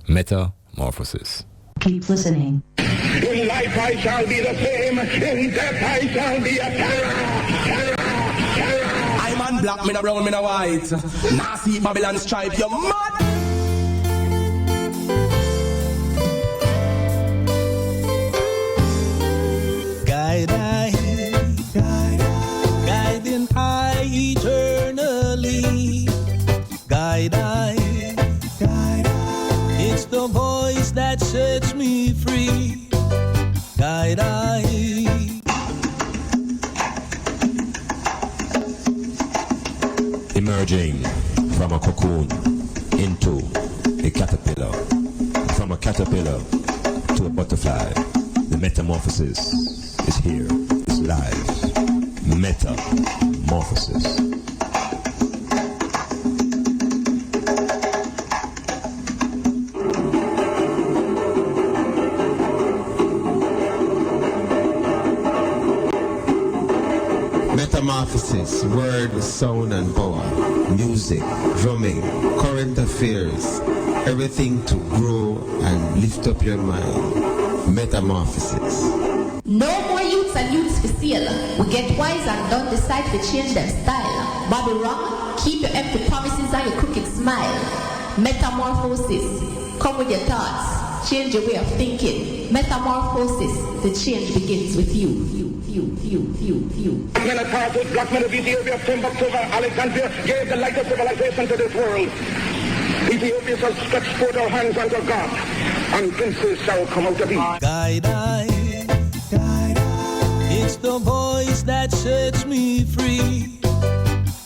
Metamorphosis. Keep listening. In life I shall be the same, in death I shall be a terror. Iman Blak, me no brown, me no white. Nazi Babylon stripe, you mad? Guiding I eternally. Guide I. It's the voice that sets me free. Guide I. Emerging from a cocoon into a caterpillar, from a caterpillar to a butterfly. The metamorphosis is here, it's live. Metamorphosis. Metamorphosis, word, sound and power, music, drumming, current affairs, everything to grow and lift up your mind. Metamorphosis. No more youths and youths for sale. We get wise and don't decide to change their style. Bobby wrong, keep your empty promises and your crooked smile. Metamorphosis, come with your thoughts, change your way of thinking. Metamorphosis, the change begins with you. Black men of Carthage, black men of Ethiopia, Timbuktu, Alexandria gave the light of civilization to this world. Ethiopia shall stretch forth our hands unto God, and princes shall come out of Egypt. Guide I. It's the voice that sets me free.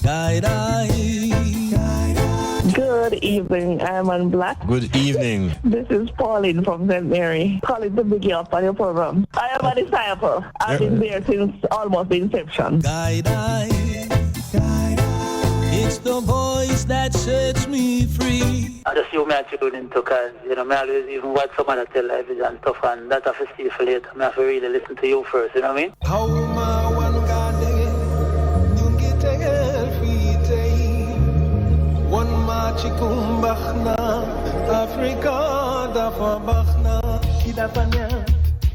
Guide I. Good evening, Iman Blak. Good evening. This is Pauline from St. Mary. Calling to big you up on your program. I am a disciple. I've been there since almost the inception. Guide I. It's the voice that sets me free. I just you me tune into because, me always even watch some other television and stuff, and that I have to see for later. I have to really listen to you first, you know what I mean? How my one one machikum bakhna Afrika dafa bakhna kidafanya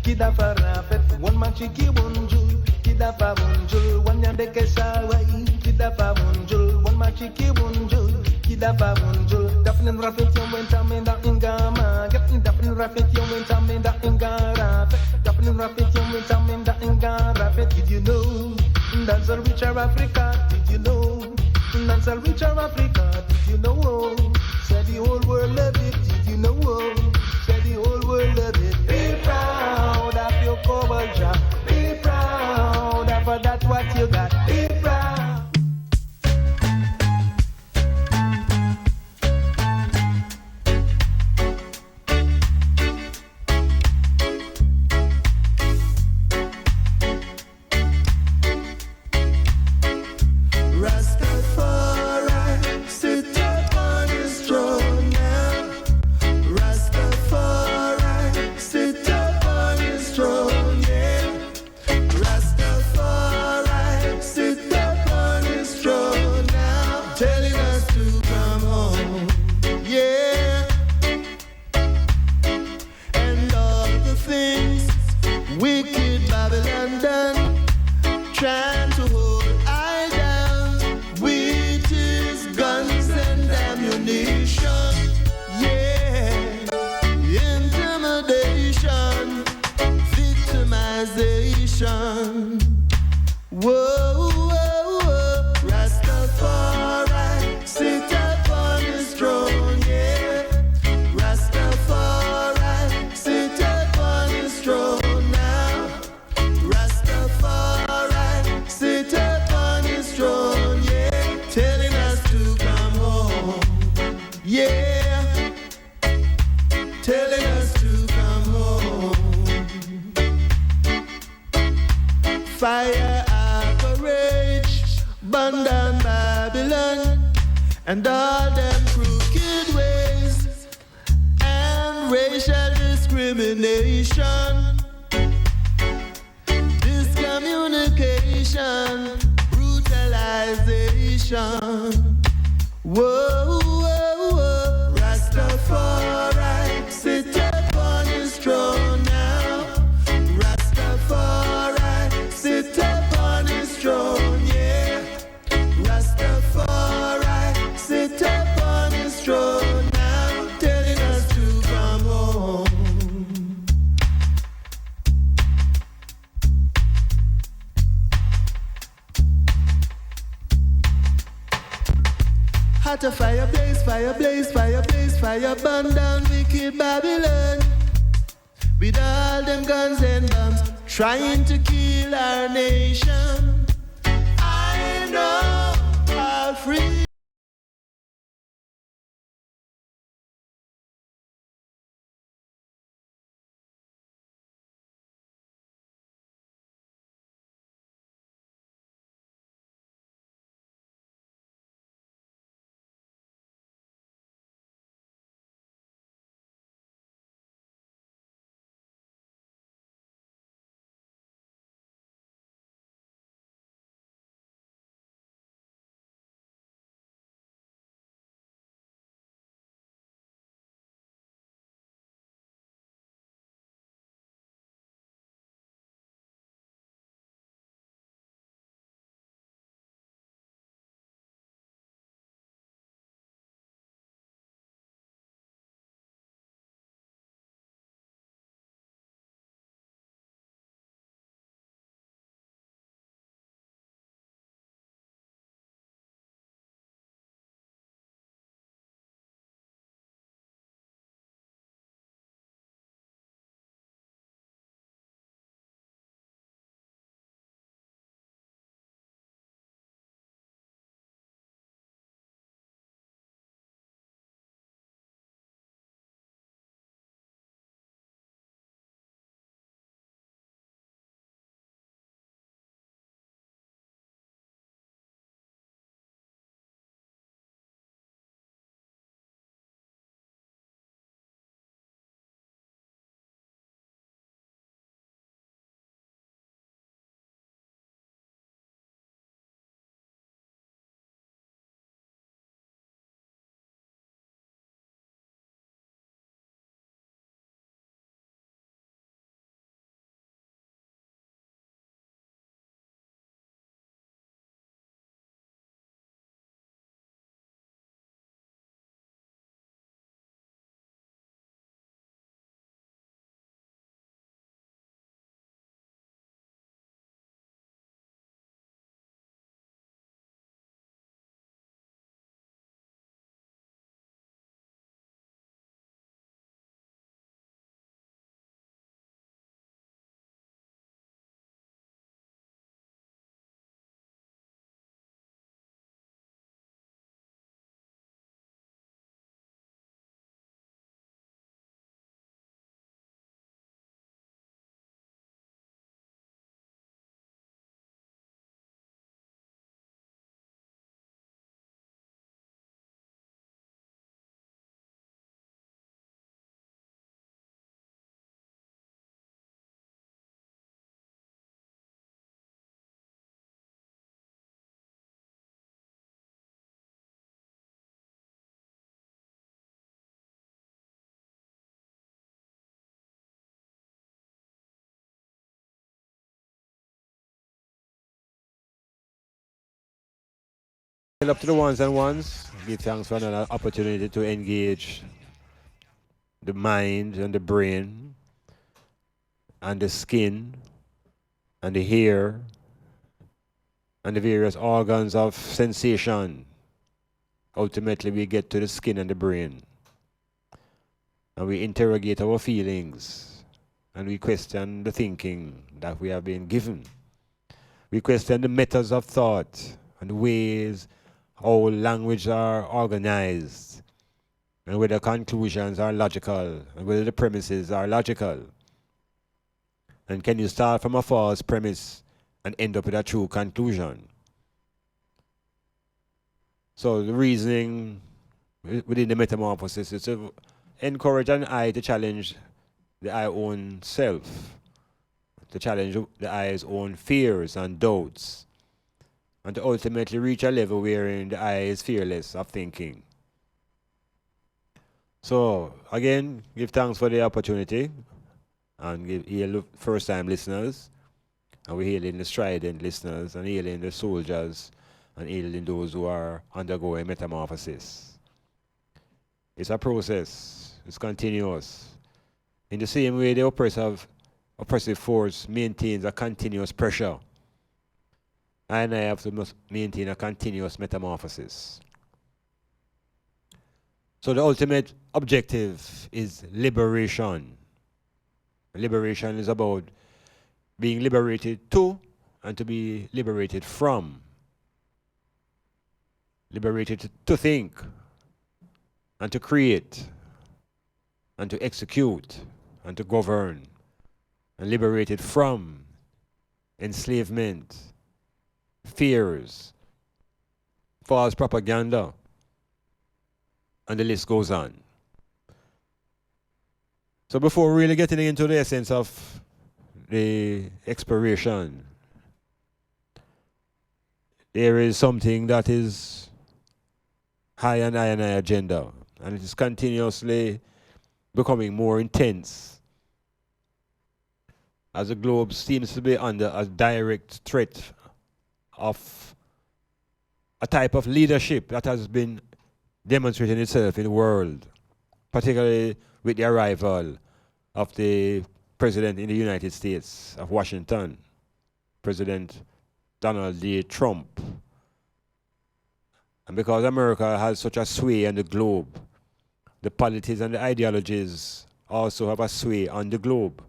kidafarafet one machiki bunjul kidafa bunjul one yandeke sawai kidafa bunjul one machiki bunjul kidafa bunjul dafnen rafet yom wentamenda ingama gatin dafnen rafet yom wentamenda ingara dafnen rafet yom wentamenda ingara did you know that's a richer Africa? Did you know that's a richer Africa? Did you know? Said the whole world love it. Did you know? Said the whole world love it. Be proud of your culture. Be proud of that what you got. Be proud. Fire operates, burn down Babylon and all them crooked ways and racial discrimination, discommunication, brutalization. Whoa, whoa, whoa. Rastafari Start a fire blaze, fire blaze, fire blaze, fire burn down wicked Babylon. With all them guns and bombs trying to kill our nation. I know I'll free. Up to the ones and ones. Give thanks for another opportunity to engage the mind and the brain and the skin and the hair and the various organs of sensation. Ultimately, we get to the skin and the brain. And we interrogate our feelings. And we question the thinking that we have been given. We question the methods of thought and the ways how language are organized, and whether conclusions are logical, and whether the premises are logical. And can you start from a false premise and end up with a true conclusion? So the reasoning within the metamorphosis is to encourage an I to challenge the I own self, to challenge the I's own fears and doubts, and to ultimately reach a level wherein the I is fearless of thinking. So, again, give thanks for the opportunity, and hail first-time listeners, and we're hailing the strident listeners, and hailing the soldiers, and hailing those who are undergoing metamorphosis. It's a process. It's continuous. In the same way, the oppressive force maintains a continuous pressure, and I have to maintain a continuous metamorphosis. So the ultimate objective is liberation. Liberation is about being liberated to and to be liberated from. Liberated to think and to create and to execute and to govern, and liberated from enslavement, fears, false propaganda, and the list goes on. So before really getting into the essence of the expiration, there is something that is high on I agenda, and it is continuously becoming more intense as the globe seems to be under a direct threat of a type of leadership that has been demonstrating itself in the world, particularly with the arrival of the President in the United States of Washington, President Donald J. Trump. And because America has such a sway on the globe, the politics and the ideologies also have a sway on the globe.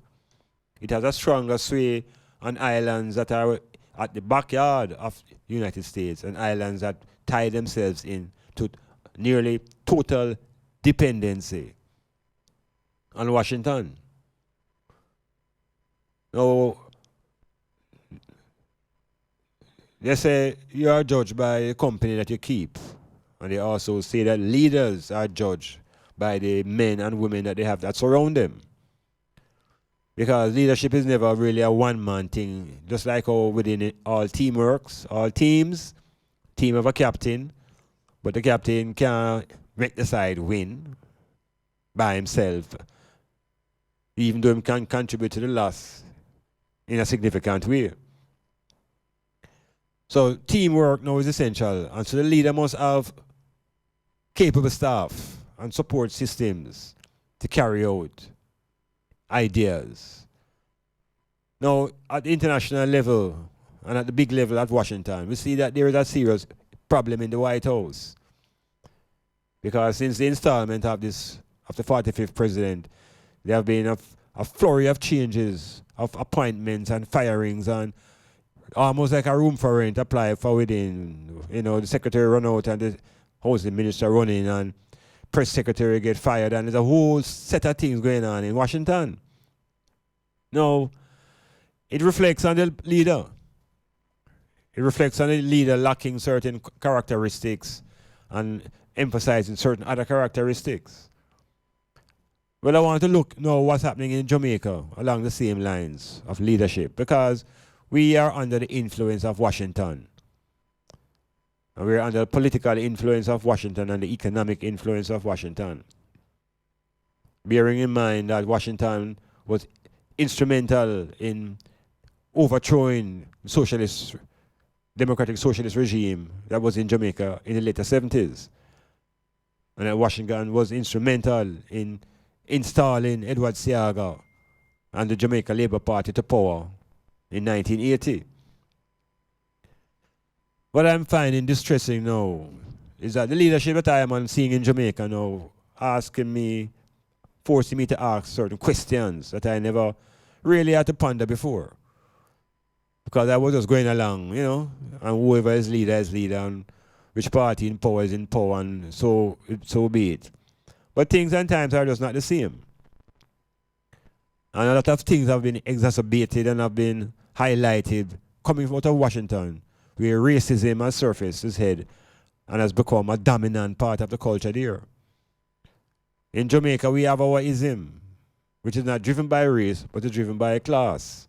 It has a stronger sway on islands that are at the backyard of the United States and islands that tie themselves into nearly total dependency on Washington. Now, they say you are judged by the company that you keep. And they also say that leaders are judged by the men and women that they have that surround them. Because leadership is never really a one-man thing. Just like how within it, all teamworks, all teams, team have a captain, but the captain can't make the side win by himself, even though he can contribute to the loss in a significant way. So teamwork now is essential, and so the leader must have capable staff and support systems to carry out ideas. Now, at the international level and at the big level at Washington, we see that there is a serious problem in the White House. Because since the installment of the 45th president, there have been a flurry of changes, of appointments and firings, and almost like a room for rent apply for within. You know, the secretary run out and the housing minister run in and press secretary get fired, and there's a whole set of things going on in Washington. Now, it reflects on the leader. It reflects on the leader lacking certain characteristics and emphasizing certain other characteristics. But I want to look now what's happening in Jamaica along the same lines of leadership, because we are under the influence of Washington. And we're under the political influence of Washington and the economic influence of Washington. Bearing in mind that Washington was instrumental in overthrowing the democratic socialist regime that was in Jamaica in the later 70s. And that Washington was instrumental in installing Edward Seaga and the Jamaica Labour Party to power in 1980. What I'm finding distressing now is that the leadership that I am seeing in Jamaica now forcing me to ask certain questions that I never really had to ponder before. Because I was just going along, you know, and whoever is leader, and which party in power is in power, and so be it. But things and times are just not the same. And a lot of things have been exacerbated and have been highlighted coming out of Washington, where racism has surfaced its head and has become a dominant part of the culture there. In Jamaica, we have our ism, which is not driven by race, but is driven by a class.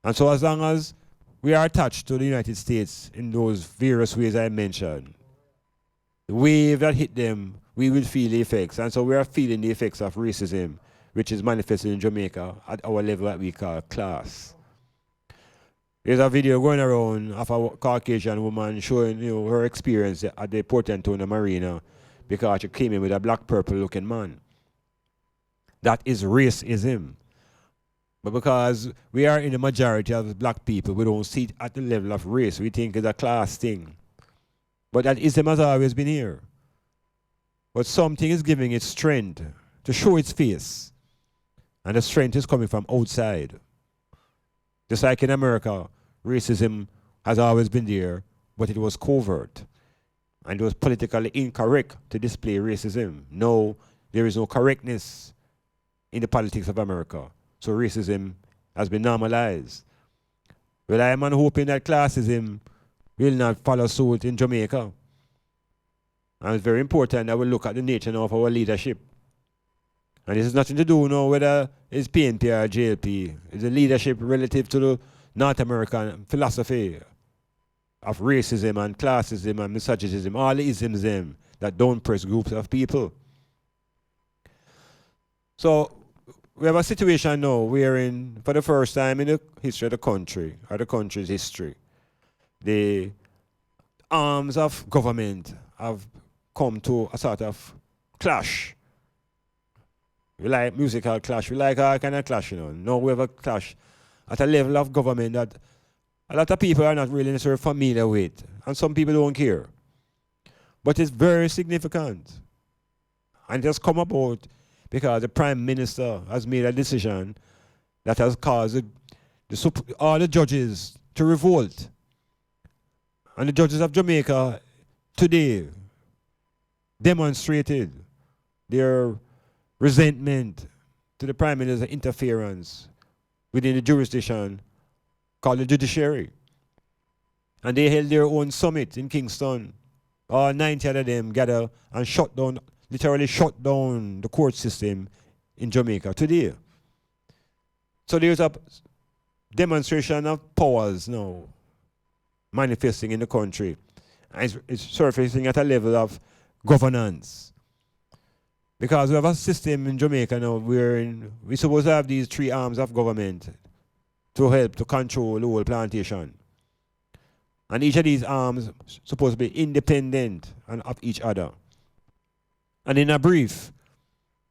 And so as long as we are attached to the United States in those various ways I mentioned, the wave that hit them, we will feel the effects. And so we are feeling the effects of racism, which is manifested in Jamaica at our level that we call class. There's a video going around of a Caucasian woman showing, you know, her experience at the Port Antonio Marina because she came in with a black purple looking man. That is racism. But because we are in the majority of black people, we don't see it at the level of race. We think it's a class thing. But that ism has always been here. But something is giving it strength to show its face. And the strength is coming from outside. Just like in America, racism has always been there, but it was covert. And it was politically incorrect to display racism. No, there is no correctness in the politics of America. So racism has been normalized. Well, I am hoping that classism will not follow suit in Jamaica. And it's very important that we look at the nature now of our leadership. And this has nothing to do now whether it's PNP or JLP. It's a leadership relative to the North American philosophy of racism and classism and misogynism, all the isms them that don't press groups of people. So we have a situation now wherein, for the first time in the history of the country, or the country's history, the arms of government have come to a sort of clash. We like musical clash, we like all kind of clash, you know. Now we have a clash at a level of government that a lot of people are not really necessarily familiar with, and some people don't care. But it's very significant. And it has come about because the Prime Minister has made a decision that has caused all the judges to revolt. And the judges of Jamaica today demonstrated their resentment to the Prime Minister's interference within the jurisdiction called the judiciary. And they held their own summit in Kingston. All 90 of them gathered and shut down, literally shut down the court system in Jamaica today. So there's a demonstration of powers now manifesting in the country. And it's surfacing at a level of governance. Because we have a system in Jamaica now where we're supposed to have these three arms of government to help to control the whole plantation. And each of these arms supposed to be independent and of each other. And in a brief,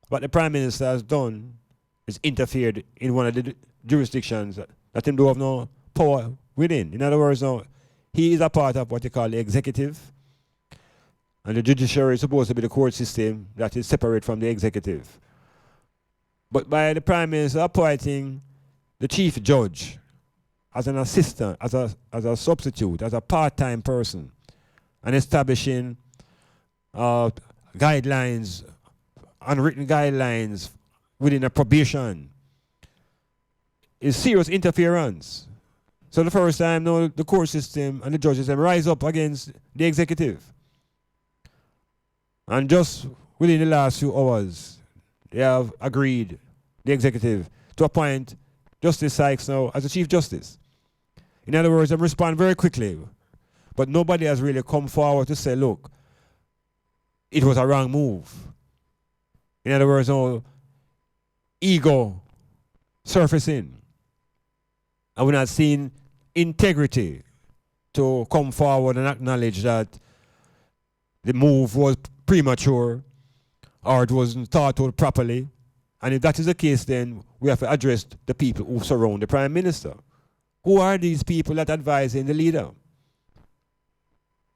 what the Prime Minister has done is interfered in one of the jurisdictions that him do have no power within. In other words, now, he is a part of what they call the executive, and the judiciary is supposed to be the court system that is separate from the executive. But by the Prime Minister appointing the chief judge as an assistant, as a substitute, as a part-time person, and establishing guidelines, unwritten guidelines within a probation, is serious interference. So the first time now the court system and the judges them rise up against the executive. And just within the last few hours, they have agreed, the executive, to appoint Justice Sykes now as the Chief Justice. In other words, they respond very quickly. But nobody has really come forward to say, look, it was a wrong move. In other words, no ego surfacing. And we're not seeing integrity to come forward and acknowledge that the move was premature or it wasn't thought out properly. And if that is the case, then we have to address the people who surround the Prime Minister. Who are these people that advising the leader?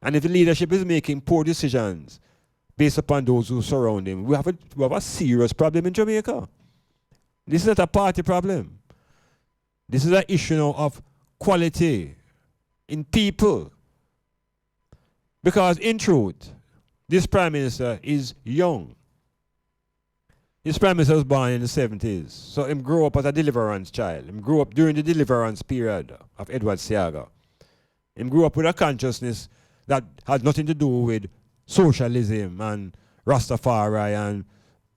And if the leadership is making poor decisions based upon those who surround him, we have a serious problem in Jamaica. This is not a party problem. This is an issue now of quality in people. Because in truth, this Prime Minister is young. This Prime Minister was born in the 70s. So he grew up as a deliverance child. He grew up during the deliverance period of Edward Seaga. He grew up with a consciousness that had nothing to do with socialism and Rastafari and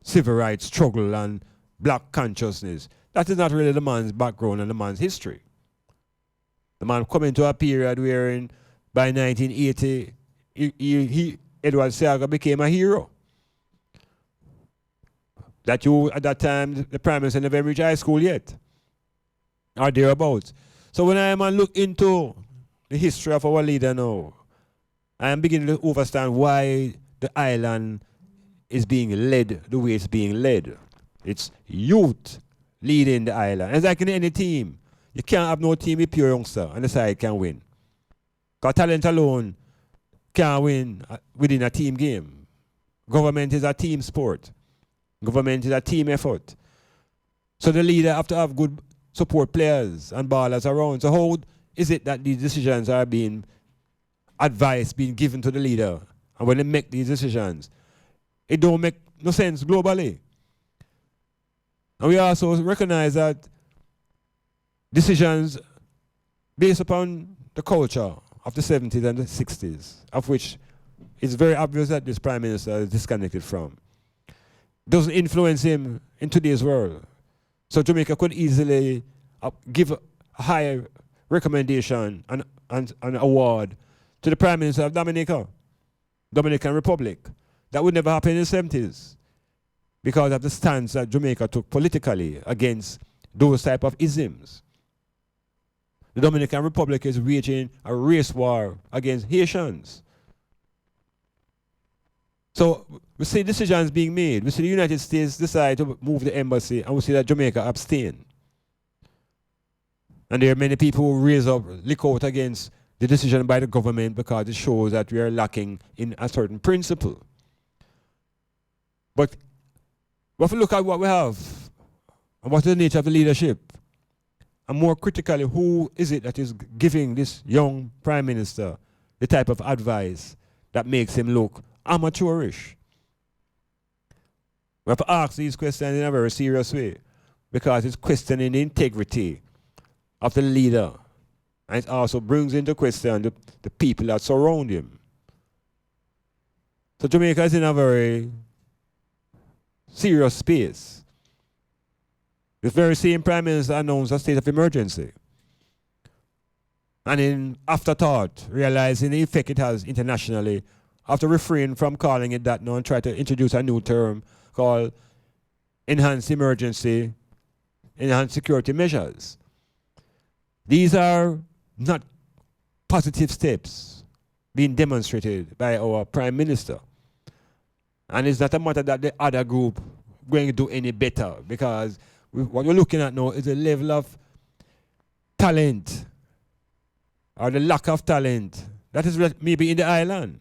civil rights struggle and black consciousness. That is not really the man's background and the man's history. The man come into a period wherein by 1980, Edward Seaga became a hero. That you, at that time, the Prime Minister never reached high school yet, or thereabouts. So when I am look into the history of our leader now, I am beginning to understand why the island is being led the way it's being led. It's youth leading the island. It's like in any team. You can't have no team with pure youngster and the side can win. Because talent alone can't win within a team game. Government is a team sport. Government is a team effort. So the leader have to have good support players and ballers around. So how is it that these decisions are being advice being given to the leader? And when they make these decisions, it don't make no sense globally. And we also recognize that decisions based upon the culture of the 70s and the 60s, of which it's very obvious that this Prime Minister is disconnected from, doesn't influence him in today's world. So Jamaica could easily give a high recommendation and an award to the Prime Minister of Dominican Republic. That would never happen in the 70s because of the stance that Jamaica took politically against those type of isms. The Dominican Republic is waging a race war against Haitians. So we see decisions being made. We see the United States decide to move the embassy, and we see that Jamaica abstain. And there are many people who raise up, lick out against the decision by the government because it shows that we are lacking in a certain principle. But if we look at what we have, and what is the nature of the leadership, and more critically, who is it that is giving this young Prime Minister the type of advice that makes him look amateurish? We have to ask these questions in a very serious way because it's questioning the integrity of the leader, and it also brings into question the people that surround him. So Jamaica is in a very serious space. The very same Prime Minister announced a state of emergency. And in afterthought, realizing the effect it has internationally, after refrain from calling it that now and try to introduce a new term called enhanced emergency, enhanced security measures. These are not positive steps being demonstrated by our Prime Minister. And it's not a matter that the other group going to do any better, because what we're looking at now is a level of talent, or the lack of talent, that is maybe in the island.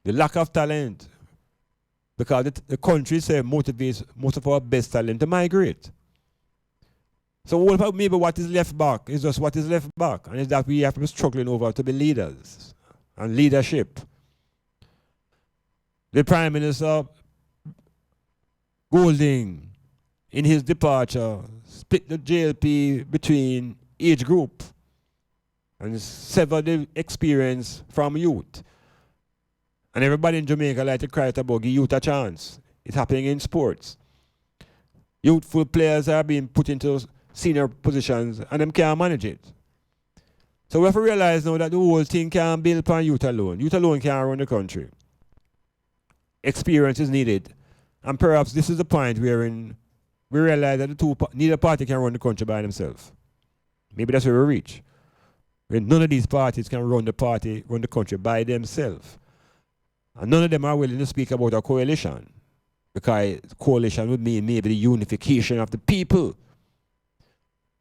The lack of talent, because the country motivates most of our best talent to migrate. So what about maybe what is left back is just what is left back, and it's that we have to be struggling over to be leaders and leadership. The Prime Minister Golding, in his departure, split the JLP between age group and severed the experience from youth. And everybody in Jamaica like to cry about give youth a chance. It's happening in sports. Youthful players are being put into senior positions and them can't manage it. So we have to realize now that the whole thing can't build upon youth alone. Youth alone can't run the country. Experience is needed. And perhaps this is the point wherein we realize that neither party can run the country by themselves. Maybe that's where we reach. When none of these parties can run the country by themselves. And none of them are willing to speak about a coalition. Because coalition would mean maybe the unification of the people.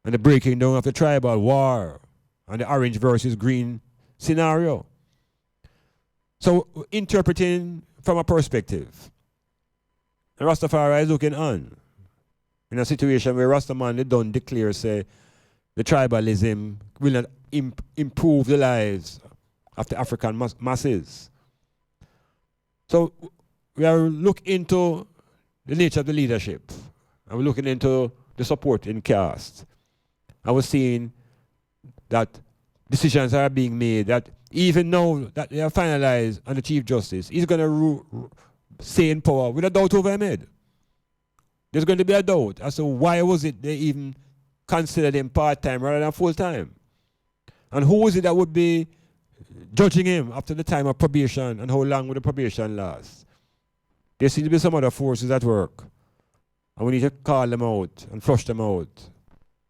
And the breaking down of the tribal war. And the orange versus green scenario. So interpreting from a perspective. And Rastafari is looking on. In a situation where Rastaman they don't declare, say, the tribalism will not improve the lives of the African masses. So we are looking into the nature of the leadership. And we're looking into the support in caste. And we're seeing that decisions are being made that even now that they are finalized on the Chief Justice, he's going to stay in power with a doubt over him head. There's going to be a doubt as to why was it they even considered him part-time rather than full-time. And who is it that would be judging him after the time of probation, and how long would the probation last? There seem to be some other forces at work. And we need to call them out and flush them out.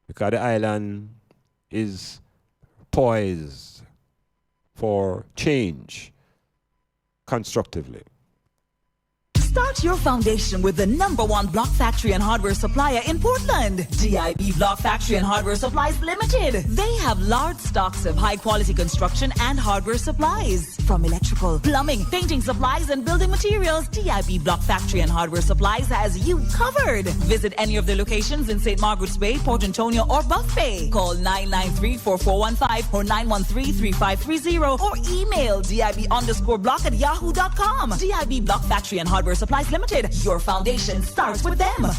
Because the island is poised for change constructively. Start your foundation with the #1 block factory and hardware supplier in Portland, DIB Block Factory and Hardware Supplies Limited. They have large stocks of high-quality construction and hardware supplies. From electrical, plumbing, painting supplies, and building materials, DIB Block Factory and Hardware Supplies has you covered. Visit any of their locations in St. Margaret's Bay, Port Antonio, or Buff Bay. Call 993-4415 or 913-3530 or email DIB_block@yahoo.com. DIB Block Factory and Hardware Supplies Limited. Your foundation starts with them.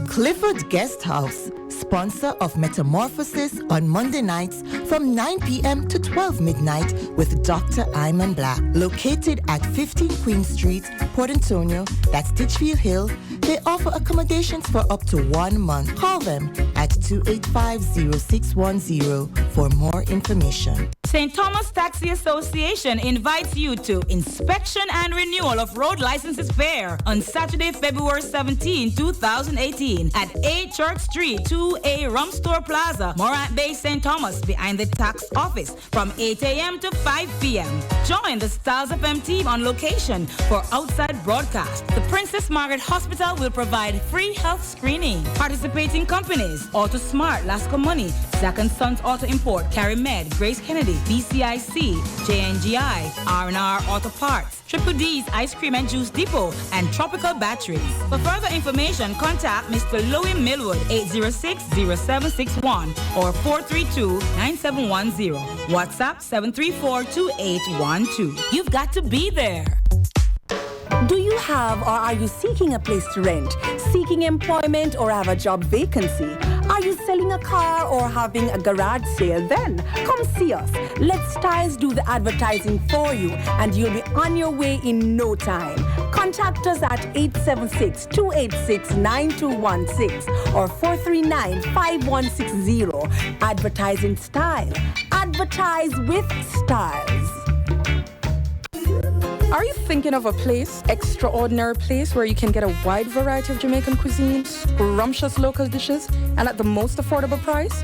Clifford Guest House, sponsor of Metamorphosis on Monday nights from 9 p.m. to 12 midnight with Dr. Iman Blak. Located at 15 Queen Street, Port Antonio, that's Titchfield Hill, they offer accommodations for up to 1 month. Call them at 285-0610 for more information. St. Thomas Taxi Association invites you to Inspection and Renewal of Road Licenses Fair on Saturday, February 17, 2018 at 8 Church Street, 2A Rum Store Plaza, Morant Bay, St. Thomas, behind the tax office from 8 a.m. to 5 p.m. Join the Styles FM team on location for outside broadcast. The Princess Margaret Hospital will provide free health screening. Participating companies: Auto Smart, Lasco Money, Zach & Sons Auto Import, Carrie Med, Grace Kennedy, BCIC, JNGI, R&R Auto Parts, Triple D's Ice Cream and Juice Depot, and Tropical Batteries. For further information, contact Mr. Louis Millwood, 806-0761 or 432-9710. WhatsApp 734-2812. You've got to be there. Do you have or are you seeking a place to rent, seeking employment or have a job vacancy? Are you selling a car or having a garage sale? Then come see us. Let Styles do the advertising for you and you'll be on your way in no time. Contact us at 876-286-9216 or 439-5160. Advertising Style. Advertise with Styles. Are you thinking of a place, extraordinary place where you can get a wide variety of Jamaican cuisine, scrumptious local dishes, and at the most affordable price?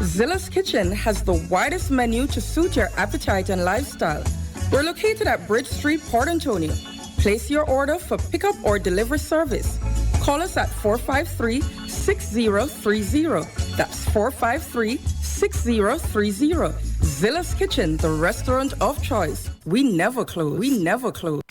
Zilla's Kitchen has the widest menu to suit your appetite and lifestyle. We're located at Bridge Street, Port Antonio. Place your order for pickup or delivery service. Call us at 453-6030. That's 453-6030. Zilla's Kitchen, the restaurant of choice. We never close. We never close.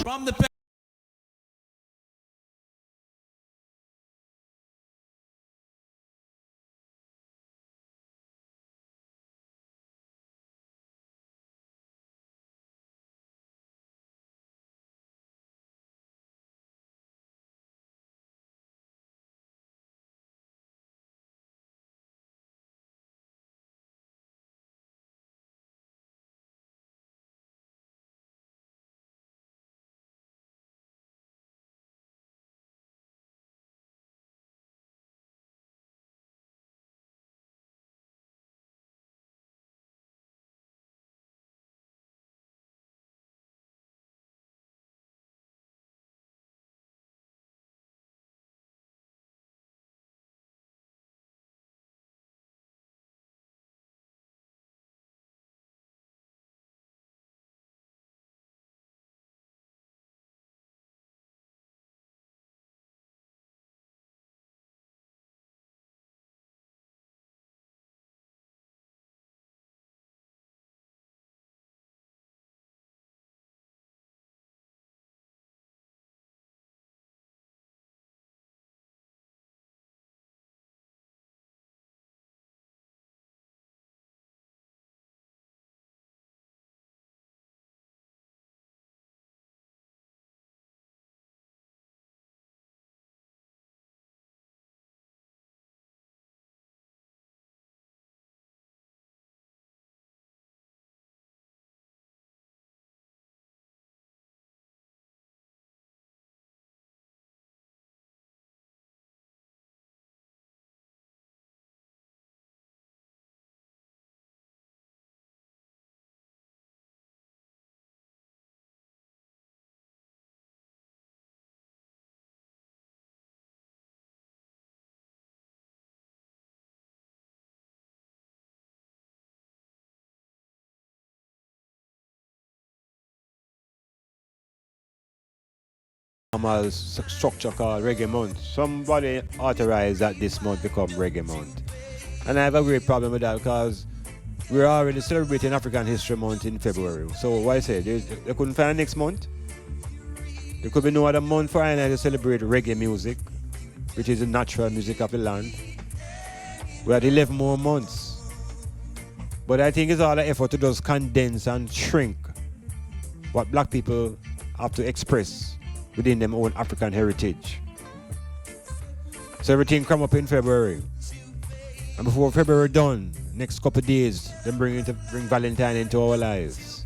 From the normal structure called Reggae Month. Somebody authorized that this month become Reggae Month. And I have a great problem with that because we're already celebrating African History Month in February. So what I say, they couldn't find next month. There could be no other month for I to celebrate reggae music, which is the natural music of the land. We had 11 more months. But I think it's all the effort to just condense and shrink what black people have to express within their own African heritage. So everything come up in February. And before February done, next couple of days, then bring Valentine into our lives.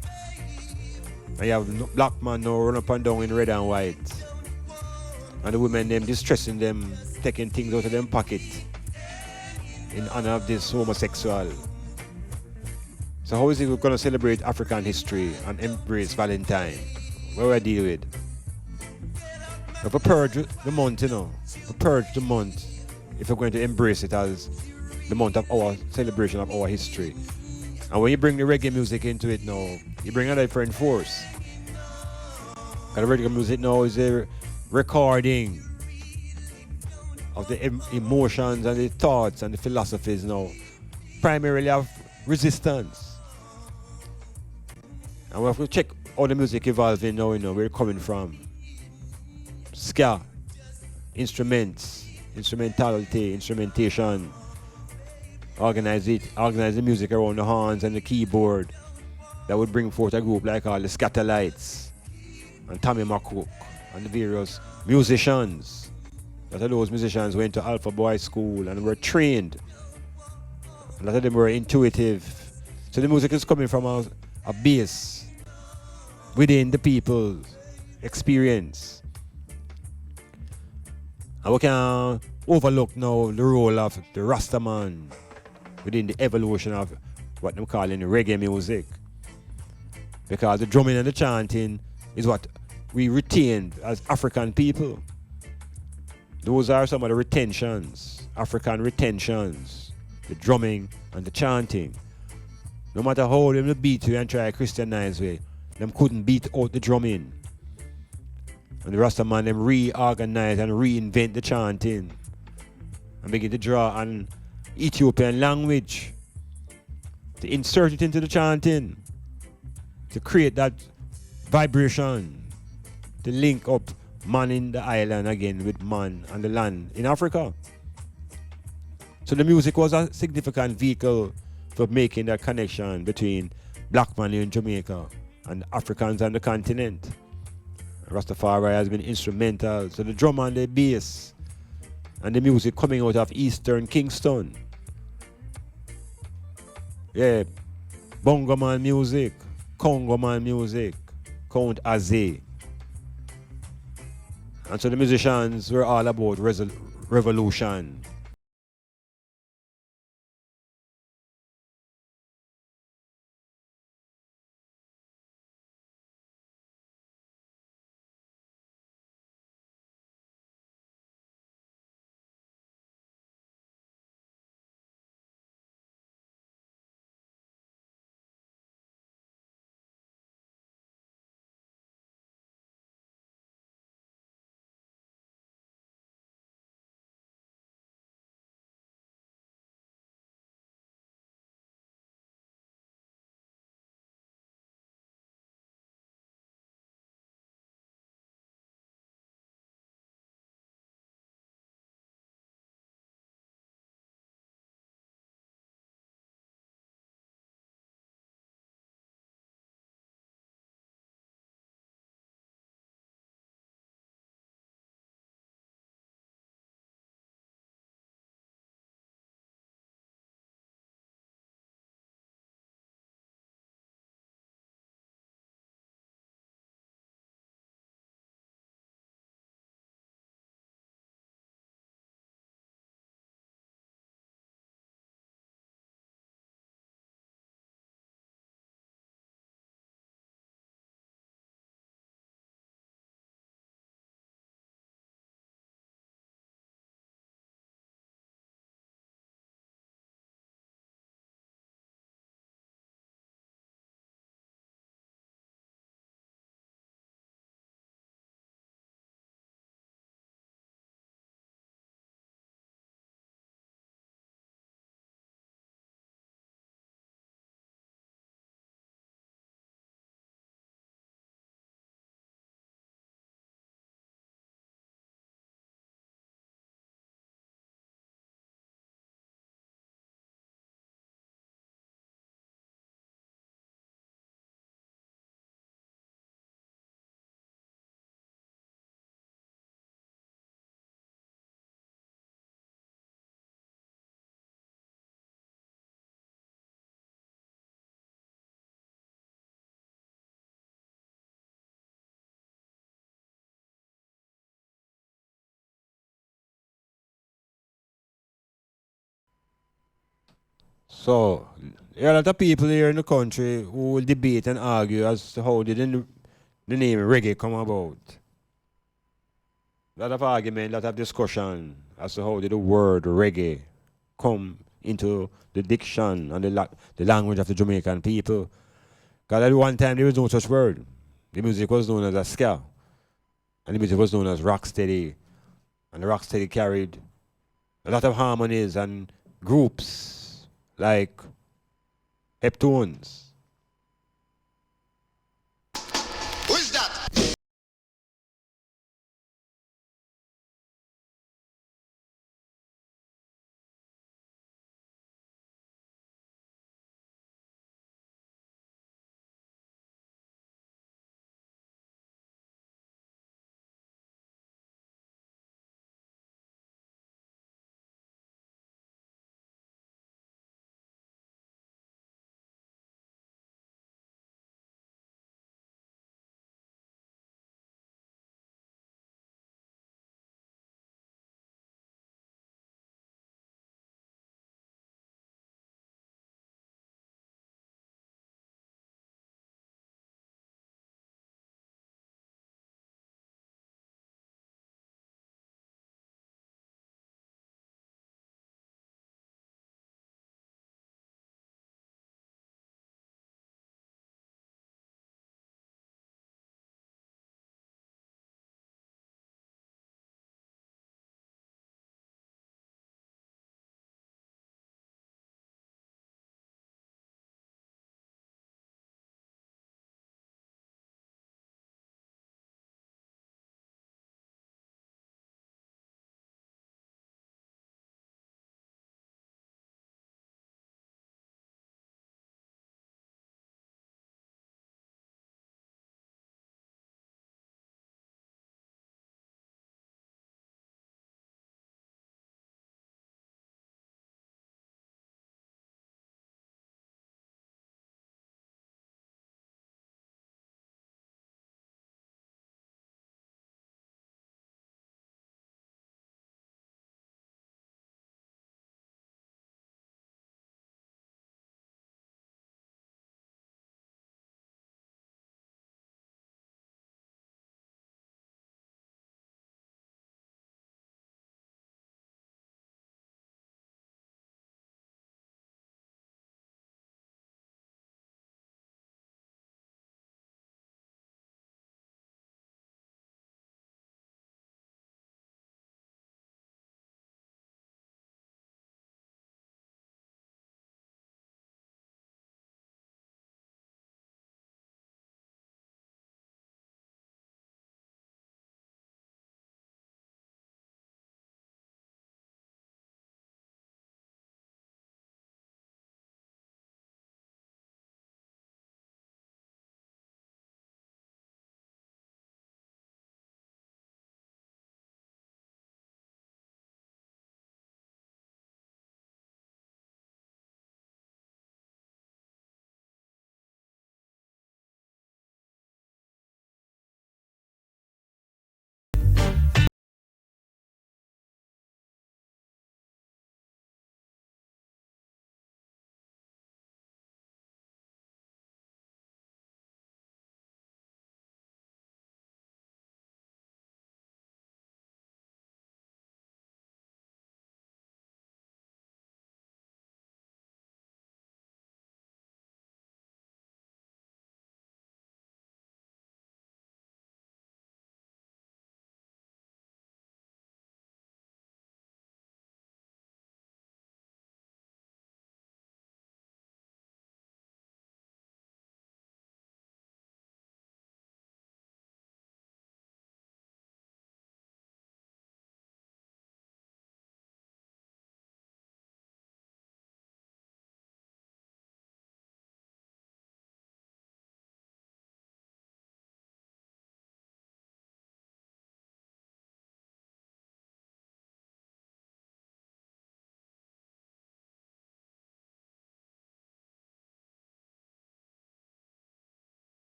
And you have black man now run up and down in red and white. And the women them distressing them, taking things out of them pocket in honor of this homosexual. So how is it we're going to celebrate African history and embrace Valentine? What do I deal with? If we purge the month, we purge the month if we're going to embrace it as the month of our celebration of our history. And when you bring the reggae music into it now, you bring a different force. And the reggae music now is a recording of the emotions and the thoughts and the philosophies now, primarily of resistance. And we have to check how the music evolving now, where it's coming from. Ska, instruments, instrumentality, instrumentation. Organize the music around the horns and the keyboard that would bring forth a group like all the Scatterlights and Tommy McCook and the various musicians. A lot of those musicians went to Alpha Boy School and were trained. A lot of them were intuitive. So the music is coming from a base within the people's experience. And we can overlook now the role of the Rastaman within the evolution of what they're calling reggae music. Because the drumming and the chanting is what we retained as African people. Those are some of the retentions, African retentions, the drumming and the chanting. No matter how them beat you and try to Christianize way, them couldn't beat out the drumming. And the Rastaman them reorganize and reinvent the chanting and begin to draw on Ethiopian language to insert it into the chanting to create that vibration to link up man in the island again with man and the land in Africa. So the music was a significant vehicle for making that connection between black man in Jamaica and Africans on the continent. Rastafari has been instrumental. So the drum and the bass and the music coming out of Eastern Kingston. Yeah, bongo man music, Congo man music, Count Azé. And so the musicians were all about revolution. So, there are a lot of people here in the country who will debate and argue as to how did the name reggae come about. A lot of argument, a lot of discussion as to how did the word reggae come into the diction and the language of the Jamaican people. Because at one time there was no such word. The music was known as a ska. And the music was known as rocksteady. And the rocksteady carried a lot of harmonies and groups like heptones.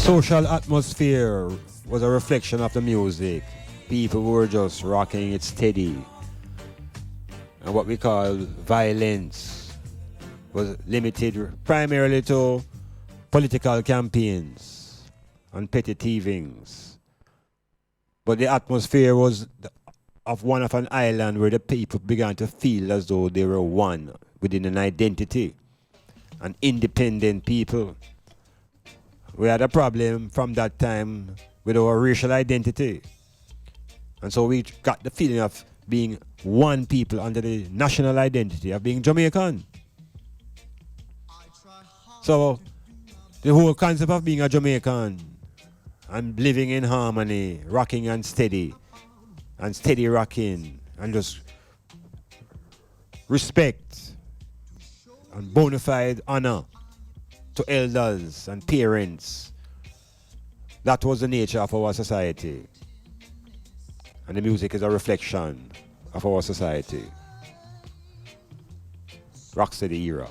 social atmosphere was a reflection of the music. People were just rocking it steady. And what we call violence was limited primarily to political campaigns and petty thievings. But the atmosphere was of one of an island where the people began to feel as though they were one within an identity, an independent people. We had a problem from that time with our racial identity. And so we got the feeling of being one people under the national identity of being Jamaican. So the whole concept of being a Jamaican and living in harmony, rocking and steady rocking, and just respect and bona fide honor to elders and parents. That was the nature of our society. And the music is a reflection of our society. Rocksteady era.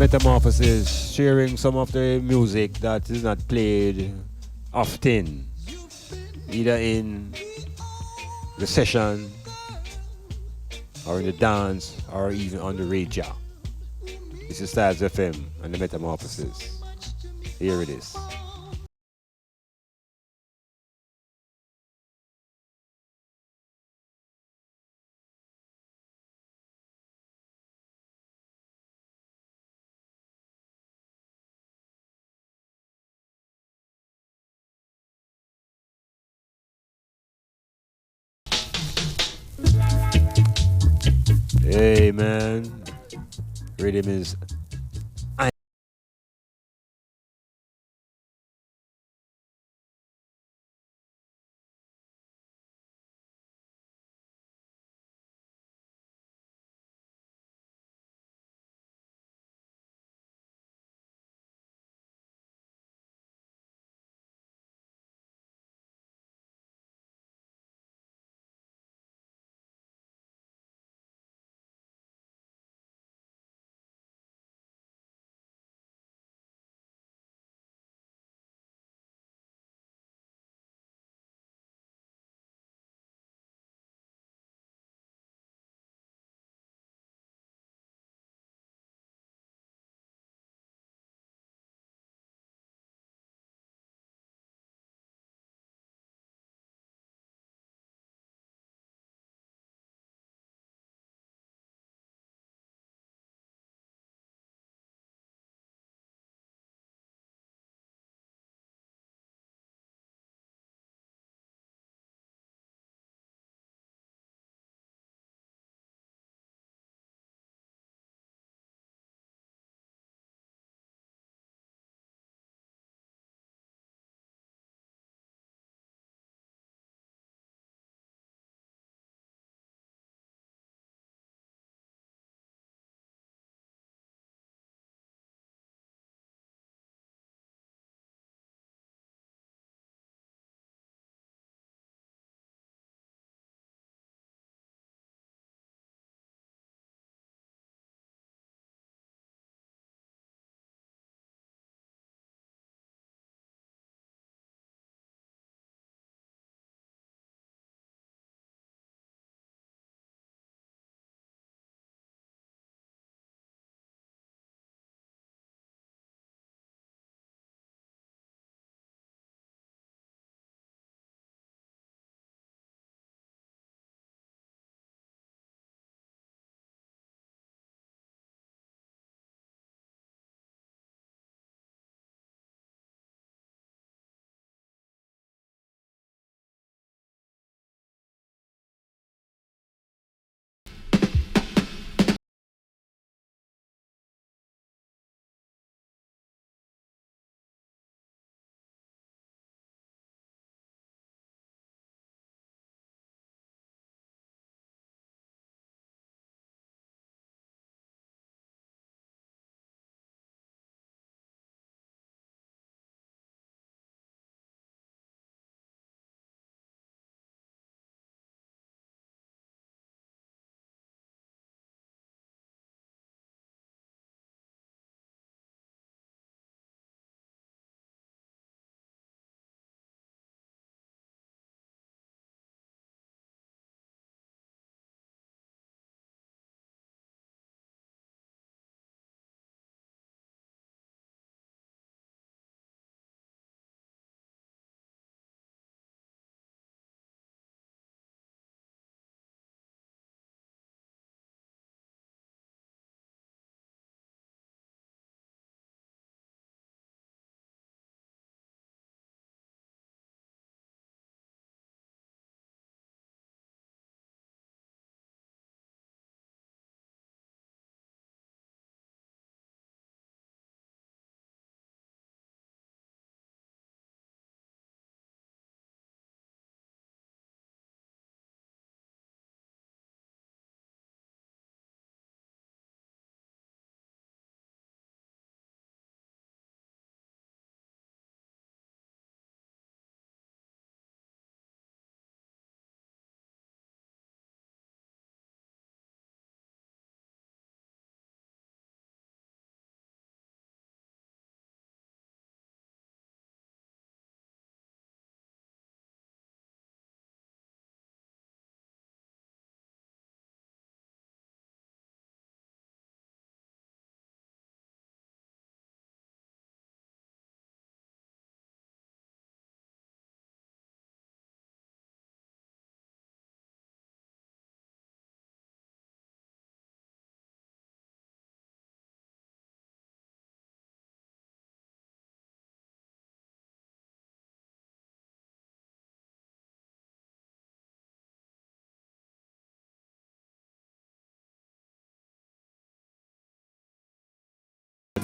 Metamorphosis, sharing some of the music that is not played often, either in the session or in the dance or even on the radio. This is Styles FM and the Metamorphosis. Here it is. Hey man, rhythm is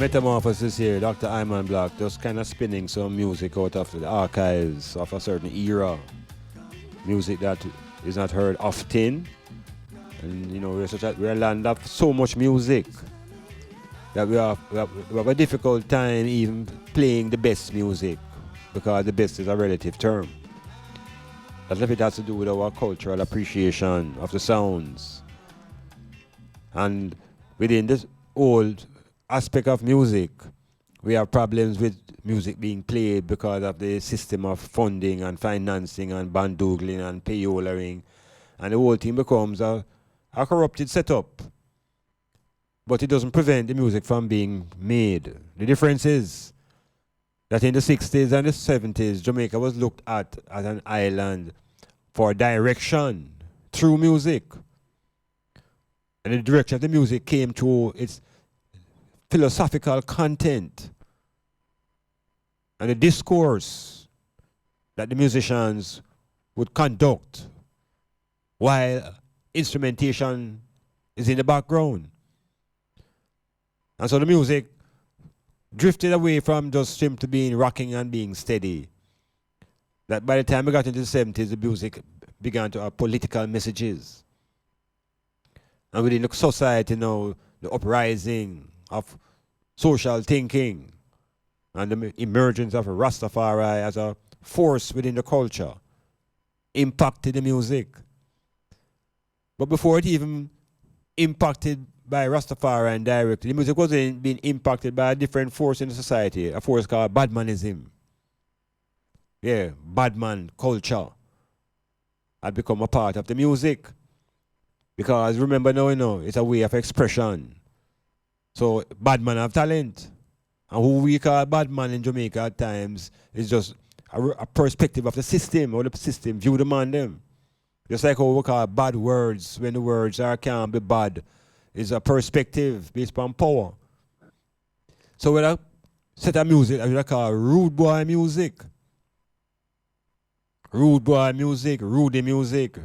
Metamorphosis here, Dr. Iman Blak, just kind of spinning some music out of the archives of a certain era. Music that is not heard often. And you know, we're a land of so much music that we have a difficult time even playing the best music, because the best is a relative term. A lot of it has to do with our cultural appreciation of the sounds. And within this old aspect of music, we have problems with music being played because of the system of funding and financing and bandoogling and payolaring, and the whole thing becomes a corrupted setup. But it doesn't prevent the music from being made. The difference is that in the 60s and the 70s, Jamaica was looked at as an island for direction through music. And the direction of the music came through its philosophical content and the discourse that the musicians would conduct while instrumentation is in the background. And so the music drifted away from just simply being rocking and being steady. That by the time we got into the 70s, the music began to have political messages. And within the society now, the uprising of social thinking and the emergence of Rastafari as a force within the culture impacted the music. But before it even impacted by Rastafari and directly, the music was being impacted by a different force in the society, a force called badmanism. Yeah, badman culture had become a part of the music. Because remember now, you know, it's a way of expression. So badman have talent. And who we call badman in Jamaica at times is just a perspective of the system, or the system view them on them. Just like how we call bad words, when the words can't be bad, is a perspective based on power. So when I set of music, I call rude boy music. Rude boy music, Rudy music,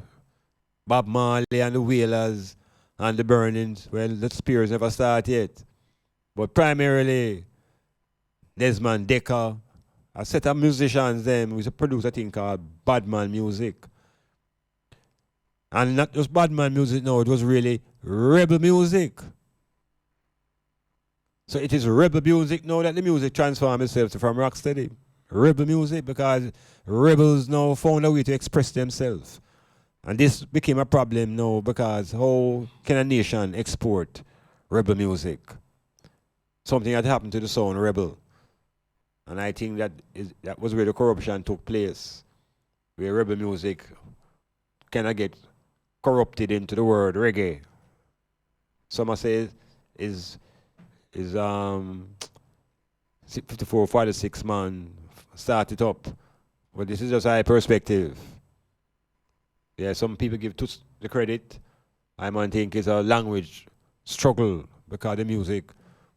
Bob Marley and the Wailers and the Burnings. Well, the Spears never started yet. But primarily, Desmond Decker, a set of musicians them who produce a thing called Badman music. And not just Badman music, no, it was really rebel music. So it is rebel music now that the music transforms itself from rocksteady. Rebel music, because rebels now found a way to express themselves. And this became a problem now, because how can a nation export rebel music? Something had happened to the sound rebel. And I think that was where the corruption took place, where rebel music kind of get corrupted into the word reggae. Some say is 54, 46 man start it up. But this is just a perspective. Yeah, some people give the credit. I might think it's a language struggle, because the music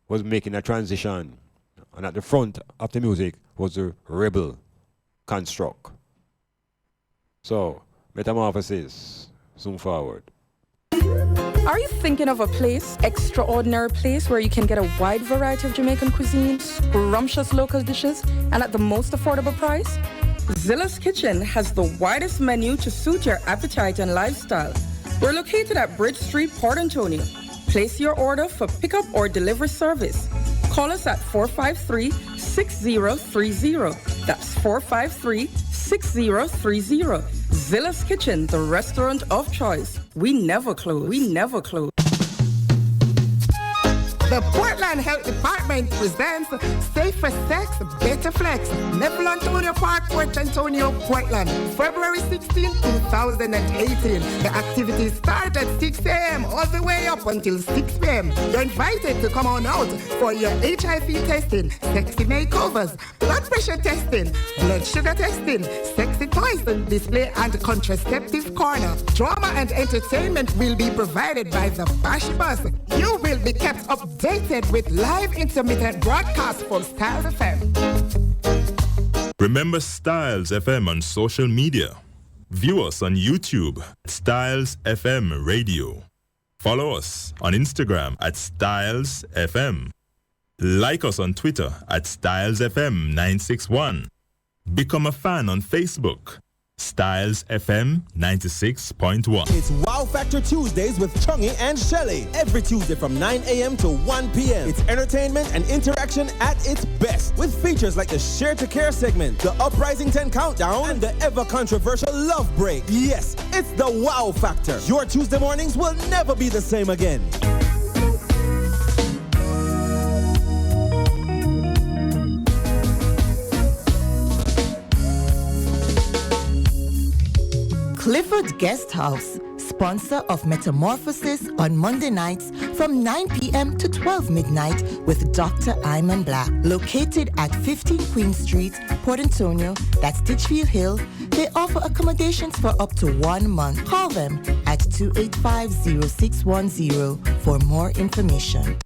was making a transition. And at the front of the music was the rebel construct. So, Metamorphosis, zoom forward. Are you thinking of a place, extraordinary place, where you can get a wide variety of Jamaican cuisine, scrumptious local dishes, and at the most affordable price? Zilla's Kitchen has the widest menu to suit your appetite and lifestyle. We're located at Bridge Street, Port Antonio. Place your order for pickup or delivery service. Call us at 453-6030. That's 453-6030. Zilla's Kitchen, the restaurant of choice. We never close. We never close. The Portland Health Department presents Safe for Sex, Better Flex, Neville Antonio Park, Port Antonio, Portland, February 16, 2018. The activities start at 6 a.m. all the way up until 6 p.m. You're invited to come on out for your HIV testing, sexy makeovers, blood pressure testing, blood sugar testing, sexy toys and display, and contraceptive corner. Drama and entertainment will be provided by the Bash Bus. You will be kept updated with live intermittent broadcasts from Styles FM. Remember Styles FM on social media. View us on YouTube, Styles FM Radio. Follow us on Instagram at Styles FM. Like us on Twitter at StylesFM961. Become a fan on Facebook. Styles FM 96.1. It's Wow Factor Tuesdays with Chungy and Shelly. Every Tuesday from 9 a.m. to 1 p.m. It's entertainment and interaction at its best. With features like the Share to Care segment, the Uprising 10 Countdown, and the ever-controversial Love Break. Yes, it's the Wow Factor. Your Tuesday mornings will never be the same again. Clifford Guest House, sponsor of Metamorphosis on Monday nights from 9 p.m. to 12 midnight with Dr. Iman Blak. Located at 15 Queen Street, Port Antonio, that's Titchfield Hill, they offer accommodations for up to 1 month. Call them at 285-0610 for more information.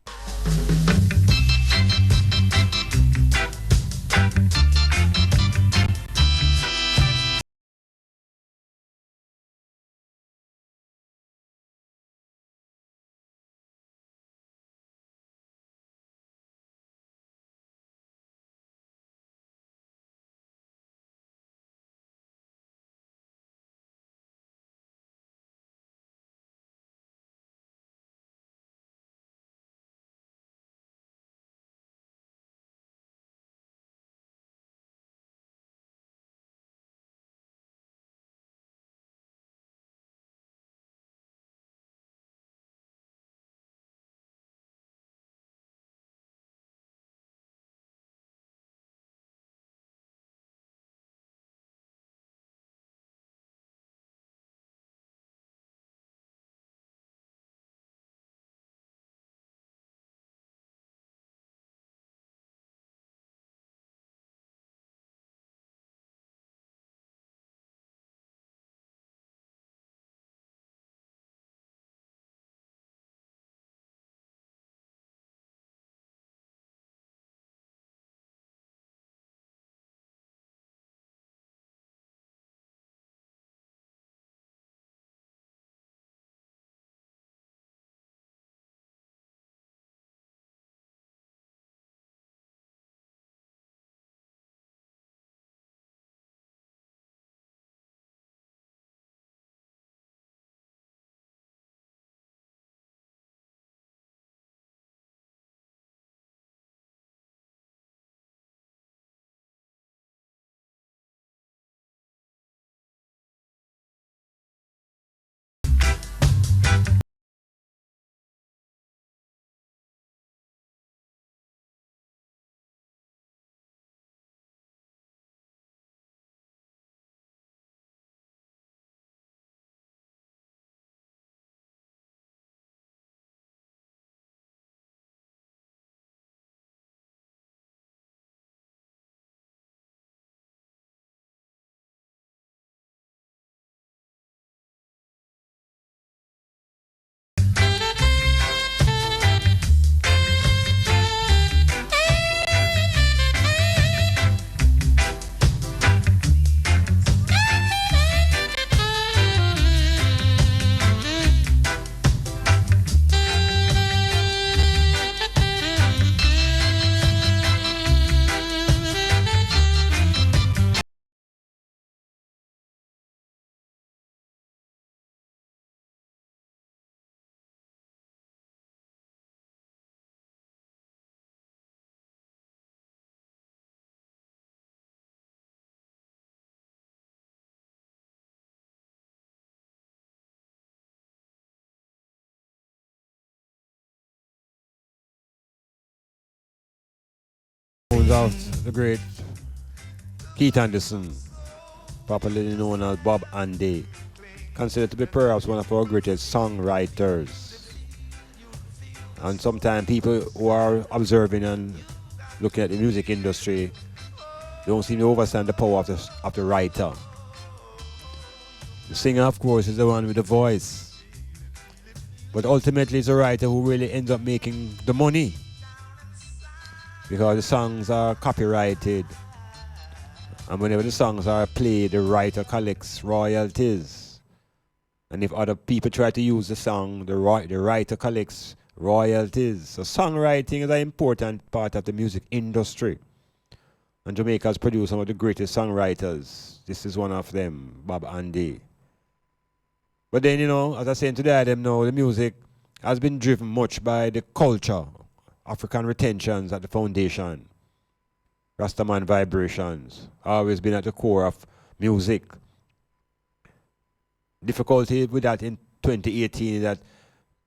Of the great Keith Anderson, popularly known as Bob Andy, considered to be perhaps one of our greatest songwriters. And sometimes people who are observing and looking at the music industry don't seem to understand the power of the writer. The singer, of course, is the one with the voice. But ultimately, it's a writer who really ends up making the money, because the songs are copyrighted, and whenever the songs are played, the writer collects royalties. And if other people try to use the song, the writer collects royalties. So songwriting is an important part of the music industry. And Jamaica has produced some of the greatest songwriters. This is one of them, Bob Andy. But then, as I said today, the music has been driven much by the culture, African retentions at the foundation, Rastaman vibrations, always been at the core of music. Difficulty with that in 2018 is that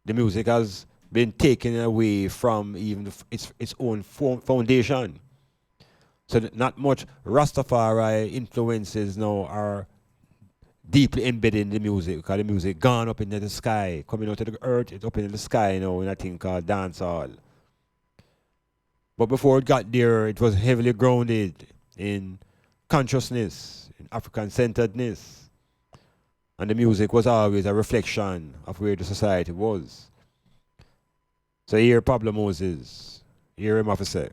the music has been taken away from even its own foundation. So that not much Rastafari influences now are deeply embedded in the music, because the music gone up into the sky, coming out of the earth, it's up into the sky in a thing called dancehall. But before it got there, it was heavily grounded in consciousness, in African-centeredness. And the music was always a reflection of where the society was. So here Pablo Moses, here him have to say.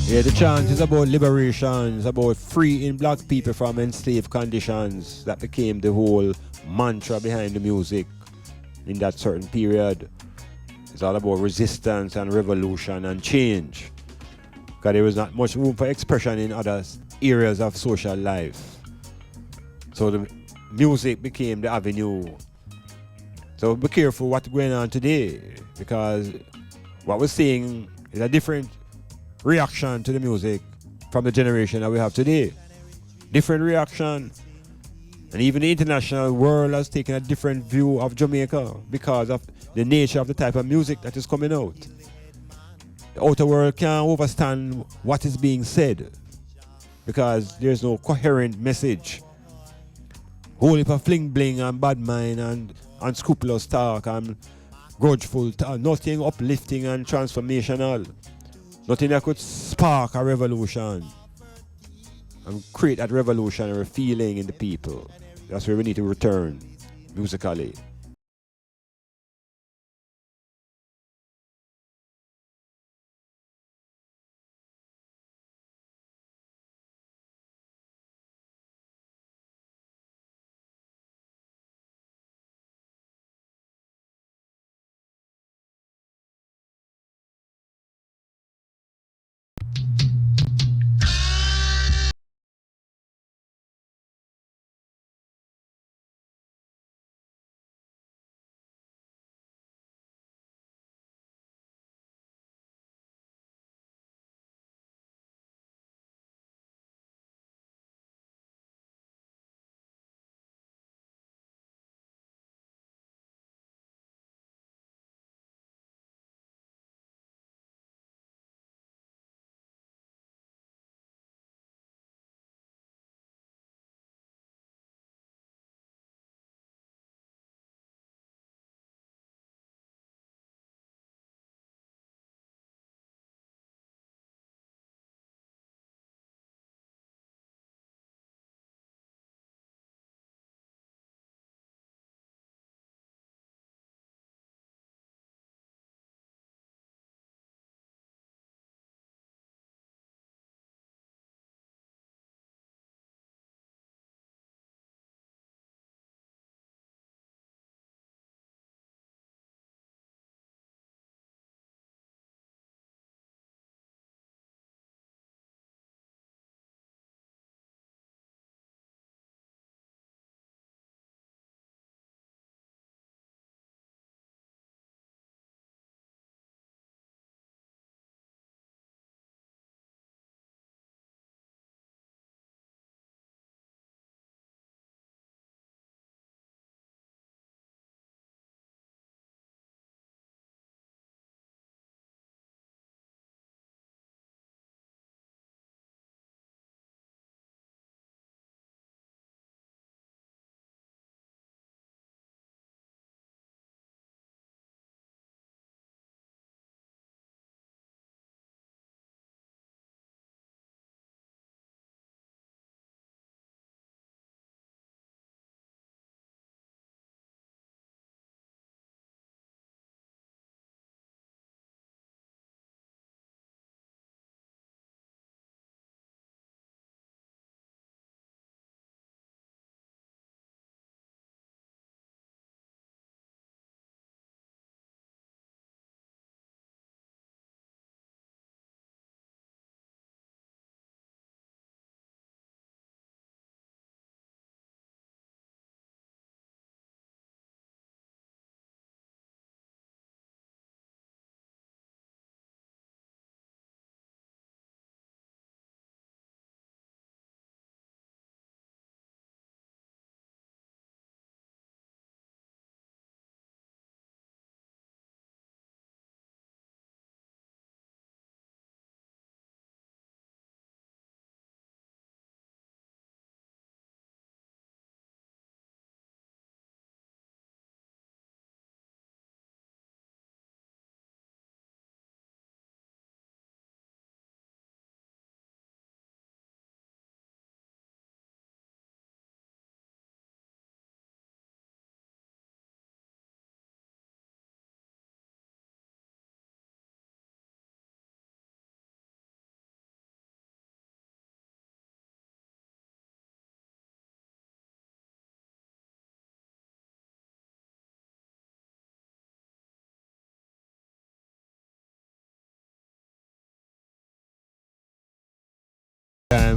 Yeah, the chant is about liberation, it's about freeing black people from enslaved conditions. That became the whole mantra behind the music in that certain period. It's all about resistance and revolution and change, because there was not much room for expression in other areas of social life. So the music became the avenue. So be careful what's going on today, because what we're seeing is a different reaction to the music from the generation that we have today. Different reaction. And even the international world has taken a different view of Jamaica because of the nature of the type of music that is coming out. The outer world can't understand what is being said because there's no coherent message. Whole heap of fling bling and bad mind and unscrupulous talk and grudgeful talk. Nothing uplifting and transformational. Nothing that could spark a revolution and create that revolutionary feeling in the people. That's where we need to return musically.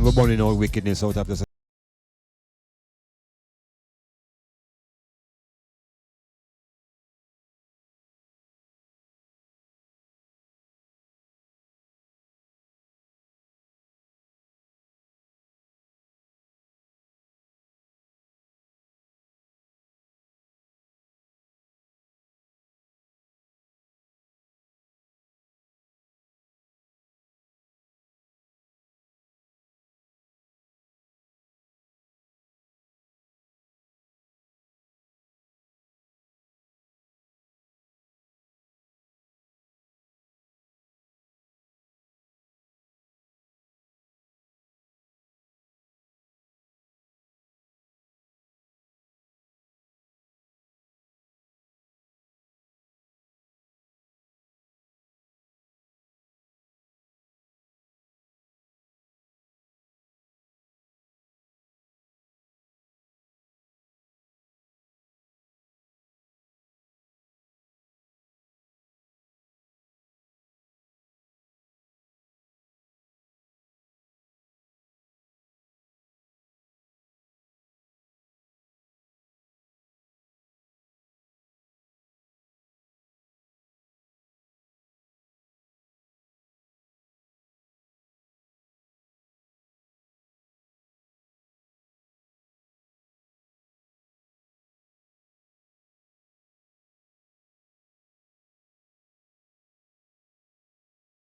we're burning all wickedness out of the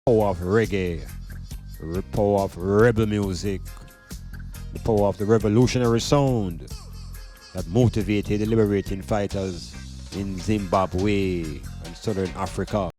power of reggae, the power of rebel music, the power of the revolutionary sound that motivated the liberating fighters in Zimbabwe and Southern Africa.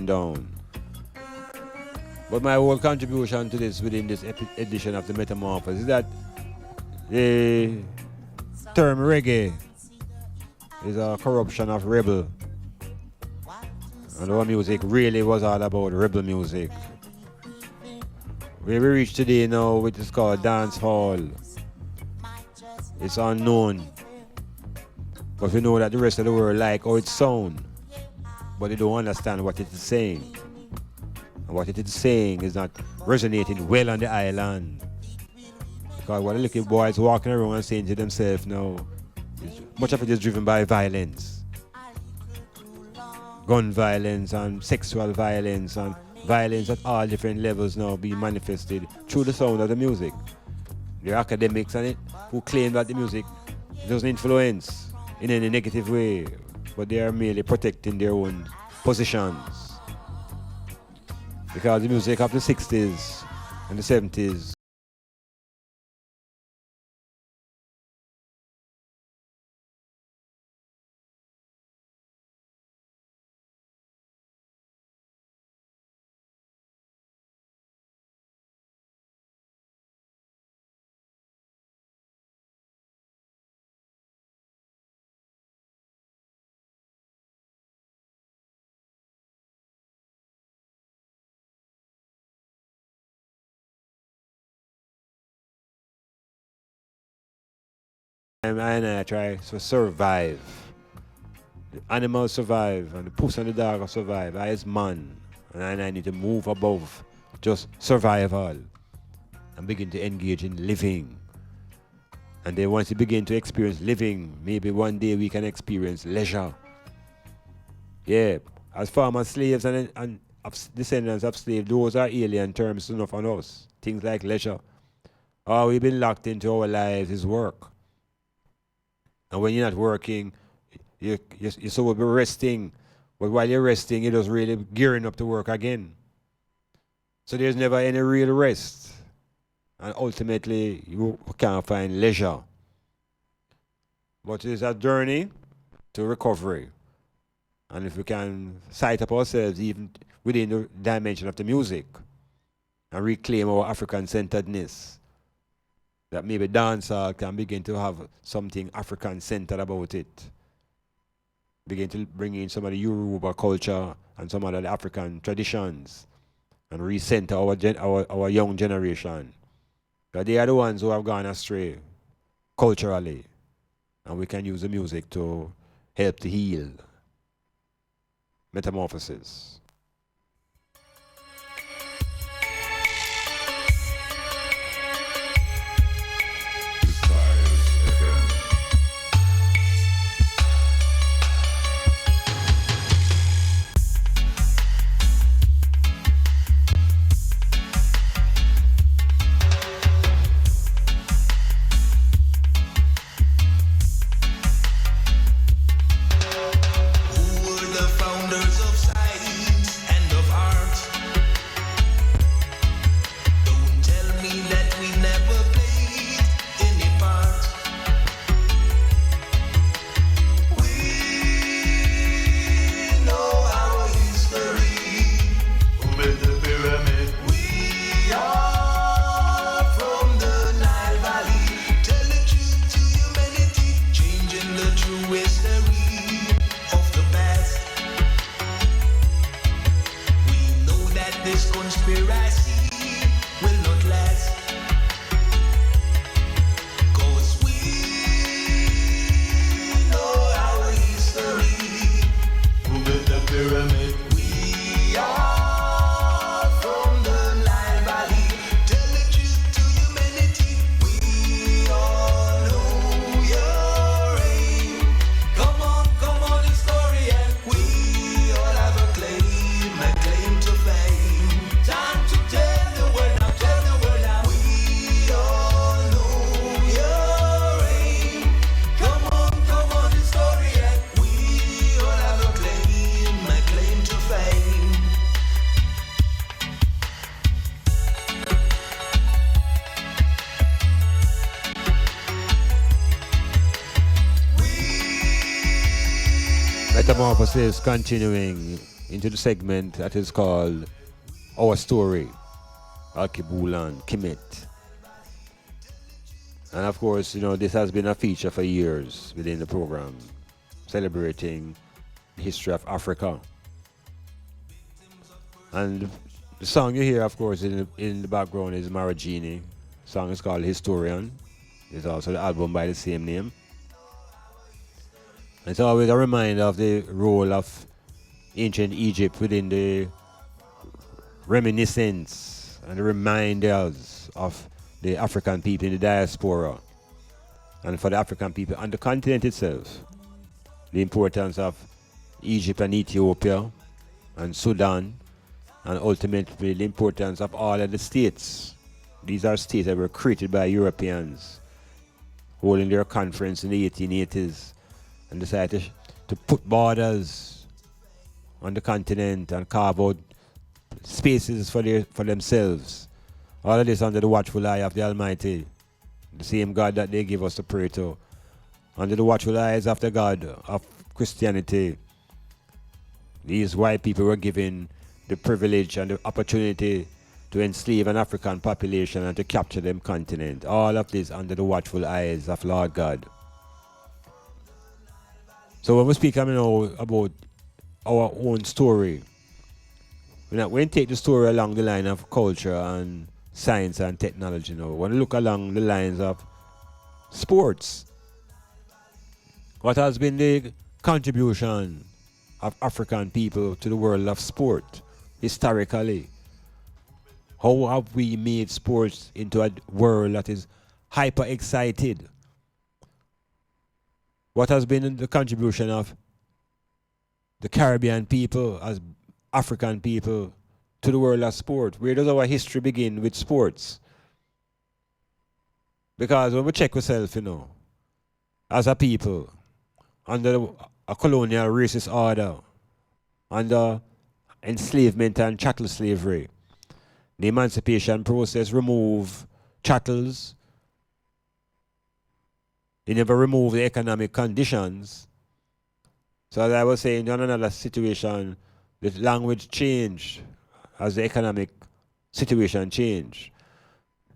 down. But my whole contribution to this within this edition of the Metamorphosis is that the term reggae is a corruption of rebel. And our music really was all about rebel music. Where we reach today now, which is called dance hall, it's unknown. But we know that the rest of the world like how it sounds, but they don't understand what it is saying. And what it is saying is not resonating well on the island. Because what the little boys walking around and saying to themselves now, much of it is driven by violence. Gun violence and sexual violence and violence at all different levels now being manifested through the sound of the music. There are academics on it who claim that the music doesn't influence in any negative way, but they are merely protecting their own positions. Because the music of the 60s and the 70s and I try to survive. The animals survive and the puss and the dog survive. I as man and I need to move above just survival and begin to engage in living. And then once you begin to experience living, maybe one day we can experience leisure. Yeah, as former slaves and descendants of slaves, those are alien terms enough on us. Things like leisure. All we've been locked into our lives is work. And when you're not working, you're supposed to be resting. But while you're resting, you're just really gearing up to work again. So there's never any real rest. And ultimately, you can't find leisure. But it's a journey to recovery. And if we can sight up ourselves even within the dimension of the music and reclaim our African-centeredness, that maybe dancehall can begin to have something African-centered about it. Begin to bring in some of the Yoruba culture and some of the African traditions and recenter our young generation. But they are the ones who have gone astray culturally. And we can use the music to help to heal. Metamorphosis. Metamorphosis continuing into the segment that is called Our Story, Alkibulan, Kimet. And of course, this has been a feature for years within the program, celebrating the history of Africa. And the song you hear, of course, in the background is Maragini. The song is called Historian. It's also the album by the same name. It's always a reminder of the role of ancient Egypt within the reminiscence and the reminders of the African people in the diaspora, and for the African people on the continent itself, the importance of Egypt and Ethiopia and Sudan, and ultimately the importance of all of the states. These are states that were created by Europeans holding their conference in the 1880s and decided to put borders on the continent and carve out spaces for themselves. All of this under the watchful eye of the Almighty, the same God that they give us to pray to. Under the watchful eyes of the God of Christianity, these white people were given the privilege and the opportunity to enslave an African population and to capture them continent. All of this under the watchful eyes of Lord God. So when we speak about our own story, we're not going to take the story along the line of culture and science and technology now. We want to look along the lines of sports. What has been the contribution of African people to the world of sport historically? How have we made sports into a world that is hyper excited? What has been the contribution of the Caribbean people as African people to the world of sport? Where does our history begin with sports? Because when we check ourselves, as a people, under a colonial racist order, under enslavement and chattel slavery, the emancipation process removed chattels. It never removed the economic conditions. So as I was saying, in another situation, the language changed as the economic situation changed.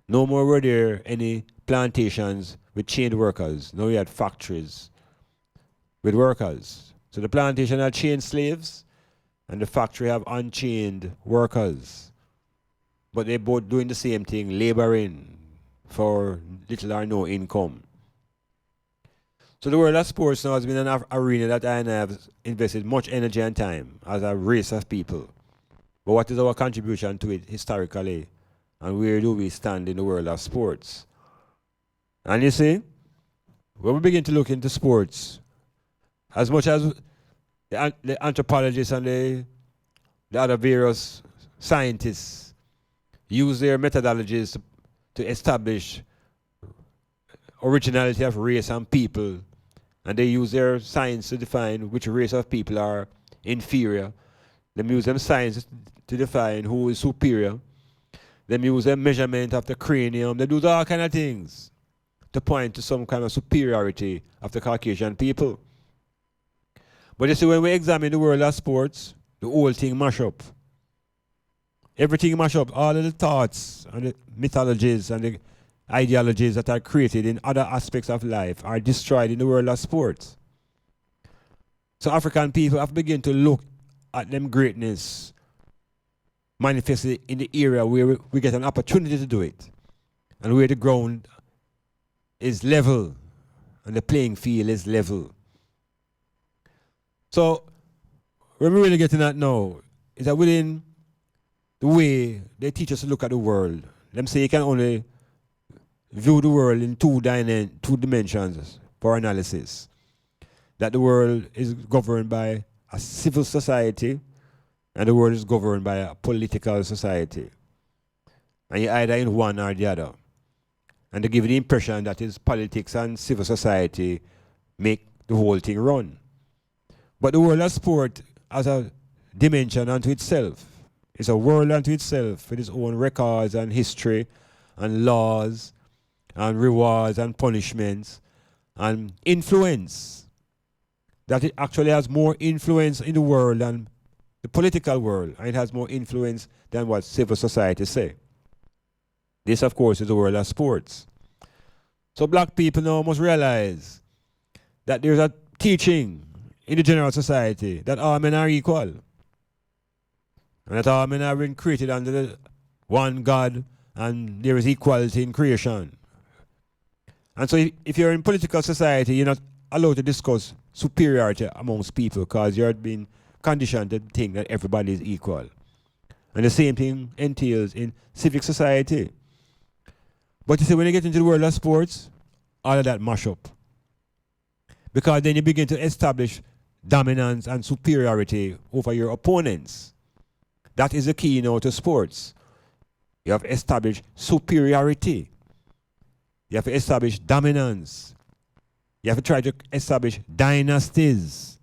No more were there any plantations with chained workers. Now we had factories with workers. So the plantation had chained slaves and the factory have unchained workers. But they both doing the same thing, laboring for little or no income. So the world of sports now has been an arena that I have invested much energy and time as a race of people. But what is our contribution to it historically? And where do we stand in the world of sports? And you see, when we begin to look into sports, as much as the anthropologists and the other various scientists use their methodologies to establish originality of race and people, and they use their science to define which race of people are inferior. They use them science to define who is superior. They use them measurement of the cranium. They do all kind of things to point to some kind of superiority of the Caucasian people. But you see, when we examine the world of sports, the whole thing mash up. Everything mash up. All of the thoughts and the mythologies and the ideologies that are created in other aspects of life are destroyed in the world of sports. So African people have begun to look at them greatness manifested in the area where we get an opportunity to do it, and where the ground is level and the playing field is level. So what we're really getting at now is that within the way they teach us to look at the world, them say you can only view the world in two dimensions for analysis. That the world is governed by a civil society and the world is governed by a political society. And you're either in one or the other. And they give the impression that is politics and civil society make the whole thing run. But the world of sport has a dimension unto itself. It's a world unto itself with its own records and history and laws and rewards and punishments and influence. That it actually has more influence in the world than the political world, and it has more influence than what civil society say. This, of course, is the world of sports. So black people now must realize that there's a teaching in the general society that all men are equal, and that all men have been created under the one God, and there is equality in creation. And so if you're in political society, you're not allowed to discuss superiority amongst people because you're being conditioned to think that everybody is equal. And the same thing entails in civic society. But you see, when you get into the world of sports, all of that mash up. Because then you begin to establish dominance and superiority over your opponents. That is the key now to sports. You have established superiority. You have to establish dominance. You have to try to establish dynasties,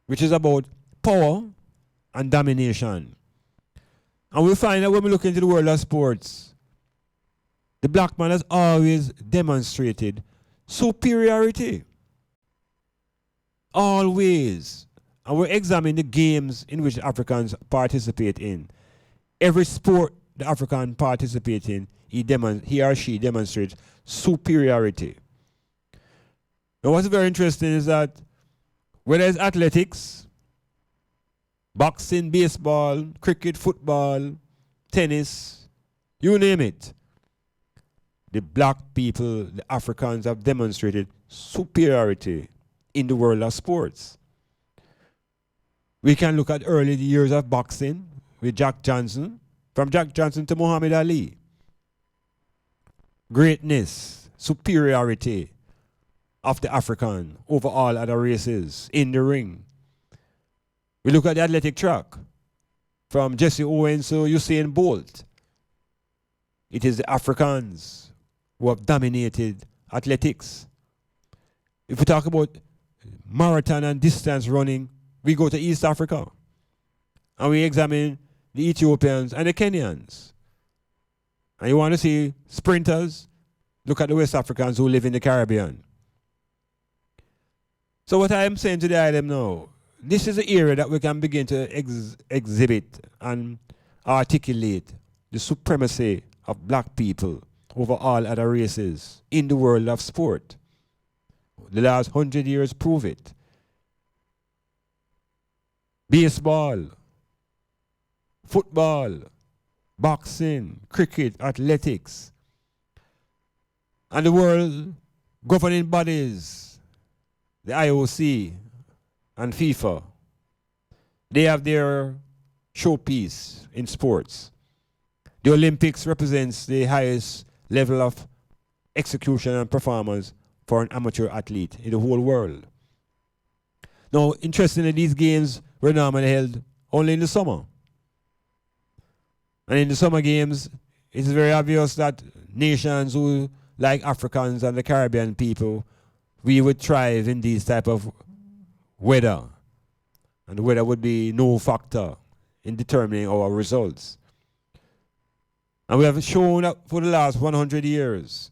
which is about power and domination. And we find that when we look into the world of sports, the black man has always demonstrated superiority. Always. And we examine the games in which the Africans participate in. Every sport the African participate in, he or she demonstrates superiority. Now what's very interesting is that whether it's athletics, boxing, baseball, cricket, football, tennis, you name it, the black people, the Africans, have demonstrated superiority in the world of sports. We can look at early years of boxing with Jack Johnson, from Jack Johnson to Muhammad Ali. Greatness, superiority of the African over all other races in the ring. We look at the athletic track, from Jesse Owens to Usain Bolt. It is the Africans who have dominated athletics. If we talk about marathon and distance running, we go to East Africa and we examine the Ethiopians and the Kenyans. And you want to see sprinters, look at the West Africans who live in the Caribbean. So what I am saying to the item now, this is the area that we can begin to exhibit and articulate the supremacy of black people over all other races in the world of sport. The last 100 years prove it. Baseball, football, boxing, cricket, athletics, and the world governing bodies, the IOC and FIFA, they have their showpiece in sports. The Olympics represents the highest level of execution and performance for an amateur athlete in the whole world. Now, interestingly, these games were normally held only in the summer. And in the summer games, it is very obvious that nations who, like Africans and the Caribbean people, we would thrive in these type of weather. And the weather would be no factor in determining our results. And we have shown that for the last 100 years,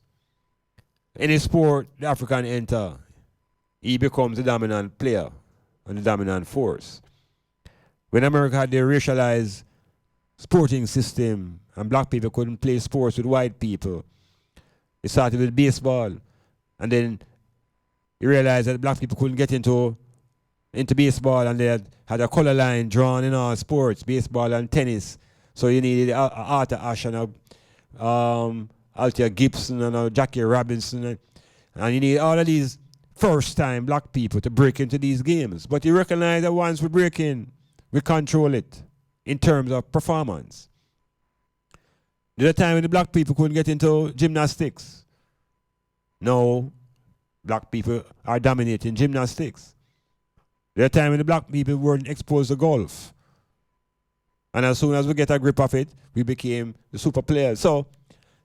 any sport the African enter, he becomes the dominant player and the dominant force. When America had their racialized sporting system and black people couldn't play sports with white people, it started with baseball, and then you realized that black people couldn't get into baseball, and they had a color line drawn in all sports, baseball and tennis. So you needed Arthur Ashe and Althea Gibson and Jackie Robinson, and you need all of these first-time black people to break into these games. But you recognize that once we break in, we control it in terms of performance. There was a time when the black people couldn't get into gymnastics. Now, black people are dominating gymnastics. There was a time when the black people weren't exposed to golf. And as soon as we get a grip of it, we became the super players. So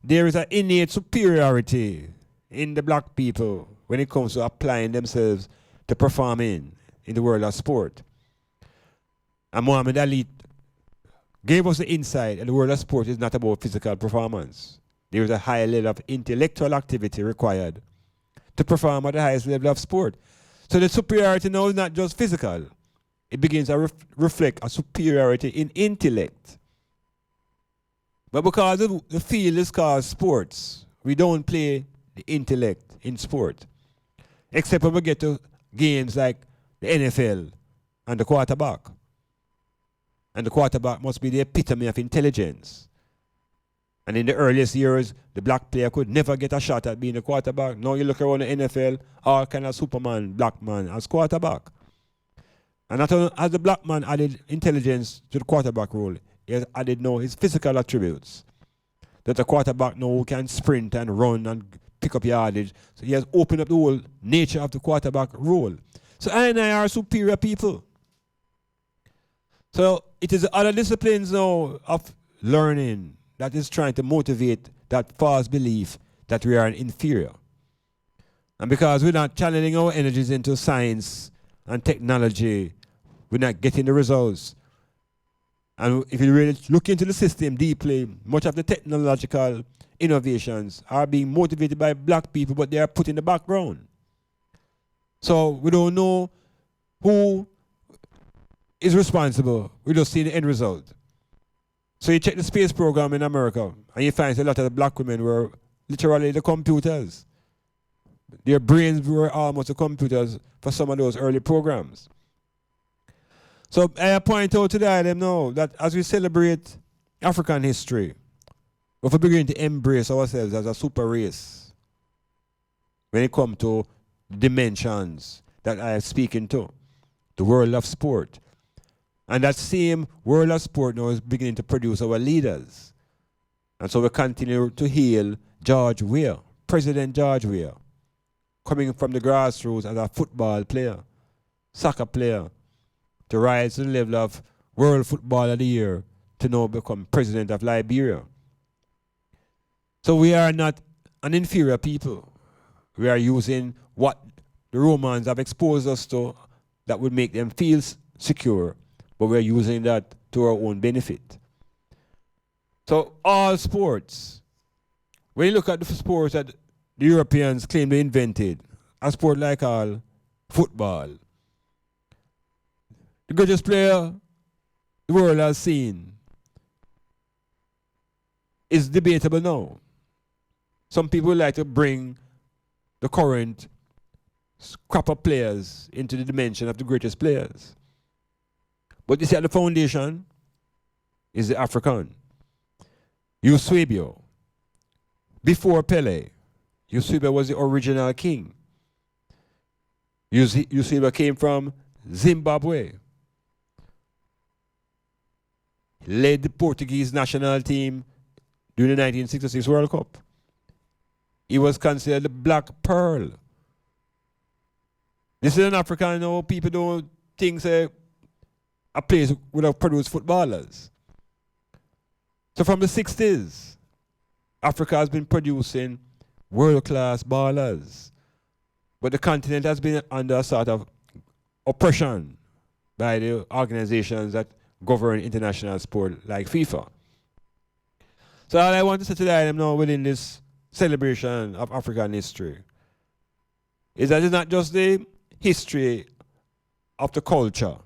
there is an innate superiority in the black people when it comes to applying themselves to performing in the world of sport. And Muhammad Ali gave us the insight that the world of sport is not about physical performance. There is a high level of intellectual activity required to perform at the highest level of sport. So the superiority now is not just physical. it begins to reflect a superiority in intellect. But because the field is called sports, we don't play the intellect in sport. Except when we get to games like the NFL and the quarterback. And the quarterback must be the epitome of intelligence. And in the earliest years, the black player could never get a shot at being a quarterback. Now you look around the NFL, all kind of Superman, black man as quarterback. And not only has the black man added intelligence to the quarterback role, he has added now his physical attributes. That the quarterback now can sprint and run and pick up yardage. So he has opened up the whole nature of the quarterback role. So I are superior people. So it is the other disciplines now of learning that is trying to motivate that false belief that we are an inferior. And because we're not channeling our energies into science and technology, we're not getting the results. And if you really look into the system deeply, much of the technological innovations are being motivated by black people, but they are put in the background. So we don't know who is responsible. We just see the end result. So you check the space program in America, and you find a lot of the black women were literally the computers. Their brains were almost the computers for some of those early programs. So I point out to them now that as we celebrate African history, we're beginning to embrace ourselves as a super race when it comes to dimensions that I am speaking to, the world of sport. And that same world of sport now is beginning to produce our leaders. And so we continue to hail George Weah, President George Weah, coming from the grassroots as a football player, soccer player, to rise to the level of World Football of the Year, to now become President of Liberia. So we are not an inferior people. We are using what the Romans have exposed us to that would make them feel secure, but we're using that to our own benefit. So all sports, when you look at the sports that the Europeans claim they invented, a sport like all football, the greatest player the world has seen is debatable now. Some people like to bring the current crop of players into the dimension of the greatest players. But you see at the foundation is the Afrikan. Eusebio. Before Pele, Eusebio was the original king. Eusebio came from Zimbabwe. He led the Portuguese national team during the 1966 World Cup. He was considered the Black Pearl. This is an African, people don't think a place would have produced footballers. So from the 60s, Africa has been producing world-class ballers. But the continent has been under a sort of oppression by the organizations that govern international sport like FIFA. So all I want to say to them now within this celebration of African history is that it's not just the history of the culture,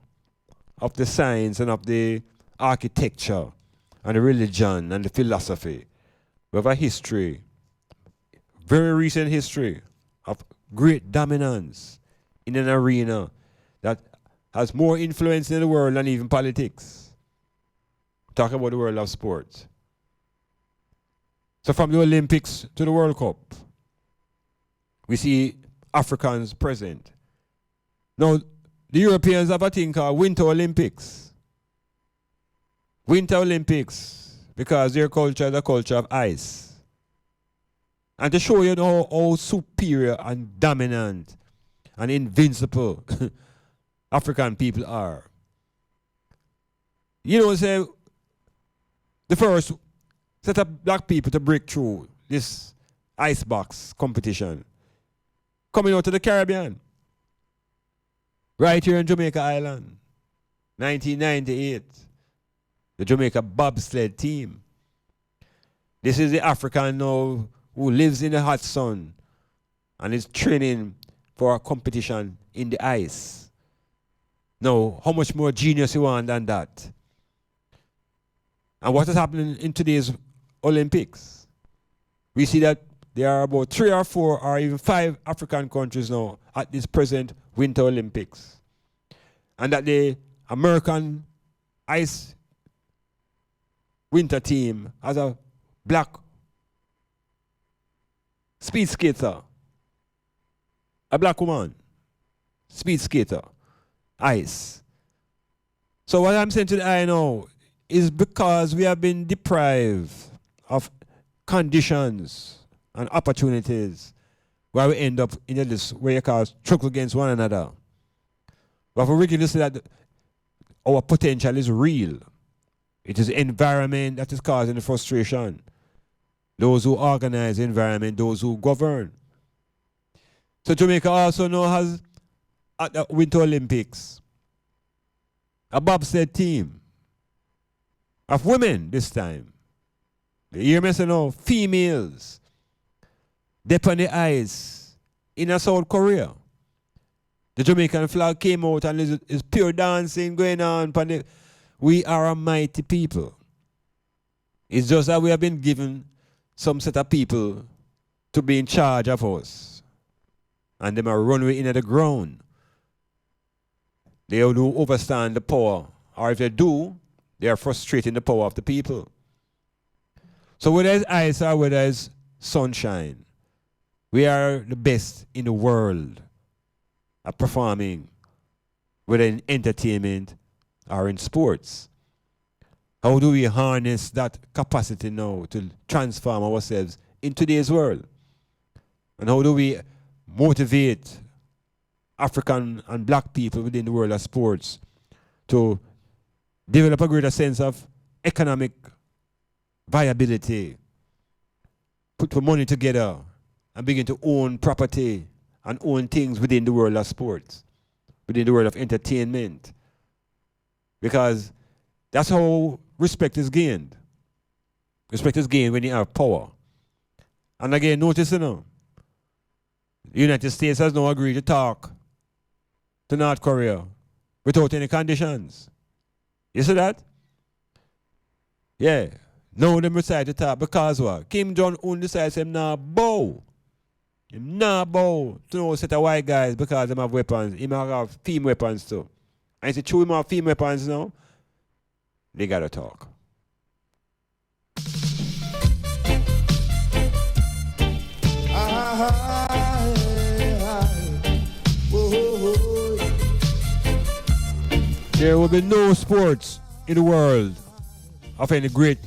of the science and of the architecture and the religion and the philosophy. We have a history, very recent history of great dominance in an arena that has more influence in the world than even politics. Talk about the world of sports. So from the Olympics to the World Cup, we see Africans present. Now, the Europeans have a thing called Winter Olympics. Winter Olympics, because their culture is a culture of ice. And to show you how superior and dominant and invincible African people are. Say, the first set of black people to break through this icebox competition coming out of the Caribbean. Right here in Jamaica Island, 1998, the Jamaica bobsled team. This is the African now who lives in the hot sun and is training for a competition in the ice. Now, how much more genius you want than that? And what is happening in today's Olympics? We see that there are about 3 or 4 or even 5 African countries now at this present Winter Olympics. And that the American ice winter team has a black speed skater, a black woman, speed skater, ice. So what I'm saying to the eye now is because we have been deprived of conditions and opportunities where we end up in this where you call struggle against one another. But for really to see that our potential is real. It is the environment that is causing the frustration. Those who organize the environment, those who govern. So Jamaica also now has at the Winter Olympics a bobsled team of women this time. You hear me say now, females. Dip on the ice in South Korea. The Jamaican flag came out and there's pure dancing going on. We are a mighty people. It's just that we have been given some set of people to be in charge of us. And them are running into the ground. They don't overstand the power. Or if they do, they are frustrating the power of the people. So whether it's ice or whether it's sunshine, we are the best in the world at performing, whether in entertainment or in sports. How do we harness that capacity now to transform ourselves in today's world? And how do we motivate African and black people within the world of sports to develop a greater sense of economic viability, put the money together and begin to own property and own things within the world of sports, within the world of entertainment. Because that's how respect is gained. Respect is gained when you have power. And again, notice, the United States has now agreed to talk to North Korea without any conditions. You see that? Yeah. Now them decide to talk because what? Kim Jong-un decides him now bow. Him not bow to no set of white guys because they have weapons. He might have female weapons too. And if you chew him have female weapons now, they gotta talk. There will be no sports in the world of any great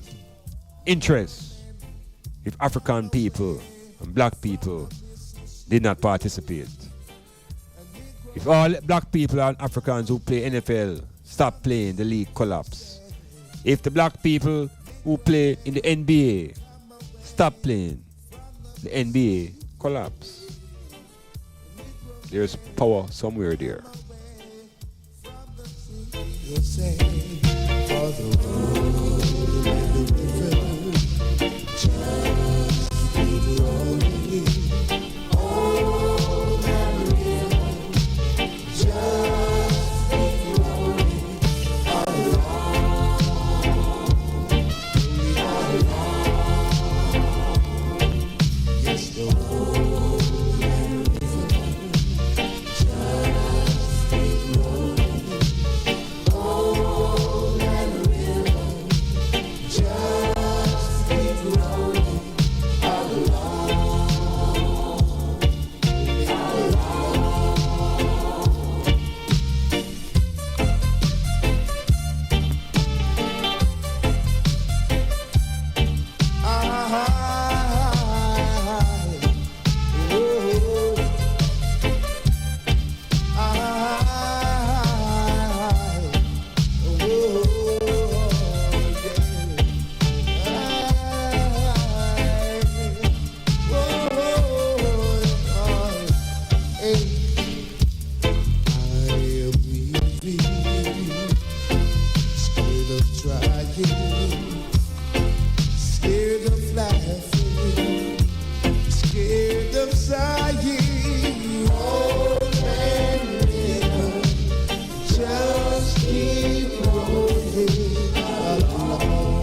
interest if African people and black people did not participate. If all black people and Africans who play NFL stop playing, the league collapse. If the black people who play in the NBA stop playing, the NBA collapse. There's power somewhere there. Just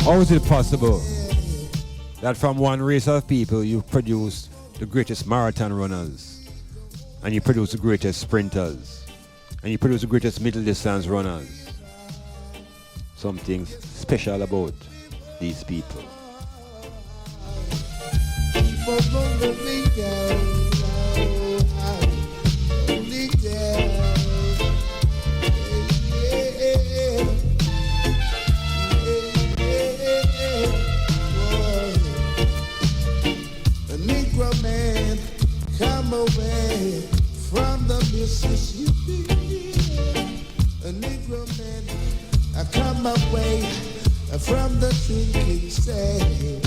How is it possible that from one race of people you produce the greatest marathon runners, and you produce the greatest sprinters, and you produce the greatest middle distance runners? Something special about these people. Negro man, come away from the Mississippi. A Negro man, come away from the drinking stage.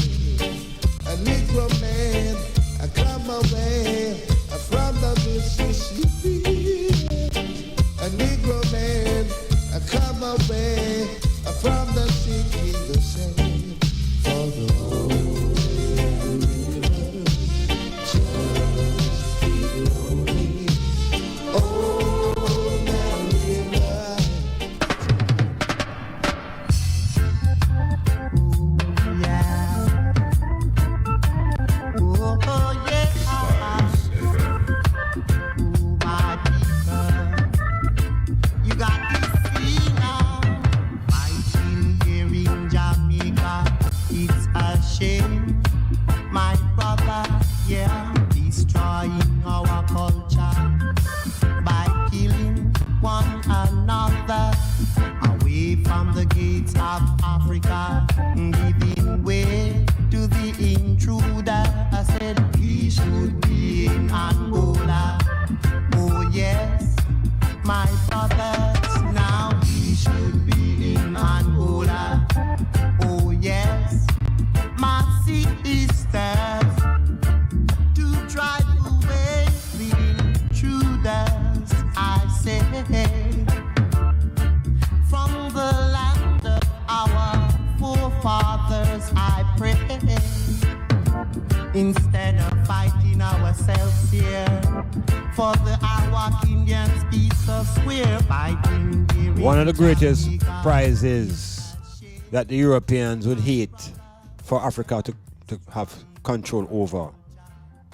A Negro man, come away from the Mississippi. A Negro man, come away from the drinking stage. For the whole instead of fighting ourselves here for the Awak Indians piece of square fighting. One of the greatest prizes that the Europeans would hate for Africa to have control over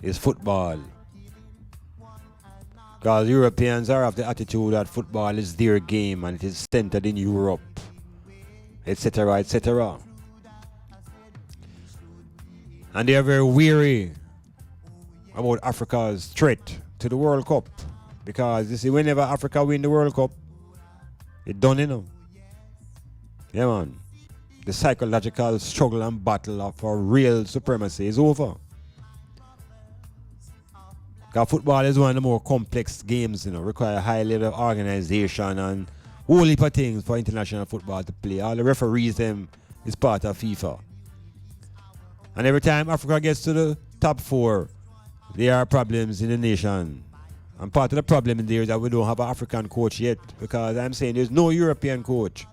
is football. Because Europeans are of the attitude that football is their game and it is centered in Europe, etc., etc. And they are very weary about Africa's threat to the World Cup. Because you see, whenever Africa win the World Cup, it's done, you know. Yeah, man. The psychological struggle and battle for real supremacy is over. Because football is one of the more complex games, you know, require a high level of organization and whole heap of things for international football to play. All the referees them is part of FIFA. And every time Africa gets to the top four, there are problems in the nation. And part of the problem in there is that we don't have an African coach yet, because I'm saying there's no European coach.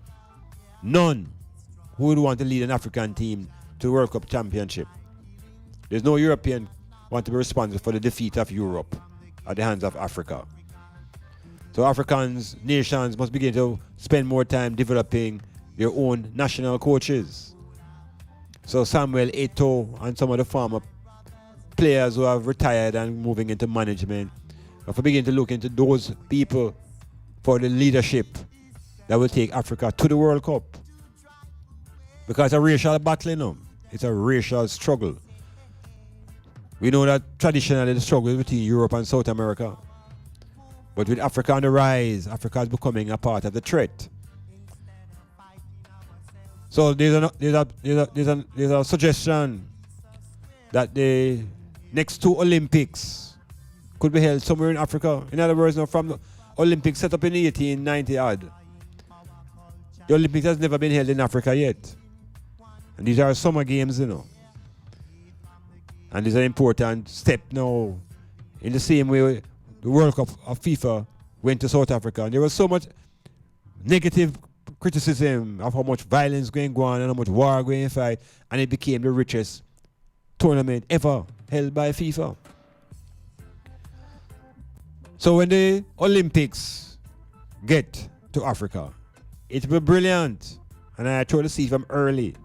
None who would want to lead an African team to the World Cup Championship. There's no European want to be responsible for the defeat of Europe at the hands of Africa. So Africans, nations must begin to spend more time developing their own national coaches. So Samuel Eto'o and some of the former players who have retired and moving into management, if we begin to look into those people for the leadership that will take Africa to the World Cup. Because it's a racial battle, you know. It's a racial struggle. We know that traditionally the struggle is between Europe and South America. But with Africa on the rise, Africa is becoming a part of the threat. So there's a suggestion that the next two Olympics could be held somewhere in Africa. In other words, from the Olympics set up in 1890 odd, the Olympics has never been held in Africa yet. And these are summer games, you know. And this is an important step now. In the same way the World Cup of FIFA went to South Africa. And there was so much negative criticism of how much violence going on and how much war going to fight. And it became the richest tournament ever held by FIFA. So when the Olympics get to Africa, it will be brilliant. And I try to see from early.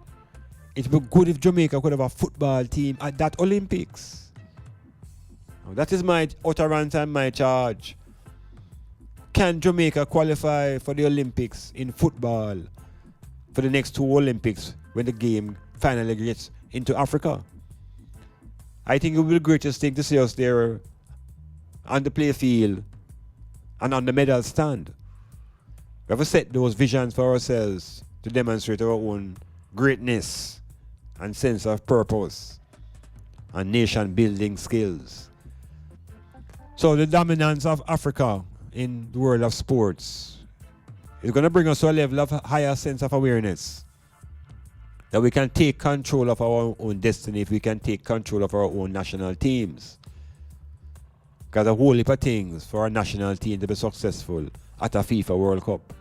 it would be good if Jamaica could have a football team at that Olympics. Now, that is my utterance and my charge. Can Jamaica qualify for the Olympics in football for the next 2 Olympics when the game finally gets into Africa? I think it will be the greatest thing to see us there on the play field and on the medal stand. We have to set those visions for ourselves to demonstrate our own greatness and sense of purpose and nation building skills. So the dominance of Africa in the world of sports is going to bring us to a level of higher sense of awareness that we can take control of our own destiny if we can take control of our own national teams. Because a whole heap of things for our national team to be successful at a FIFA World Cup.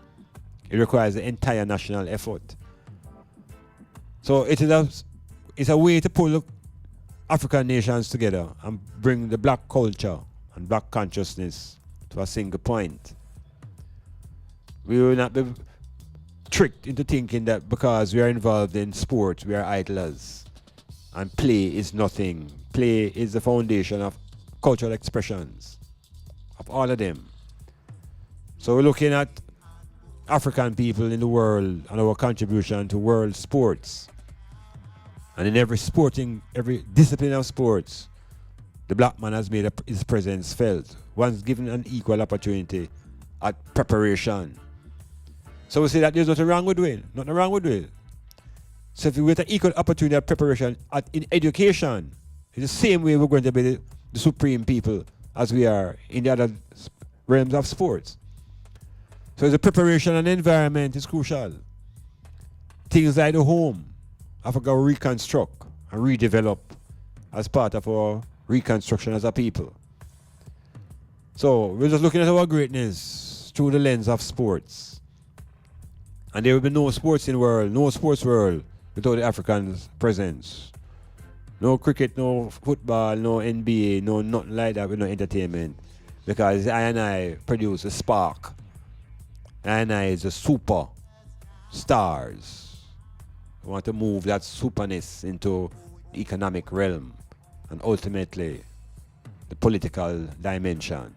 It requires the entire national effort. So it's a way to pull African nations together and bring the black culture and black consciousness to a single point. We will not be tricked into thinking that because we are involved in sports, we are idlers. And play is nothing. Play is the foundation of cultural expressions, of all of them. So we're looking at African people in the world and our contribution to world sports. And in every discipline of sports, the black man has made his presence felt. Once given an equal opportunity at preparation. So we say that there's nothing wrong with it. Nothing wrong with it. So if we get an equal opportunity at preparation in education, it's the same way we're going to be the supreme people as we are in the other realms of sports. So the preparation and environment is crucial. Things like the home, I forgot to reconstruct and redevelop as part of our reconstruction as a people. So we're just looking at our greatness through the lens of sports. And there will be no sports world without the Africans' presence. No cricket, no football, no NBA, no nothing like that with no entertainment. Because I produce a spark. I is a super stars. We want to move that superness into the economic realm and ultimately the political dimension.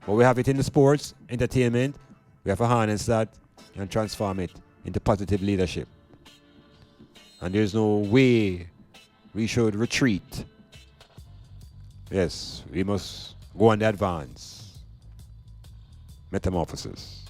But we have it in the sports, entertainment. We have to harness that and transform it into positive leadership. And there's no way we should retreat. Yes, we must go on the advance. Metamorphosis.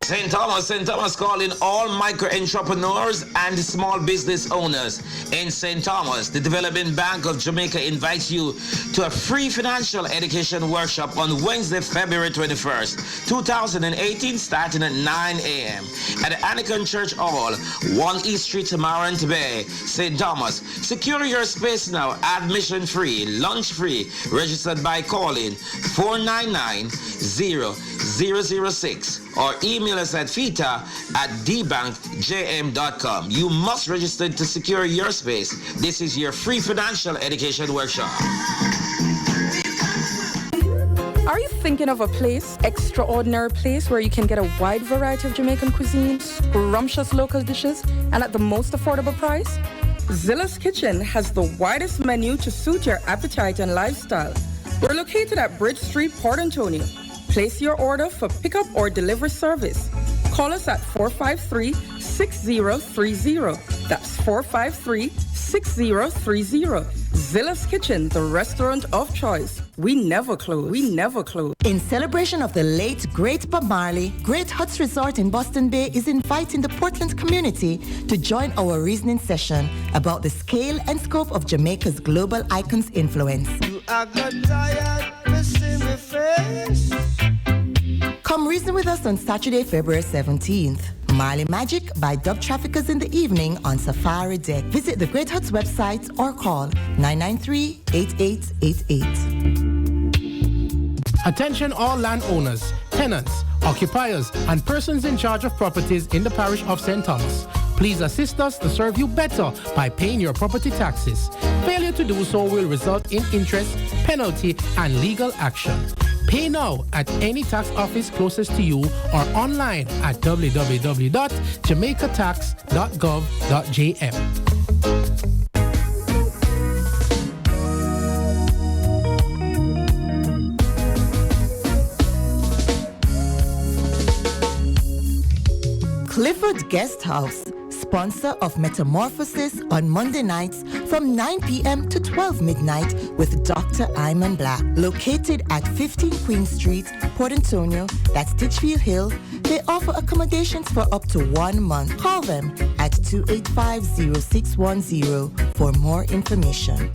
St. Thomas calling all micro-entrepreneurs and small business owners in St. Thomas. The Development Bank of Jamaica invites you to a free financial education workshop on Wednesday, February 21st, 2018, starting at 9 a.m. at the Afrikan Church Hall, 1 East Street, Marant Bay, St. Thomas. Secure your space now. Admission free, lunch free. Registered by calling 499-0006 or email us at fita@dbankjm.com. You must register to secure your space. This is your free financial education workshop. Are you thinking of a place, extraordinary place where you can get a wide variety of Jamaican cuisine, scrumptious local dishes, and at the most affordable price? Zilla's Kitchen has the widest menu to suit your appetite and lifestyle. We're located at Bridge Street, Port Antonio. Place your order for pickup or delivery service. Call us at 453-6030. That's 453-6030. Zilla's Kitchen, the restaurant of choice. We never close. We never close. In celebration of the late, great Bob Marley, Great Huts Resort in Boston Bay is inviting the Portland community to join our reasoning session about the scale and scope of Jamaica's global icons' influence. I got tired, missing my face. Come reason with us on Saturday, February 17th. Marley Magic by Dub Traffickers in the evening on Safari Deck. Visit the Great Huts website or call 993-8888. Attention all landowners, tenants, occupiers, and persons in charge of properties in the parish of St. Thomas. Please assist us to serve you better by paying your property taxes. Failure to do so will result in interest, penalty, and legal action. Pay now at any tax office closest to you or online at www.jamaicatax.gov.jm. Clifford Guest House, sponsor of Metamorphosis on Monday nights from 9 p.m. to 12 midnight with Dr. Iman Blak. Located at 15 Queen Street, Port Antonio, that's Titchfield Hill, they offer accommodations for up to 1 month. Call them at 285-0610 for more information.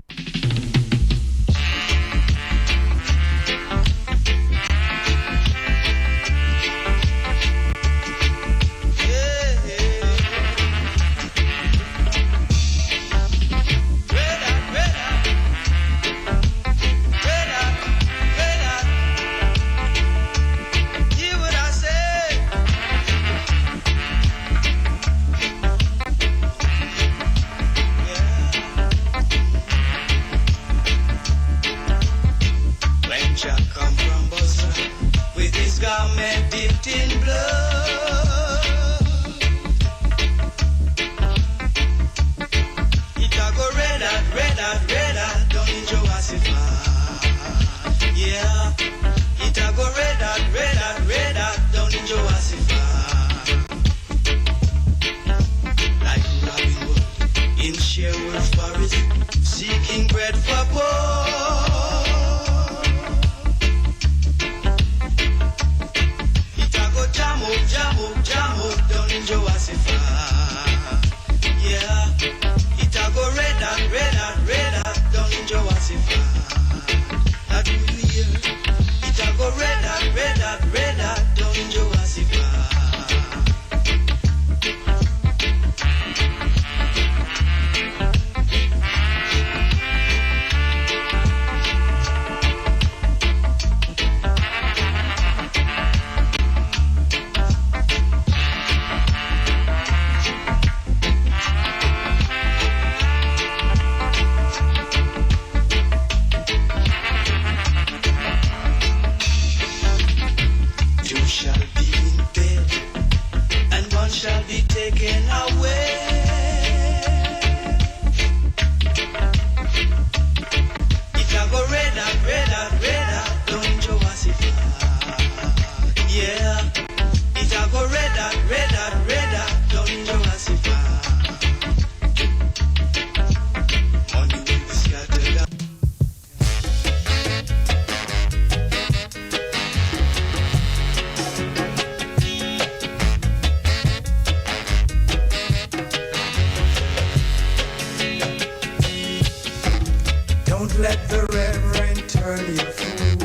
Don't let the Reverend turn you fool,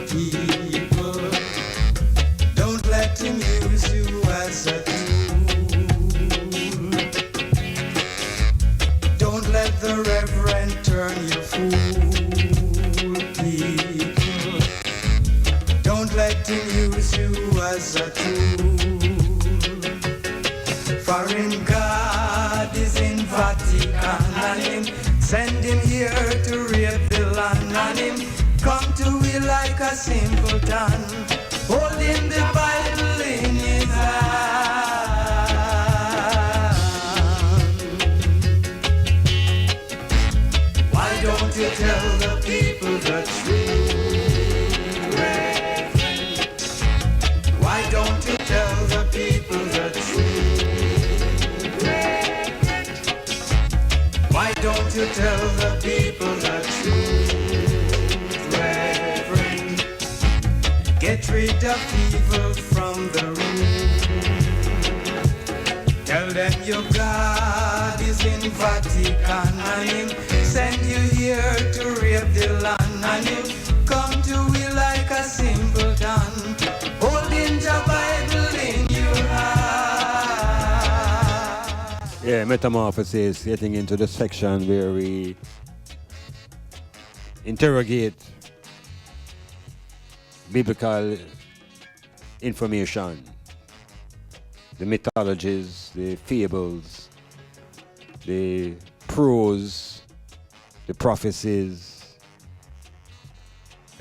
people. Don't let him use you as a tool. Don't let the Reverend turn you fool, people. Don't let him use you as a tool. Foreign God is in Vatican and him send him here to rape the land and him come to we like a simpleton, holding the Bible in his hand. Why don't you tell the people the truth, Reverend? Why don't you tell the people the truth? Why don't you tell the people the truth, Reverend? Get rid of evil from the root. Tell them your God is in Vatican and him send you here to rape the land and him come to we like a simpleton, holding the Bible in your hand. Yeah, Metamorphosis, getting into the section where we interrogate biblical information, the mythologies, the fables, the prose, the prophecies.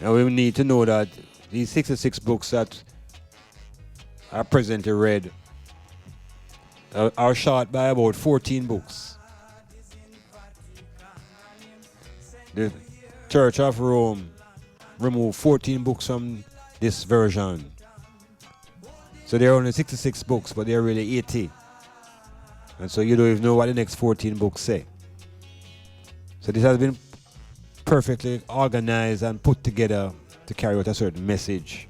And we need to know that these 66 books that are presently read are short by about 14 books. The Church of Rome removed 14 books from this version. So there are only 66 books, but there are really 80. And so you don't even know what the next 14 books say. So this has been perfectly organized and put together to carry out a certain message.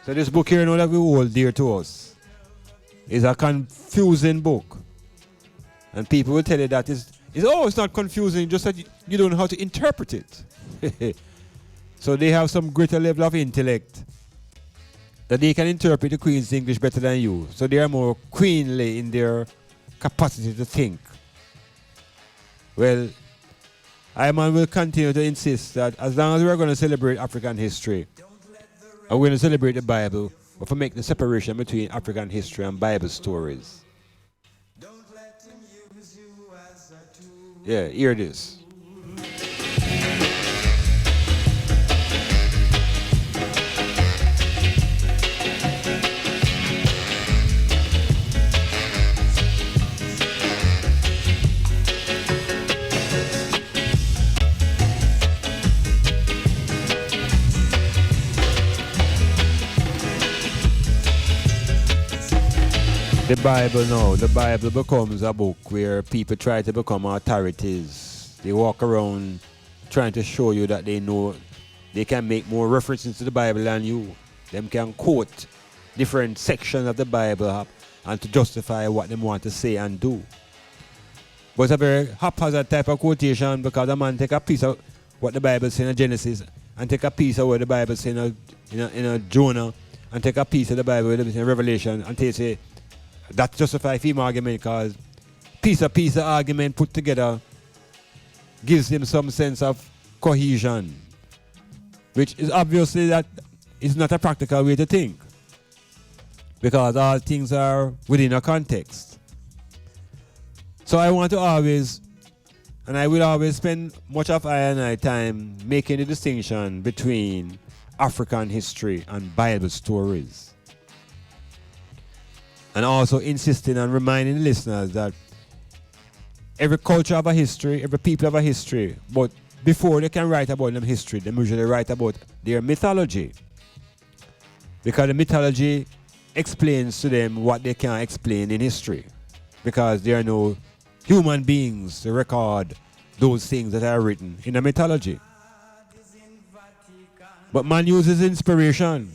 So this book here, that we hold dear to us, is a confusing book. And people will tell you that it's not confusing, just that you don't know how to interpret it. So they have some greater level of intellect that they can interpret the Queen's English better than you. So they are more queenly in their capacity to think. Well, Iman will continue to insist that as long as we're going to celebrate African history, and we're going to celebrate the Bible, but to make the separation between African history and Bible stories. Yeah, hear this. The Bible becomes a book where people try to become authorities. They walk around trying to show you that they know they can make more references to the Bible than you. Them can quote different sections of the Bible and to justify what they want to say and do. But it's a very haphazard type of quotation because a man take a piece of what the Bible says in Genesis and take a piece of what the Bible says in Jonah and take a piece of the Bible in Revelation and they say that justifies him argument because piece of argument put together gives him some sense of cohesion, which is obviously that is not a practical way to think because all things are within a context. So I want to always, and I will always spend much of I time making the distinction between African history and Bible stories. And also insisting and reminding listeners that every culture have a history, every people have a history, but before they can write about them history, they usually write about their mythology. Because the mythology explains to them what they can't explain in history. Because there are no human beings to record those things that are written in the mythology. But man uses inspiration.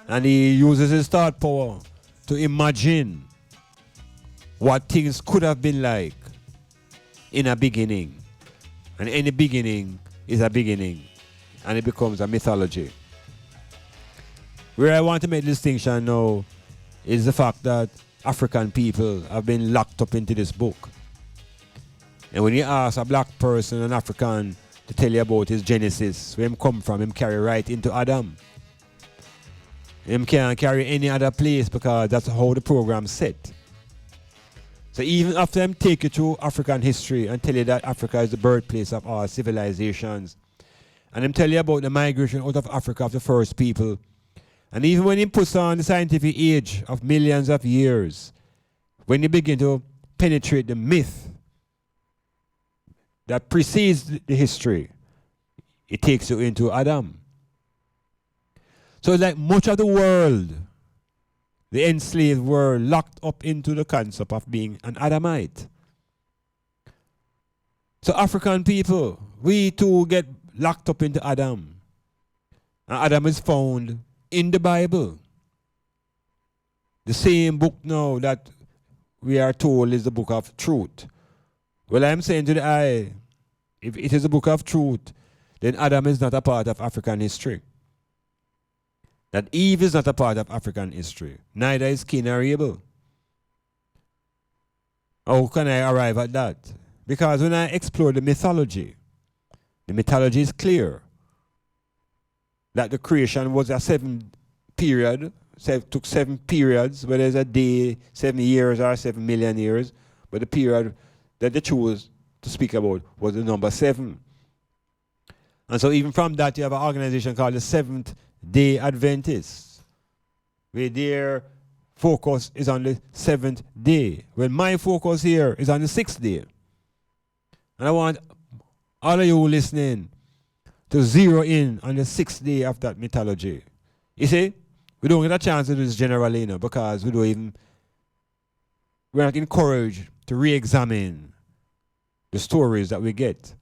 And he uses his thought power to imagine what things could have been like in a beginning. And any beginning is a beginning. And it becomes a mythology. Where I want to make the distinction now is the fact that African people have been locked up into this book. And when you ask a black person, an African, to tell you about his genesis, where him come from, him carry right into Adam. Him can't carry any other place because that's how the program's set. So even after them take you through African history and tell you that Africa is the birthplace of all civilizations, and them tell you about the migration out of Africa of the first people, and even when he puts on the scientific age of millions of years, when you begin to penetrate the myth that precedes the history, it takes you into Adam. So like much of the world, the enslaved were locked up into the concept of being an Adamite. So African people, we too get locked up into Adam. And Adam is found in the Bible. The same book now that we are told is the book of truth. Well, I'm saying to the eye, if it is a book of truth, then Adam is not a part of African history. That Eve is not a part of African history. Neither is Cain or Abel. How can I arrive at that? Because when I explore the mythology is clear. That the creation was a took 7 periods, whether it's a day, 7 years or 7 million years, but the period that they chose to speak about was the number 7. And so even from that, you have an organization called the Seventh-day Adventists, where their focus is on the 7th day. Well, my focus here is on the 6th day. And I want all of you listening to zero in on the 6th day of that mythology. You see, we don't get a chance to do this generally, because we're not encouraged to re-examine the stories that we get.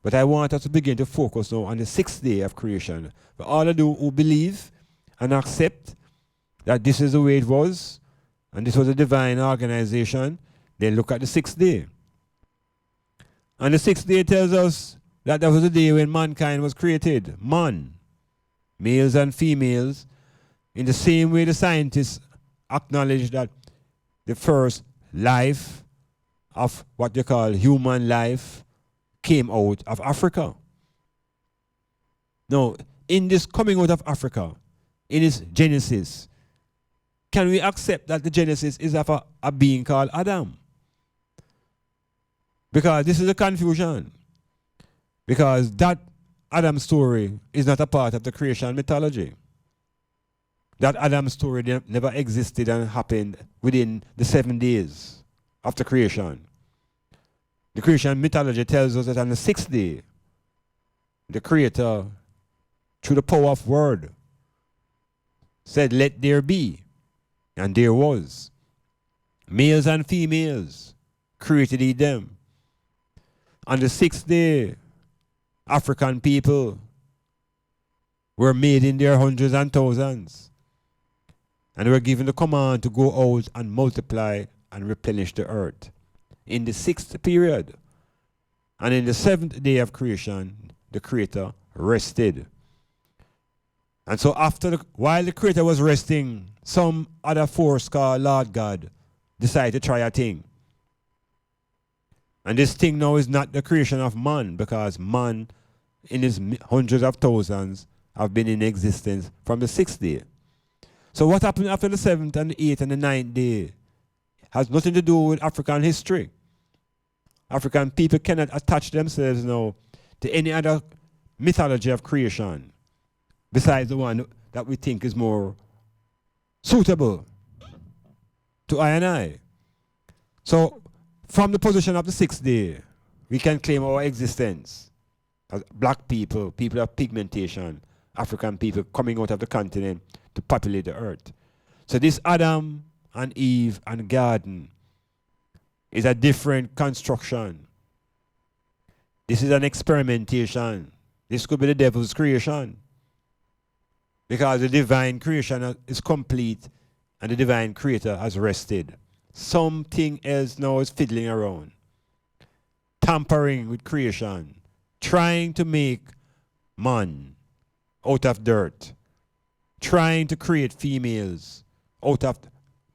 But I want us to begin to focus now on the 6th day of creation. For all of you who believe and accept that this is the way it was, and this was a divine organization, then look at the 6th day. And the 6th day tells us that was the day when mankind was created. Man, males and females, in the same way the scientists acknowledge that the first life of what they call human life came out of Africa. Now, in this coming out of Africa, in its genesis, can we accept that the genesis is of a being called Adam? Because this is a confusion. Because that Adam story is not a part of the creation mythology. That Adam story never existed and happened within the 7 days after creation. The creation mythology tells us that on the 6th day, the Creator, through the power of word, said, "Let there be," and there was. Males and females created he them. On the 6th day, African people were made in their hundreds and thousands, and were given the command to go out and multiply and replenish the earth. In the 6th period, and in the 7th day of creation, the Creator rested. And so while the Creator was resting, some other force called Lord God decided to try a thing. And this thing now is not the creation of man, because man in his hundreds of thousands have been in existence from the 6th day. So what happened after the 7th and the 8th and the 9th day has nothing to do with African history. African people cannot attach themselves now to any other mythology of creation besides the one that we think is more suitable to I and I. So from the position of the 6th day, we can claim our existence as black people, people of pigmentation, African people coming out of the continent to populate the earth. So this Adam and Eve and garden is a different construction. This is an experimentation. This could be the devil's creation, because the divine creation is complete and the divine creator has rested. Something else now is fiddling around. tampering with creation, trying to make man out of dirt, trying to create females out of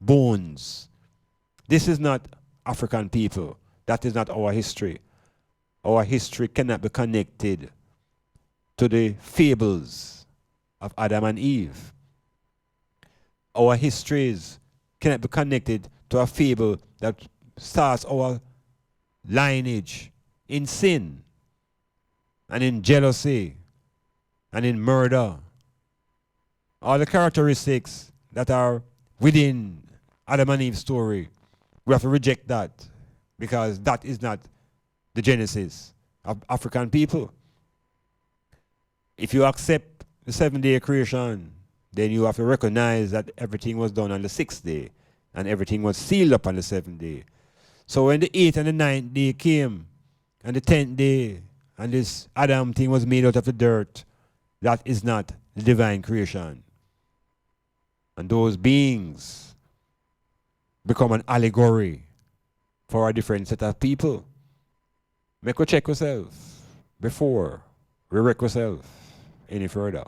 bones. This is not African people. That is not our history. Our history cannot be connected to the fables of Adam and Eve. Our histories cannot be connected to a fable that starts our lineage in sin and in jealousy and in murder. All the characteristics that are within Adam and Eve's story, we have to reject that because that is not the genesis of African people. If you accept the 7-day creation, then you have to recognize that everything was done on the 6th day and everything was sealed up on the 7th day. So when the 8th and the 9th day came and the 10th day and this Adam thing was made out of the dirt, that is not the divine creation. And those beings become an allegory for a different set of people. Make you check yourself before we wreck yourself any further.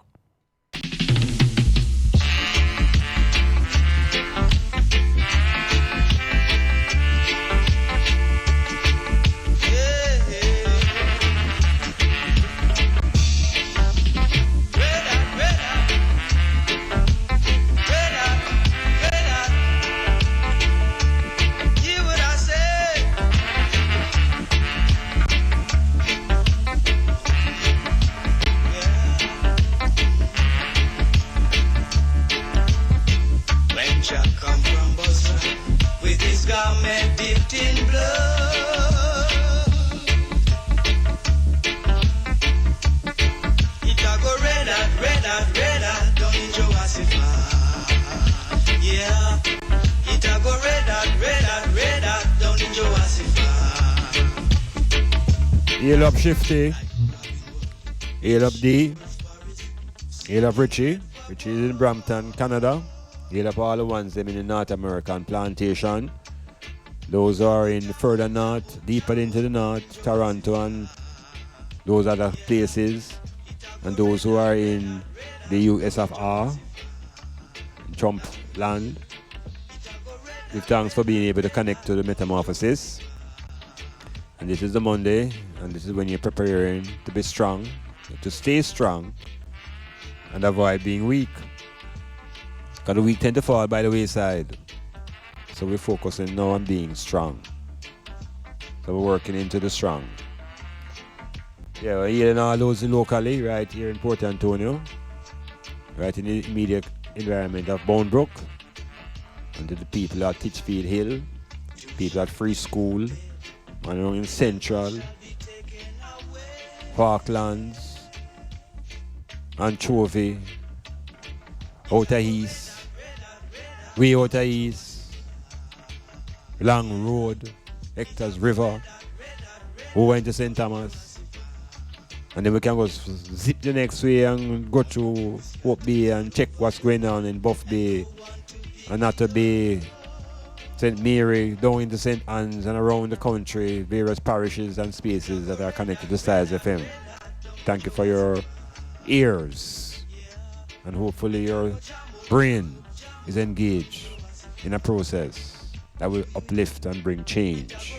Garment dipped in blood. It a go redder, down in Jurassic Park. Yeah, it a go redder, down in Jurassic Park. Hail up Shifty, hail up D, hail up Richie. Richie is in Brampton, Canada. Hail up all the ones them in the North American plantation. Those who are in further north, deeper into the north, Toronto and those other places. And those who are in the USFR, Trump land. Give thanks for being able to connect to the Metamorphosis. And this is the Monday, and this is when you're preparing to be strong, to stay strong, and avoid being weak. Because the weak tend to fall by the wayside. So we're focusing now on being strong. So we're working into the strong. Yeah, we're healing all those locally, right here in Port Antonio, right in the immediate environment of Bonebrook, and to the people at Titchfield Hill, people at Free School, and in Central, Parklands, Anchovy, Outer East, way Outer East, Long Road, Hector's River, who went to St. Thomas. And then we can go zip the next way and go to Hope Bay and check what's going on in Buff Bay, and Otter Bay, St. Mary, down into St. Anne's and around the country, various parishes and spaces that are connected to Styles FM. Thank you for your ears, and hopefully your brain is engaged in a process that will uplift and bring change.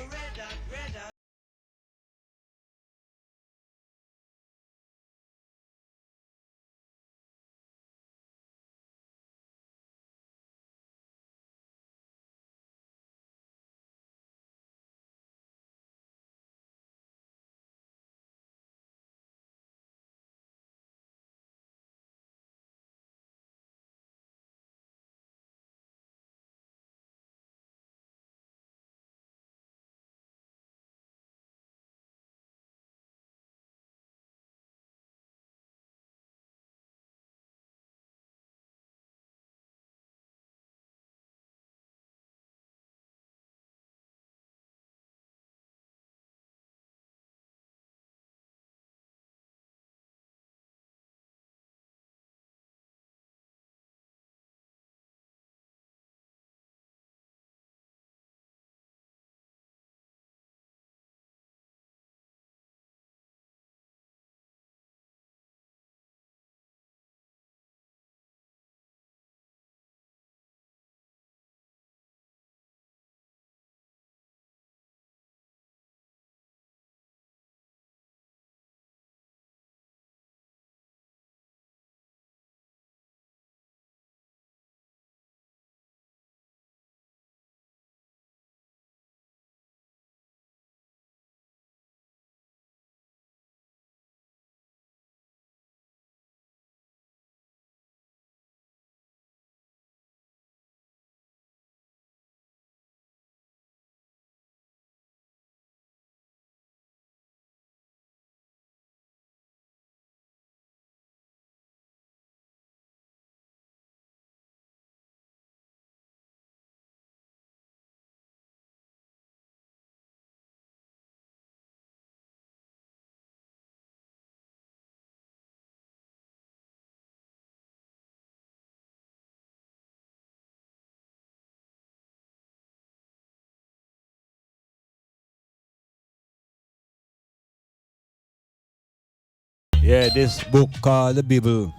Yeah, this book called the Bible,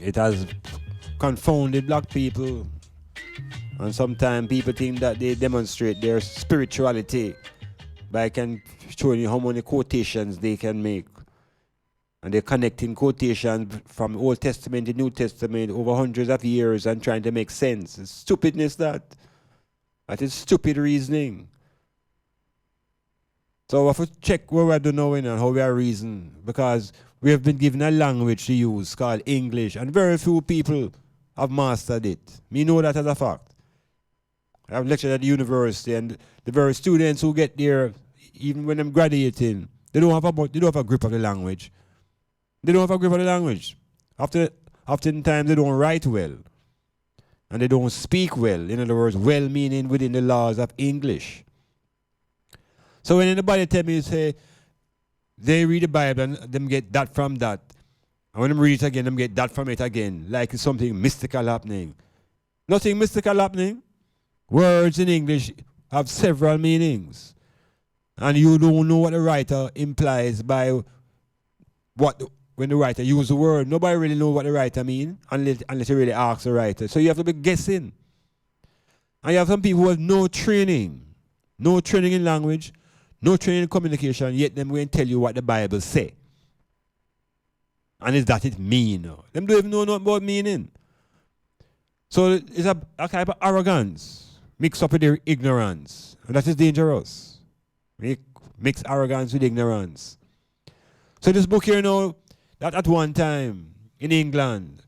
it has confounded black people. And sometimes people think that they demonstrate their spirituality by showing you how many quotations they can make. And they're connecting quotations from Old Testament to New Testament over hundreds of years and trying to make sense. It's stupidness that. That is stupid reasoning. So we have to check what we're doing and how we are reasoning, because we have been given a language to use called English, and very few people have mastered it. Me know that as a fact. I have lectured at the university, and the very students who get there, even when I'm graduating, they don't have a grip of the language. They don't have a grip of the language. Oftentimes they don't write well, and they don't speak well. In other words, well meaning within the laws of English. So when anybody tell me, say, they read the Bible and them get that from that, and when them read it again, them get that from it again, like it's something mystical happening. Nothing mystical happening. Words in English have several meanings, and you don't know what the writer implies by when the writer uses the word. Nobody really knows what the writer means unless you really ask the writer. So you have to be guessing. And you have some people who have no training in language, no training in communication, yet them going to tell you what the Bible say. And is that it mean? Them don't even know nothing about meaning. So it's a type of arrogance mixed up with their ignorance. And that is dangerous. Mix arrogance with ignorance. So this book here now, that at one time in England,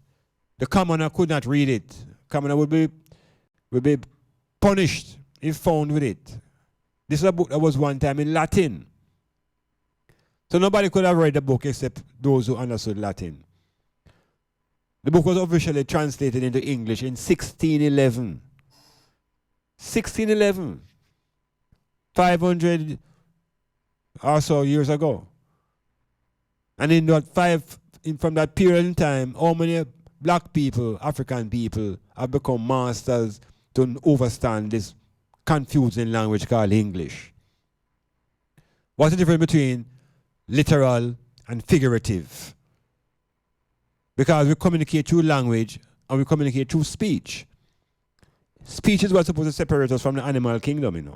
the commoner could not read it. Commoner would be punished if found with it. This is a book that was one time in Latin. So nobody could have read the book except those who understood Latin. The book was officially translated into English in 1611. 1611. 500 or so years ago. And from that period in time, how many black people, African people, have become masters to understand this confusing language called English? What's the difference between literal and figurative? Because we communicate through language and we communicate through speech. Speech is what's supposed to separate us from the animal kingdom,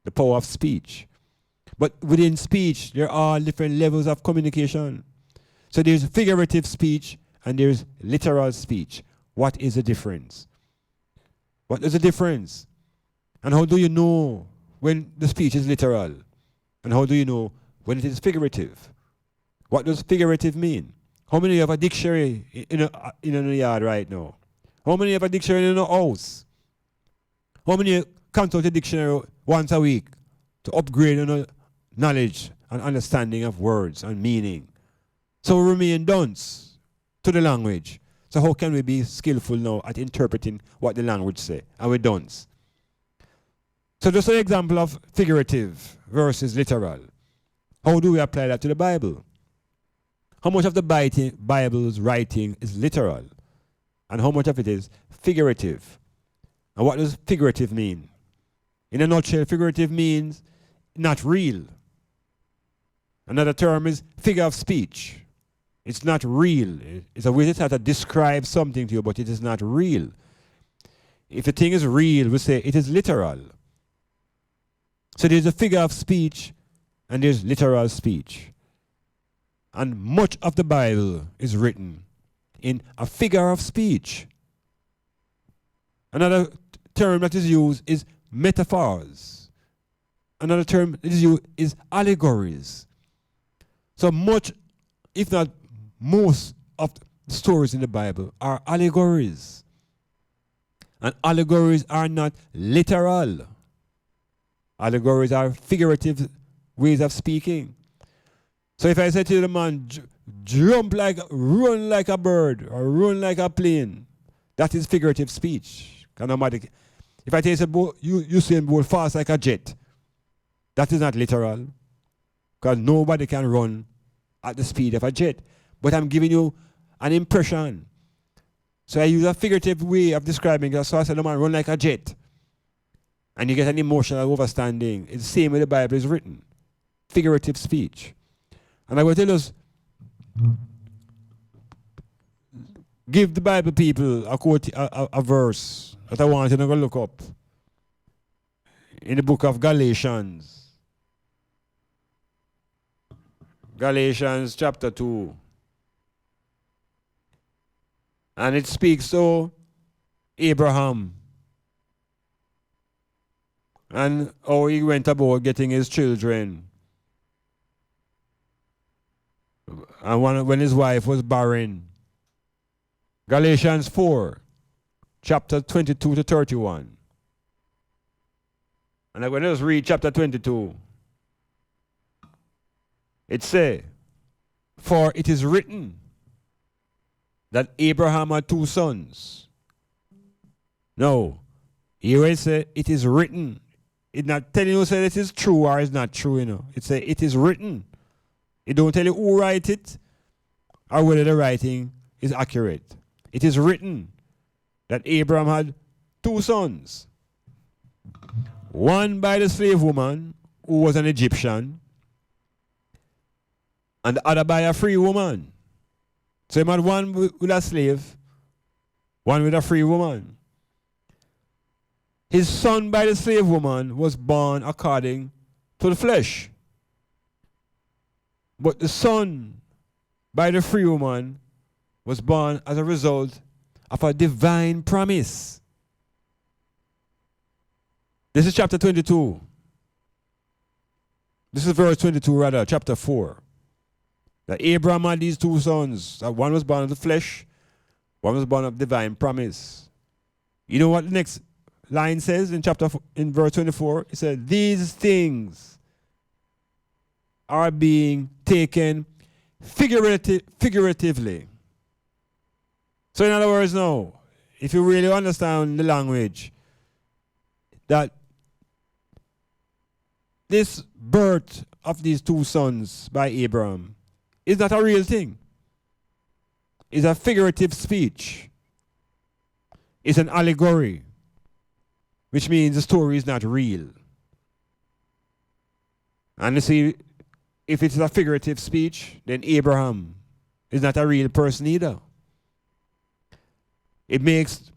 the power of speech. But within speech, there are different levels of communication. So there's figurative speech and there's literal speech. What is the difference? What is the difference? And how do you know when the speech is literal? And how do you know when it is figurative? What does figurative mean? How many have a dictionary in a yard right now? How many have a dictionary in a house? How many consult a dictionary once a week to upgrade knowledge and understanding of words and meaning? So we remain dunce to the language. So how can we be skillful now at interpreting what the language say? And we're dunce. So just an example of figurative versus literal. How do we apply that to the Bible? How much of the Bible's writing is literal? And how much of it is figurative? And what does figurative mean? In a nutshell, figurative means not real. Another term is figure of speech. It's not real. It's a way to try to describe something to you, but it is not real. If a thing is real, we say it is literal. So there's a figure of speech and there's literal speech. And much of the Bible is written in a figure of speech. Another term that is used is metaphors. Another term that is used is allegories. So much, if not most, of the stories in the Bible are allegories. And allegories are not literal. Allegories are figurative ways of speaking. So if I say to the man, run like a bird, or run like a plane, that is figurative speech. If I tell you, Usain Bolt fast like a jet, that is not literal. Because nobody can run at the speed of a jet. But I'm giving you an impression. So I use a figurative way of describing it. So I say, the man run like a jet. And you get an emotional understanding. It's the same way the Bible is written. Figurative speech. And I will tell us give the Bible people a verse that I want you to go look up. In the book of Galatians. Galatians chapter 2. And it speaks to Abraham and how he went about getting his children. And when his wife was barren. Galatians 4, chapter 22 to 31. And I'm going to just read chapter 22. It says, for it is written that Abraham had 2 sons. No, here it says it is written. It's not telling you that it is true or it's not true, you know. It says it is written. It don't tell you who write it or whether the writing is accurate. It is written that Abraham had 2 sons. One by the slave woman who was an Egyptian, and the other by a free woman. So he had one with a slave, one with a free woman. His son by the slave woman was born according to the flesh. But the son by the free woman was born as a result of a divine promise. This is chapter 22. This is verse 22 rather, chapter 4. That Abraham had these 2 sons. That one was born of the flesh, one was born of divine promise. You know what the next line says in verse 24? It says, these things are being taken figuratively. So in other words, now, if you really understand the language, that this birth of these 2 sons by Abraham is not a real thing. It's a figurative speech. It's an allegory, which means the story is not real. And you see, if it's a figurative speech, then Abraham is not a real person either. It makes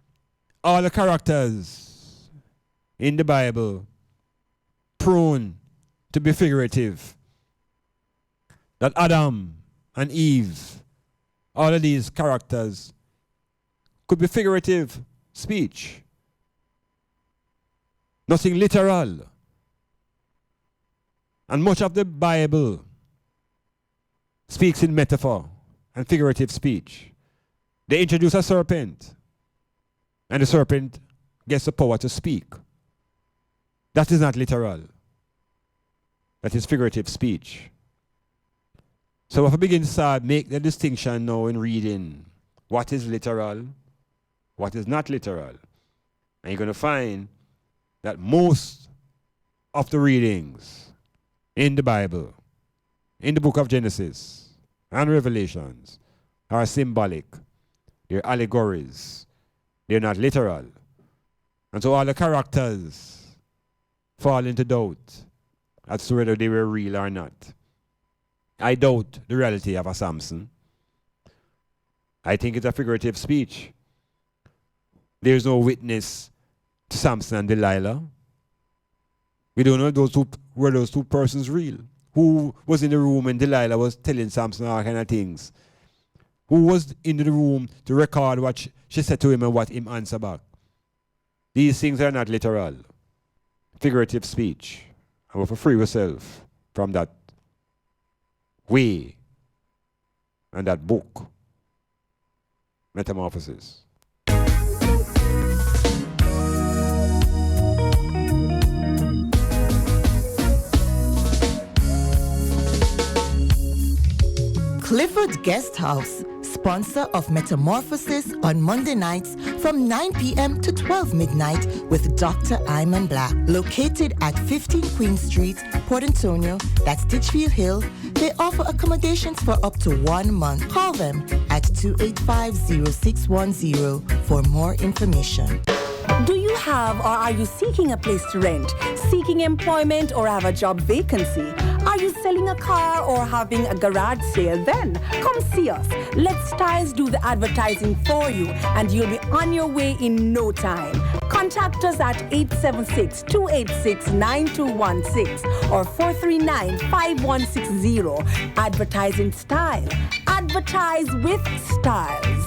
all the characters in the Bible prone to be figurative. That Adam and Eve, all of these characters, could be figurative speech. Nothing literal. And much of the Bible speaks in metaphor and figurative speech. They introduce a serpent, and the serpent gets the power to speak. That is not literal. That is figurative speech. So if I begin to make the distinction now in reading what is literal, what is not literal, and you're going to find that most of the readings in the Bible, in the book of Genesis and Revelations, are symbolic. They're allegories. They're not literal. And so all the characters fall into doubt as to whether they were real or not. I doubt the reality of a Samson. I think it's a figurative speech. There's no witness to Samson and Delilah. We don't know were those 2 persons real. Who was in the room when Delilah was telling Samson all kind of things? Who was in the room to record what she said to him and what him answered back? These things are not literal. Figurative speech. And we have to free ourselves from that way and that book, Metamorphosis. Clifford Guest House, sponsor of Metamorphosis on Monday nights from 9 p.m. to 12 midnight with Dr. Iman Blak. Located at 15 Queen Street, Port Antonio, that's Ditchfield Hill, they offer accommodations for up to 1 month. Call them at 285-0610 for more information. Do you have or are you seeking a place to rent, seeking employment or have a job vacancy? Are you selling a car or having a garage sale? Then come see us. Let Styles do the advertising for you and you'll be on your way in no time. Contact us at 876-286-9216 or 439-5160. Advertising Style. Advertise with Styles.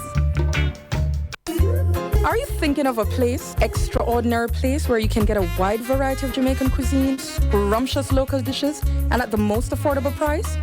Are you thinking of a place, extraordinary place where you can get a wide variety of Jamaican cuisine, scrumptious local dishes, and at the most affordable price?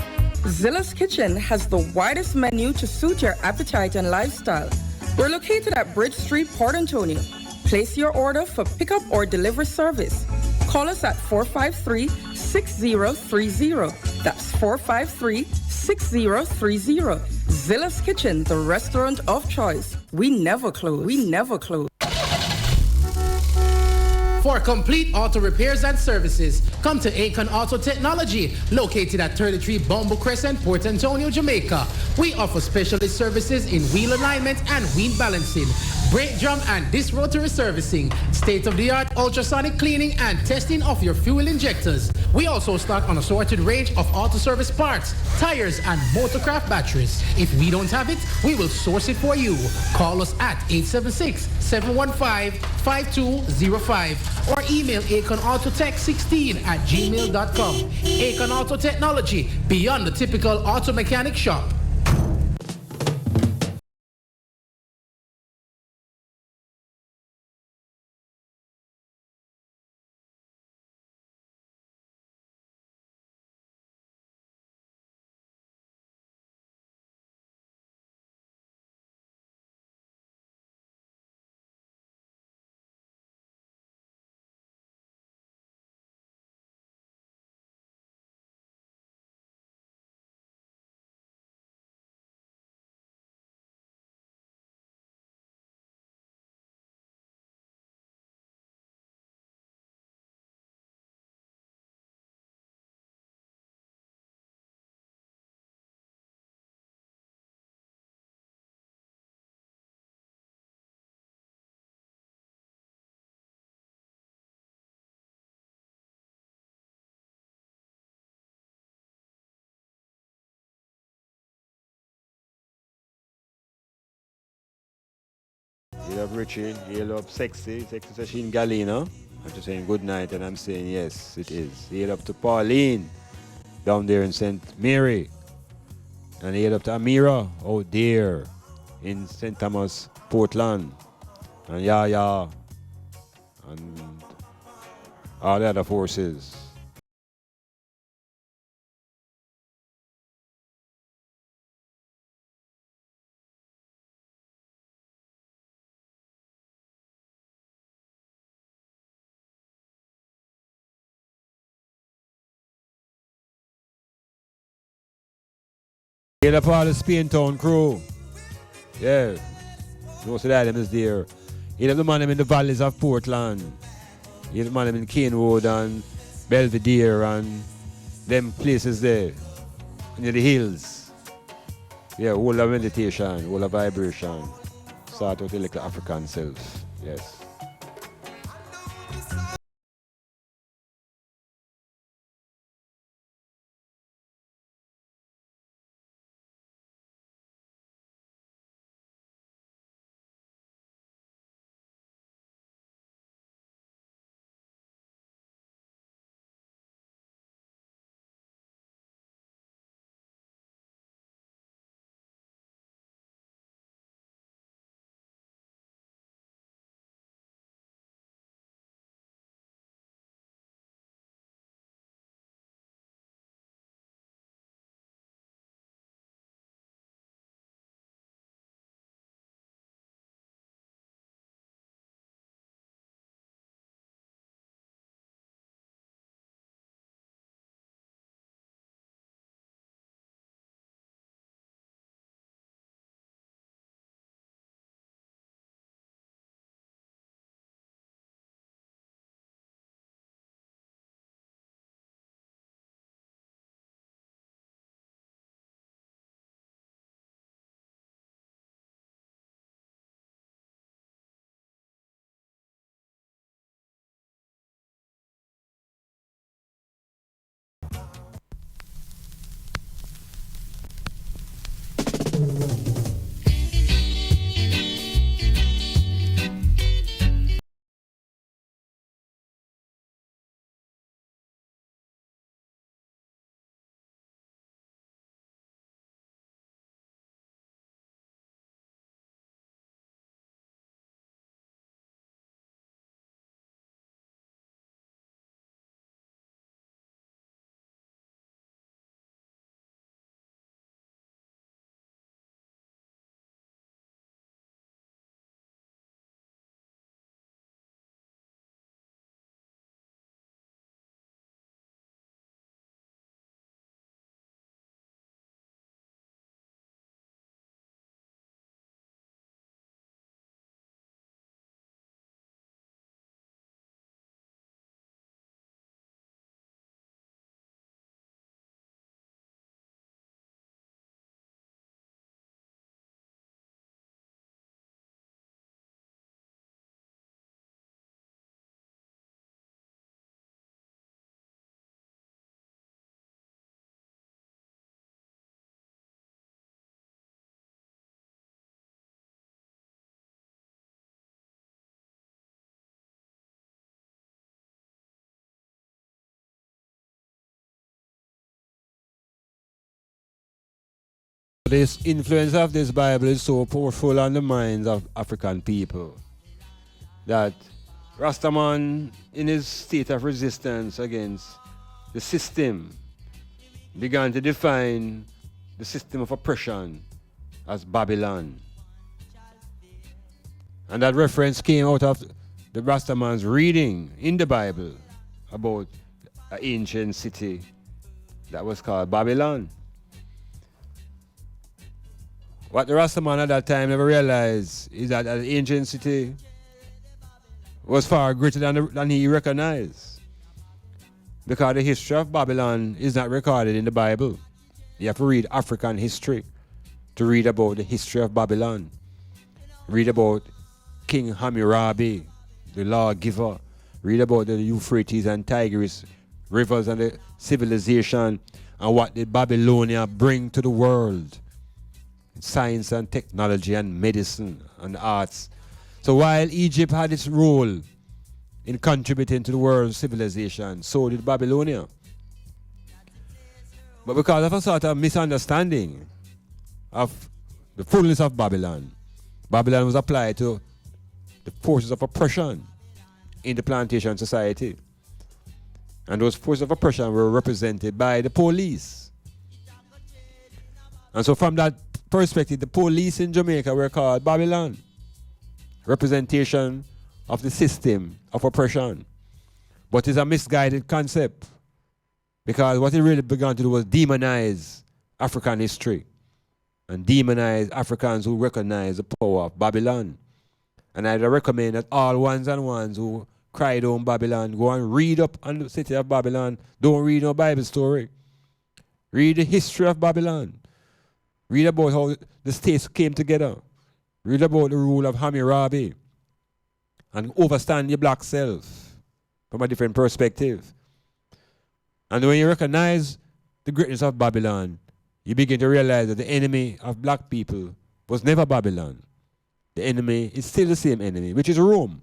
Zilla's Kitchen has the widest menu to suit your appetite and lifestyle. We're located at Bridge Street, Port Antonio. Place your order for pickup or delivery service. Call us at 453-6030. That's 453-6030. Zilla's Kitchen, the restaurant of choice. We never close. We never close. For complete auto repairs and services, come to Akon Auto Technology, located at 33 Bumble Crescent, Port Antonio, Jamaica. We offer specialist services in wheel alignment and wheel balancing, brake drum and disc rotary servicing, state-of-the-art ultrasonic cleaning and testing of your fuel injectors. We also stock an assorted range of auto service parts, tires, and motorcraft batteries. If we don't have it, we will source it for you. Call us at 876-715-5205 or email akonautotech16@gmail.com. Akon Auto Technology, beyond the typical auto mechanic shop. You love Richie, you love Sexy. Sexy says she in Galena. I'm just saying good night, and I'm saying yes, it is. Hail up to Pauline down there in St. Mary. And hail up to Amira out there in St. Thomas, Portland. And Yaya. And all the other forces. Hail up all the Spain Town crew. Yeah. Most of them is there. Hail up the man in the valleys of Portland. Hail the man in Canewood and Belvedere and them places there. Near the hills. Yeah, all of meditation, all of vibration. Start out like the African self. Yes. This influence of this Bible is so powerful on the minds of African people that Rastaman, in his state of resistance against the system, began to define the system of oppression as Babylon. And that reference came out of the Rastaman's reading in the Bible about an ancient city that was called Babylon. What the Rastaman at that time never realized is that an ancient city was far greater than he recognized. Because the history of Babylon is not recorded in the Bible. You have to read African history to read about the history of Babylon. Read about King Hammurabi, the lawgiver. Read about the Euphrates and Tigris rivers and the civilization and what did Babylonia bring to the world. Science and technology and medicine and arts. So while Egypt had its role in contributing to the world's civilization, so did Babylonia. But because of a sort of misunderstanding of the fullness of Babylon, Babylon was applied to the forces of oppression in the plantation society. And those forces of oppression were represented by the police. And so from that perspective, the police in Jamaica were called Babylon. Representation of the system of oppression. But it's a misguided concept. Because what it really began to do was demonize African history. And demonize Africans who recognize the power of Babylon. And I'd recommend that all ones and ones who cried on Babylon, go and read up on the city of Babylon. Don't read no Bible story. Read the history of Babylon. Read about how the states came together. Read about the rule of Hammurabi. And understand your black self from a different perspective. And when you recognize the greatness of Babylon, you begin to realize that the enemy of black people was never Babylon. The enemy is still the same enemy, which is Rome.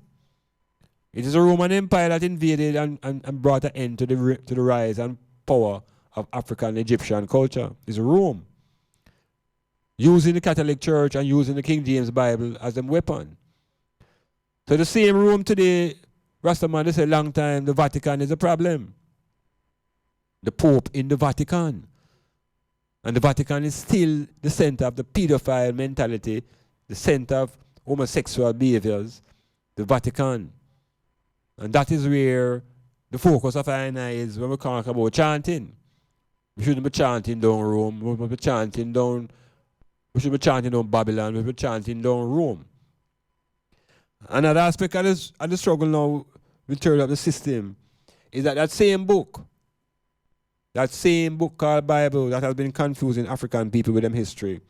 It is a Roman Empire that invaded and brought an end to the rise and power of African Egyptian culture. It's Rome. Using the Catholic Church and using the King James Bible as a weapon. So the same Rome today, Rastaman, they say a long time, the Vatican is a problem. The Pope in the Vatican. And the Vatican is still the center of the pedophile mentality, the center of homosexual behaviors, the Vatican. And that is where the focus of I is when we talk about chanting. We shouldn't be chanting down Rome, we should be chanting down Babylon, we should be chanting down Rome. Another aspect of the struggle now with turn up the system is that same book called Bible that has been confusing African people with them history,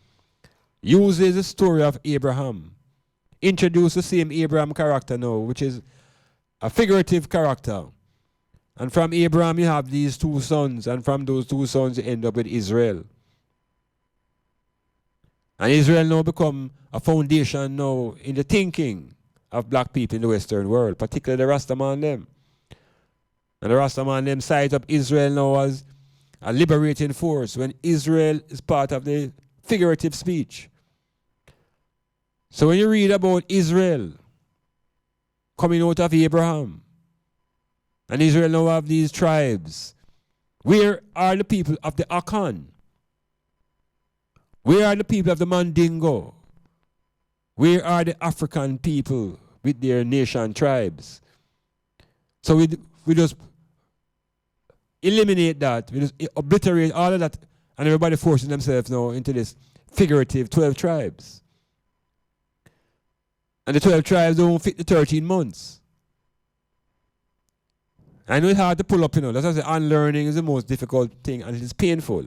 uses the story of Abraham. Introduce the same Abraham character now, which is a figurative character. And from Abraham you have these two sons, and from those two sons you end up with Israel. And Israel now become a foundation now in the thinking of black people in the Western world, particularly the Rastaman them. And the Rastaman them cite up Israel now as a liberating force when Israel is part of the figurative speech. So when you read about Israel coming out of Abraham, and Israel now have these tribes, where are the people of the Akan? Where are the people of the Mandingo? Where are the African people with their nation tribes? So we just eliminate that, we just obliterate all of that, and everybody forcing themselves now into this figurative 12 tribes. And the 12 tribes don't fit the 13 months. I know it's hard to pull up, That's why I say unlearning is the most difficult thing, and it is painful.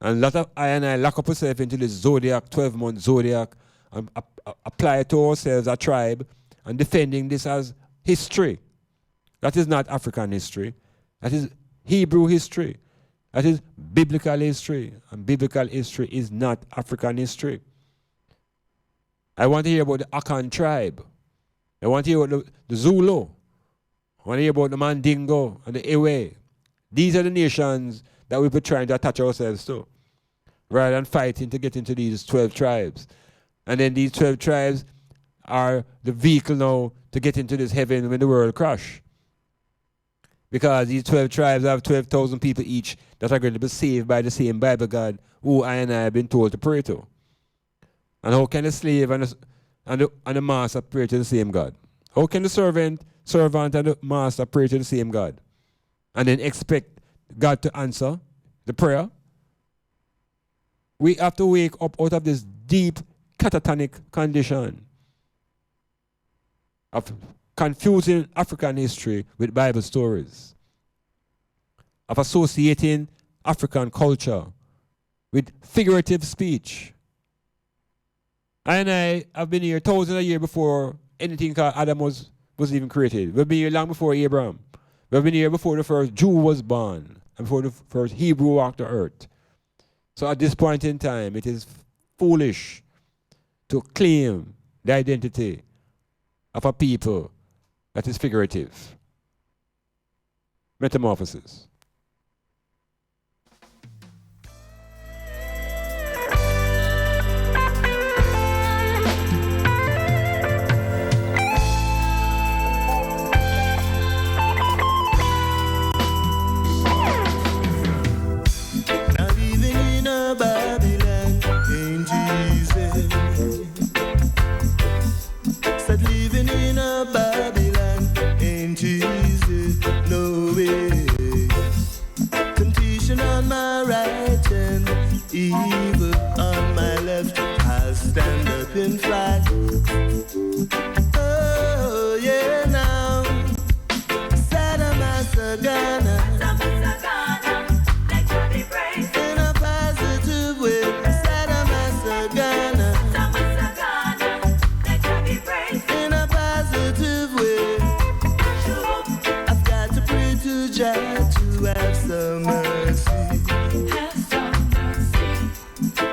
And a lot of I lock up ourselves into this zodiac, 12-month zodiac, and apply it to ourselves, a tribe, and defending this as history. That is not African history. That is Hebrew history. That is biblical history. And biblical history is not African history. I want to hear about the Akan tribe. I want to hear about the Zulu. I want to hear about the Mandingo and the Ewe. These are the nations that we've been trying to attach ourselves to. rather than fighting to get into these 12 tribes. And then these 12 tribes are the vehicle now to get into this heaven when the world crash. Because these 12 tribes have 12,000 people each that are going to be saved by the same Bible God who I and I have been told to pray to. And how can the slave and the master pray to the same God? How can the servant and the master pray to the same God? And then expect God to answer the prayer? We have to wake up out of this deep catatonic condition of confusing African history with Bible stories, of associating African culture with figurative speech. I have been here thousands of years before anything called Adam was even created. We've been here long before Abraham. We've been here before the first Jew was born and before the first Hebrew walked the earth. So at this point in time, it is foolish to claim the identity of a people that is figurative. Metamorphosis. Now living in a Babylon ain't easy. Said living in a Babylon ain't easy, no way. Temptation on my right hand, evil on my left. I'll stand up and fight. Oh yeah now, Sadamasagana. In a positive way, Sadamasagana. In a positive way, I've got to pray to Jah to have some mercy,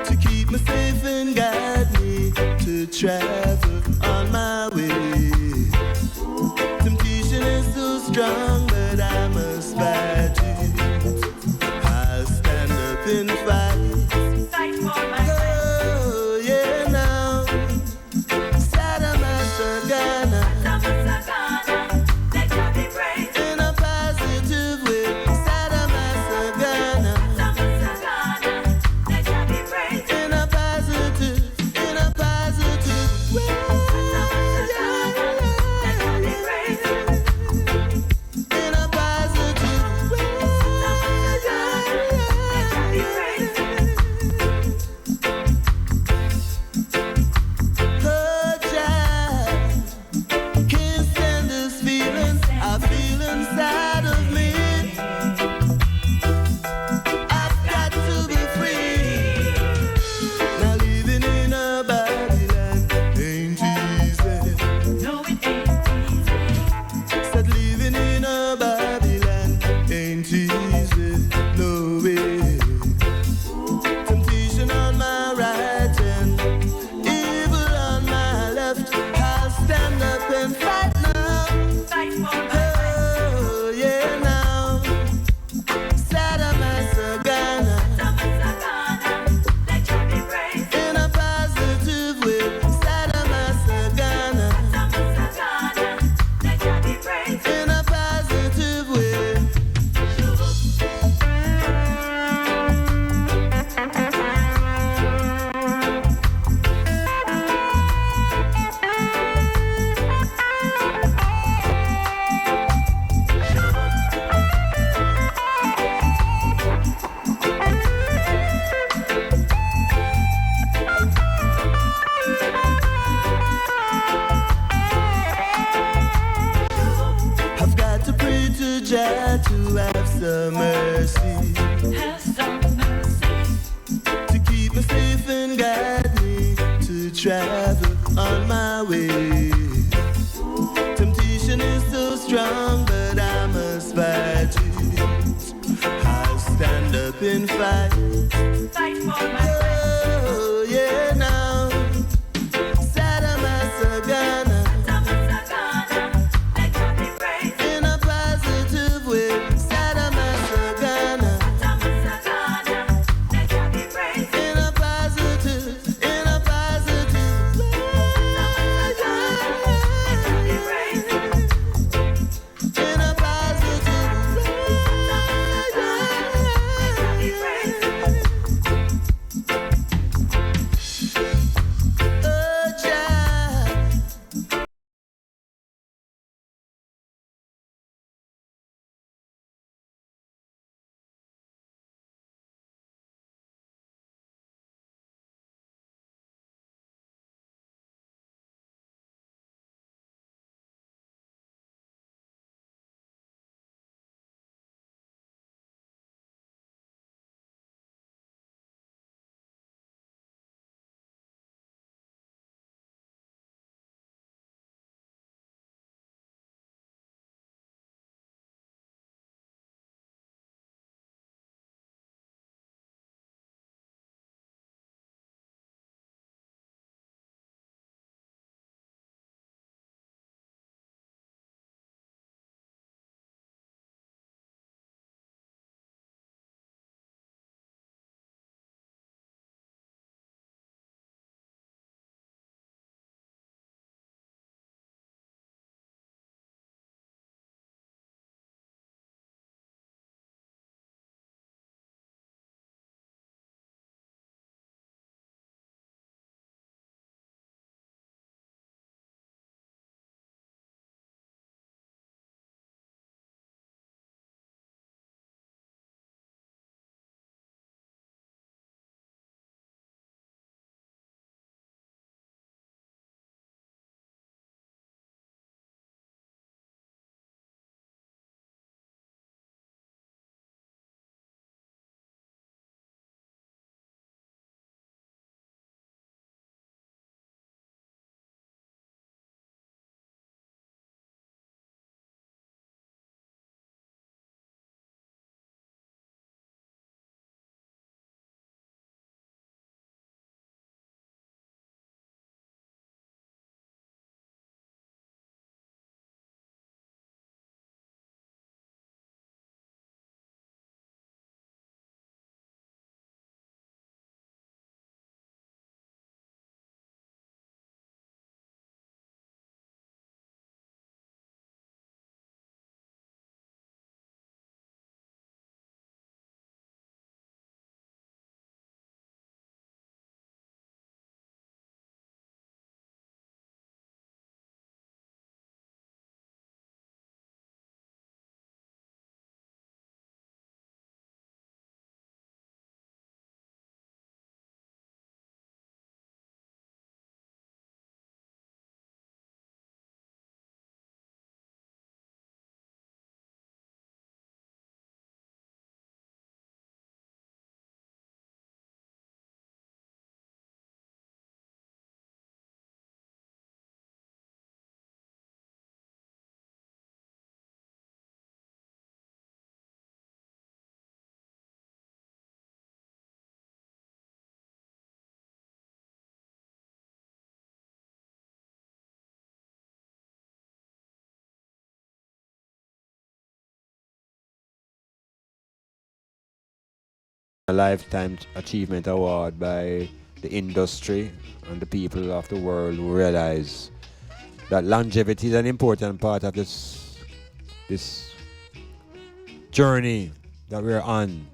to keep me safe and guide me to travel on my way. Temptation is so strong, but I must fight it. I'll stand up and fight. Fight for my oh, yeah, now. Sadamasagana. Let God be praised. In a positive way. Sadamasagana. Let God be praised. In a positive way. Let God be praised. In a positive way. Let God be praised. Oh, Jah, can't stand this feeling I feel inside of me. I've got to be free. Now living in a Babylon ain't easy. No, it ain't easy. Said living in a Babylon ain't easy. No way. Temptation on my right hand, evil on my left. I'll stand up and fight now. Fight for oh, yeah, now. Sadamasagana. Let God be praised. In a positive way. Sadamasagana. Let God be praised. In a positive way. I've got to pray to Jah to have some mercy, to keep me safe and guide me to travel on my way. Temptation is so strong, but I must fight it. I'll stand up and fight. Fight for my oh, yeah, now. Sadamasagana. In a positive way. Sadamasagana. In a Lifetime Achievement Award by the industry and the people of the world who realize that longevity is an important part of this journey that we're on.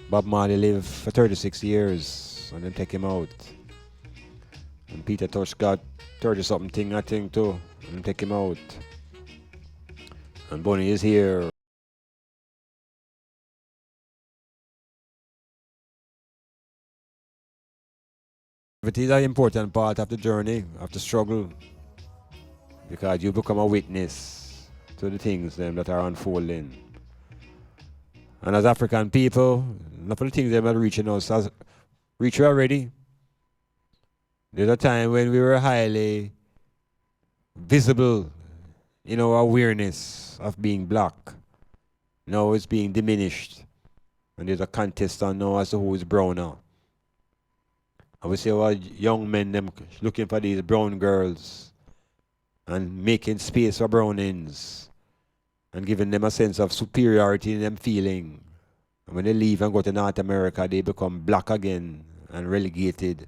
Bob Marley lived for 36 years and then take him out. And Peter Tosh got 30-something thing, I think, too, and take him out. And Bonnie is here. It is an important part of the journey, of the struggle, because you become a witness to the things that are unfolding. And as African people, enough of the things that are reaching us has reached already. There's a time when we were highly visible in our awareness of being black. Now it's being diminished. And there's a contest on now as to who is browner. And we see our young men them looking for these brown girls and making space for brownings and giving them a sense of superiority in them feeling. And when they leave and go to North America, they become black again and relegated.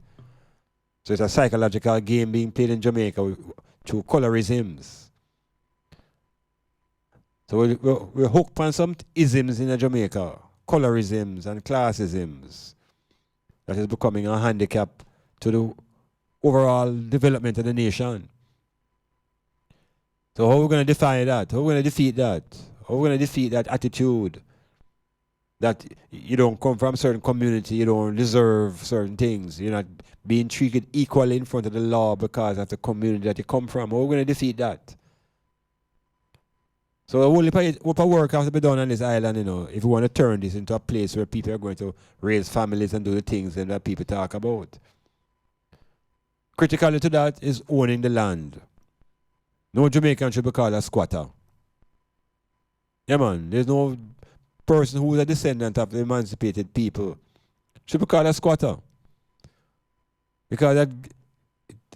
So it's a psychological game being played in Jamaica through colorisms. So we're hooked on some isms in Jamaica, colorisms and classisms. That is becoming a handicap to the overall development of the nation. So how are we going to defy that? How are we going to defeat that? How are we going to defeat that attitude that you don't come from a certain community, you don't deserve certain things, you're not being treated equally in front of the law because of the community that you come from? How are we going to defeat that? So only work has to be done on this island, if we want to turn this into a place where people are going to raise families and do the things that people talk about. Critically to that is owning the land. No Jamaican should be called a squatter. Yeah, man, there's no person who is a descendant of the emancipated people should be called a squatter. Because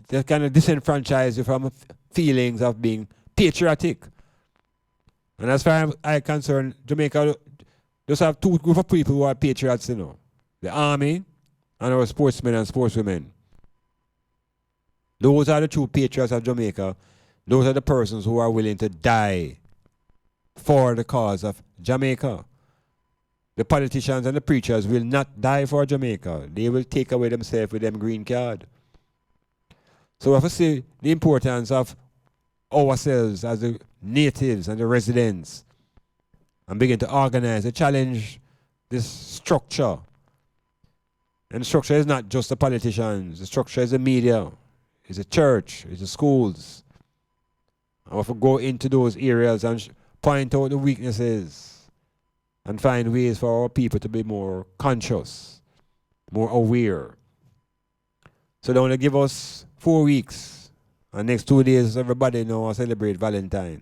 that kind of disenfranchise you from feelings of being patriotic. And as far as I'm concerned, Jamaica just have two groups of people who are patriots, the army and our sportsmen and sportswomen. Those are the true patriots of Jamaica. Those are the persons who are willing to die for the cause of Jamaica. The politicians and the preachers will not die for Jamaica. They will take away themselves with them green card. So we have to see the importance of ourselves as the natives and the residents and begin to organize and challenge this structure. And the structure is not just the politicians. The structure is the media, it's the church, it's the schools. And we have to go into those areas and point out the weaknesses and find ways for our people to be more conscious, more aware. So they only give us 4 weeks. And next 2 days, everybody now celebrate Valentine.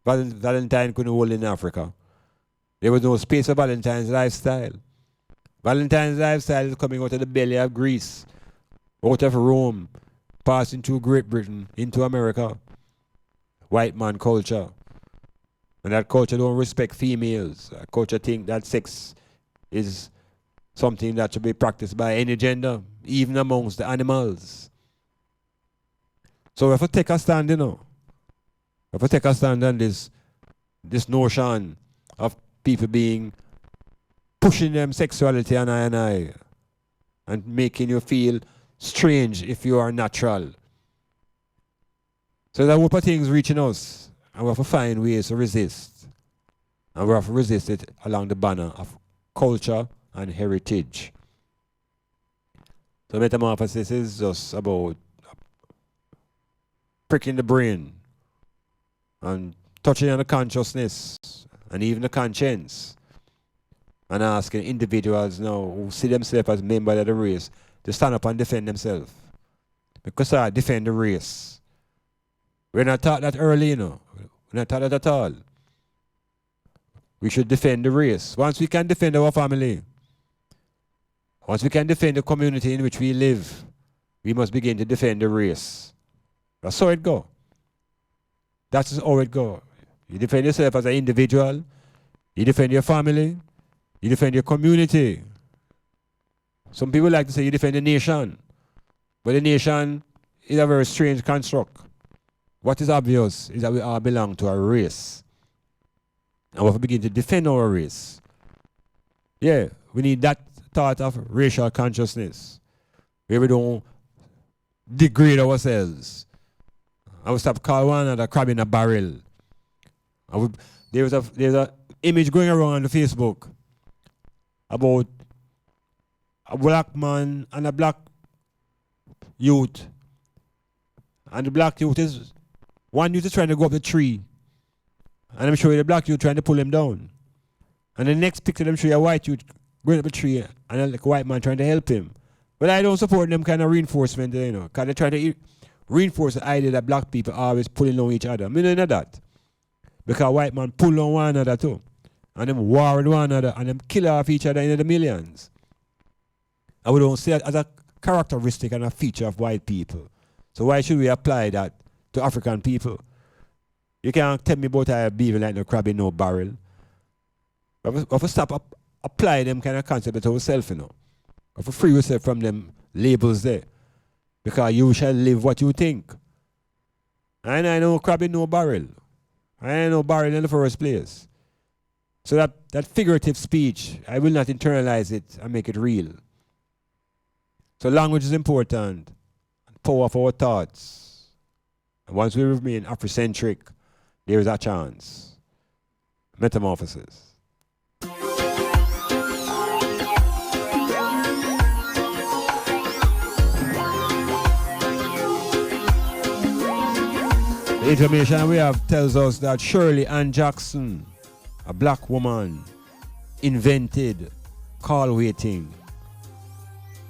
Valentine couldn't hold in Africa. There was no space for Valentine's lifestyle. Valentine's lifestyle is coming out of the belly of Greece, out of Rome, passing through Great Britain into America. White man culture. And that culture don't respect females. That culture think that sex is something that should be practiced by any gender, even amongst the animals. So we have to take a stand, We have to take a stand on this notion of people pushing them sexuality on I and making you feel strange if you are natural. So that whole things reaching us, and we have to find ways to resist. And we have to resist it along the banner of culture and heritage. So metamorphosis is just about pricking the brain and touching on the consciousness and even the conscience and asking individuals now who see themselves as members of the race to stand up and defend themselves. Because I defend the race. We're not taught that early, We're not taught that at all. We should defend the race. Once we can defend our family, once we can defend the community in which we live, we must begin to defend the race. That's how it go. That's how it go. You defend yourself as an individual. You defend your family. You defend your community. Some people like to say you defend the nation. But the nation is a very strange construct. What is obvious is that we all belong to a race. And we have to begin to defend our race. Yeah, we need that thought of racial consciousness, where we don't degrade ourselves. I will stop calling one another crab in a barrel. There's a image going around on the Facebook about a black man and a black youth. And the black youth is, one youth is trying to go up the tree. And I'm showing the black youth trying to pull him down. And the next picture them show you a white youth going up a tree and a white man trying to help him. But I don't support them kind of reinforcement, you know, because they're trying to reinforce the idea that black people are always pulling on each other. I mean, I know that. Because white man pull on one another too. And them war with one another and them kill off each other in the millions. And we don't see it as a characteristic and a feature of white people. So why should we apply that to African people? You can't tell me about I behaving like no crab in no barrel. We have to stop apply them kind of concepts to ourselves, you know. We have to free yourself from them labels there. Because you shall live what you think. And I know crab in no barrel. I ain't no barrel in the first place. So that figurative speech, I will not internalize it and make it real. So language is important. Power of our thoughts. And once we remain Afrocentric, there is a chance. Metamorphosis. The information we have tells us that Shirley Ann Jackson, a black woman, invented call waiting.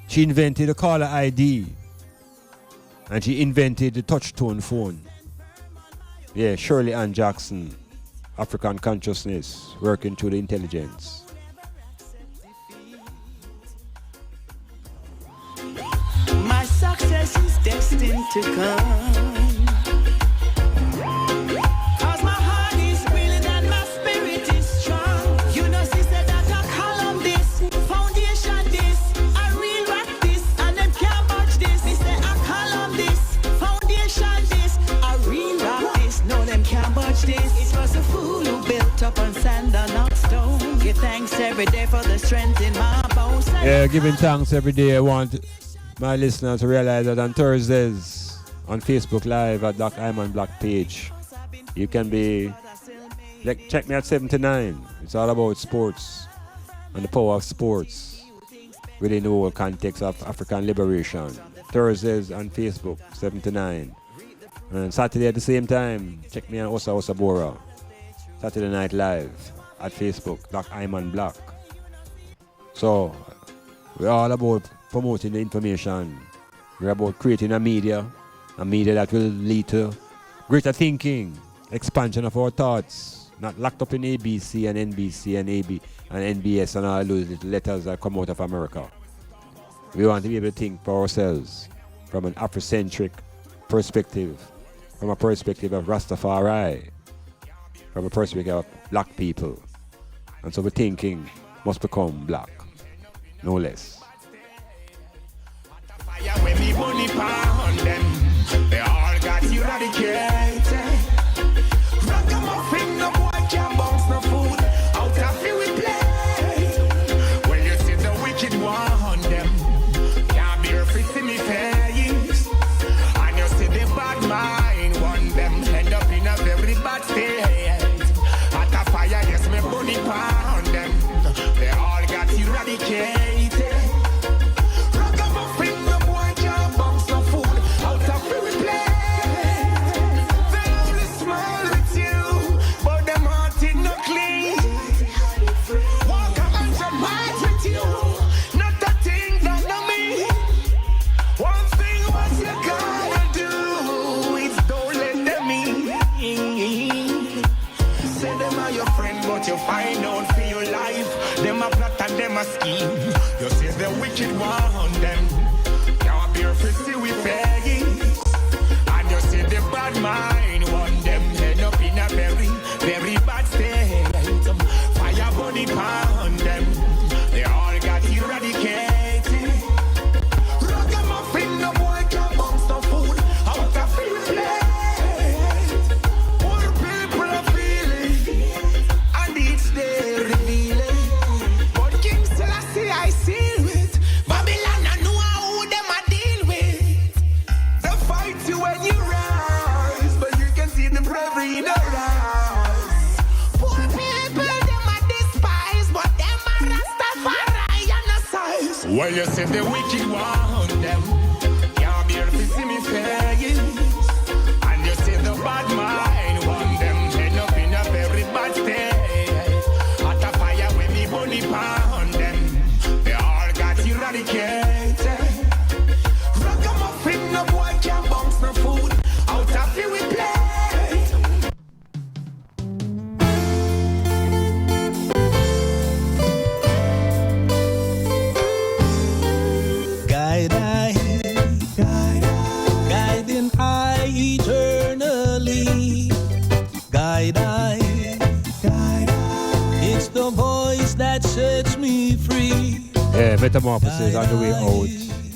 She invented a caller ID. And she invented the touch-tone phone. Yeah, Shirley Ann Jackson, African consciousness, working through the intelligence. My success is destined to come. Every day for the strength in my bones. Yeah, giving thanks every day. I want my listeners to realize that on Thursdays on Facebook Live at Dr. Iman Blak page, you can be check me at 7 to 9. It's all about sports and the power of sports within the whole context of African liberation. Thursdays on Facebook 7 to 9. And Saturday at the same time, check me on Osa Osa Bora. Saturday Night Live at Facebook, Dr. Iman Blak. So, we're all about promoting the information. We're about creating a media that will lead to greater thinking, expansion of our thoughts, not locked up in ABC and NBC and AB and NBS and all those little letters that come out of America. We want to be able to think for ourselves from an Afrocentric perspective, from a perspective of Rastafari, from a perspective of black people. And so the thinking must become black, no less. They all got eradicated. Ragamuffin, no boy can bounce no food out of you we play. When you see the wicked one, them can't be refused in me face. And you see the bad mind, one them end up in a very bad state. At a fire, yes, me bunny pound them. They all got eradicated. Ragamuffin, no boy can bounce no food out of you we play. They only smile with you, but them heart is not clean. Walk a hundred miles with you, not a thing that know me. One thing what you gotta do is don't let them in. Say them are your friend, but you find out for your life. Them a plot and them a scheme. You see the wicked one, them can't be refused to we pay. And you see the bad mind, one them head up in a very, very bad state. Fire body pound them. Well, you said the wicked want them. Can't bear to see me face. And you say the bad mind want them. End up in a very bad state. Hot a fire when me bunny pound them. They all got eradicated. Ragamuffin, no boy can't bounce no food. Out of here we play. Guiding I eternally. Guide I. It's the voice that sets me free. Yeah, Metamorphosis on the way out.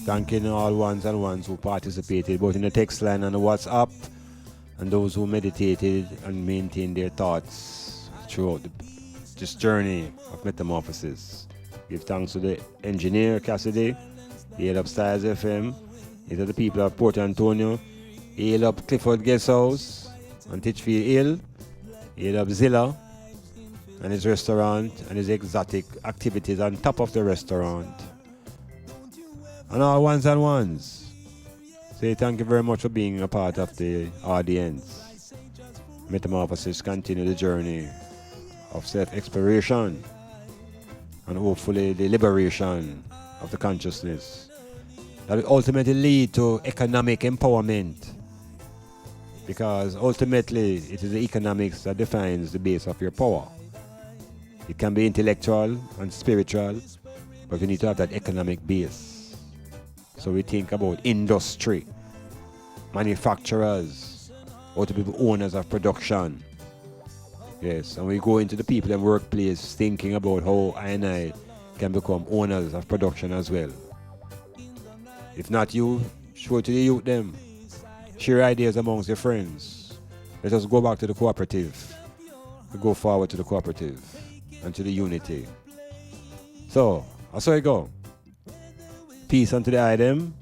Thanking all ones and ones who participated both in the text line and the WhatsApp, and those who meditated and maintained their thoughts throughout this journey of Metamorphosis. Give thanks to the engineer Cassidy. Hail up Styles FM. Hail up the people of Port Antonio. Hail up Clifford Guest House on Titchfield Hill. Hail up Zilla and his restaurant and his exotic activities on top of the restaurant. And all ones and ones. Say thank you very much for being a part of the audience. Metamorphosis continue the journey of self-exploration and hopefully the liberation of the consciousness that will ultimately lead to economic empowerment, because ultimately it is the economics that defines the base of your power. It can be intellectual and spiritual, but you need to have that economic base. So we think about industry, manufacturers, or to people owners of production. Yes, and we go into the people in workplace thinking about how I can become owners of production as well. If not you, show it to the youth them. Share ideas amongst your friends. Let us go back to the cooperative. We go forward to the cooperative and to the unity. So, that's how it go. Peace unto the item,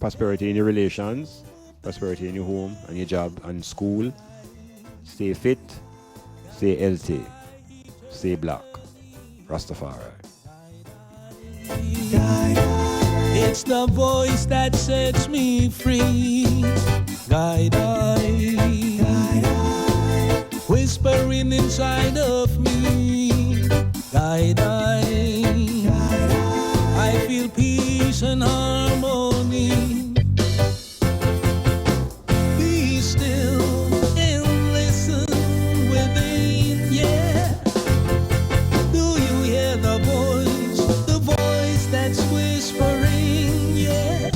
prosperity in your relations, prosperity in your home and your job and school. Stay fit, stay healthy, stay black. Rastafari. It's the voice that sets me free. Guide I. Whispering inside of me. Guide I. I feel peace and harmony. Be still and listen within, yeah. Do you hear the voice that's whispering, yeah?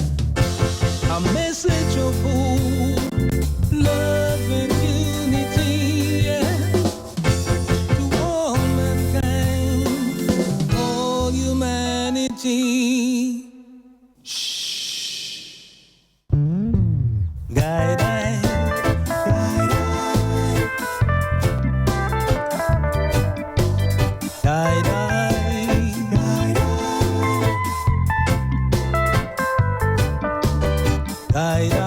A message of hope, love and unity, yeah. To all mankind, all humanity. Shh. Guide I. Guide I. Guide I.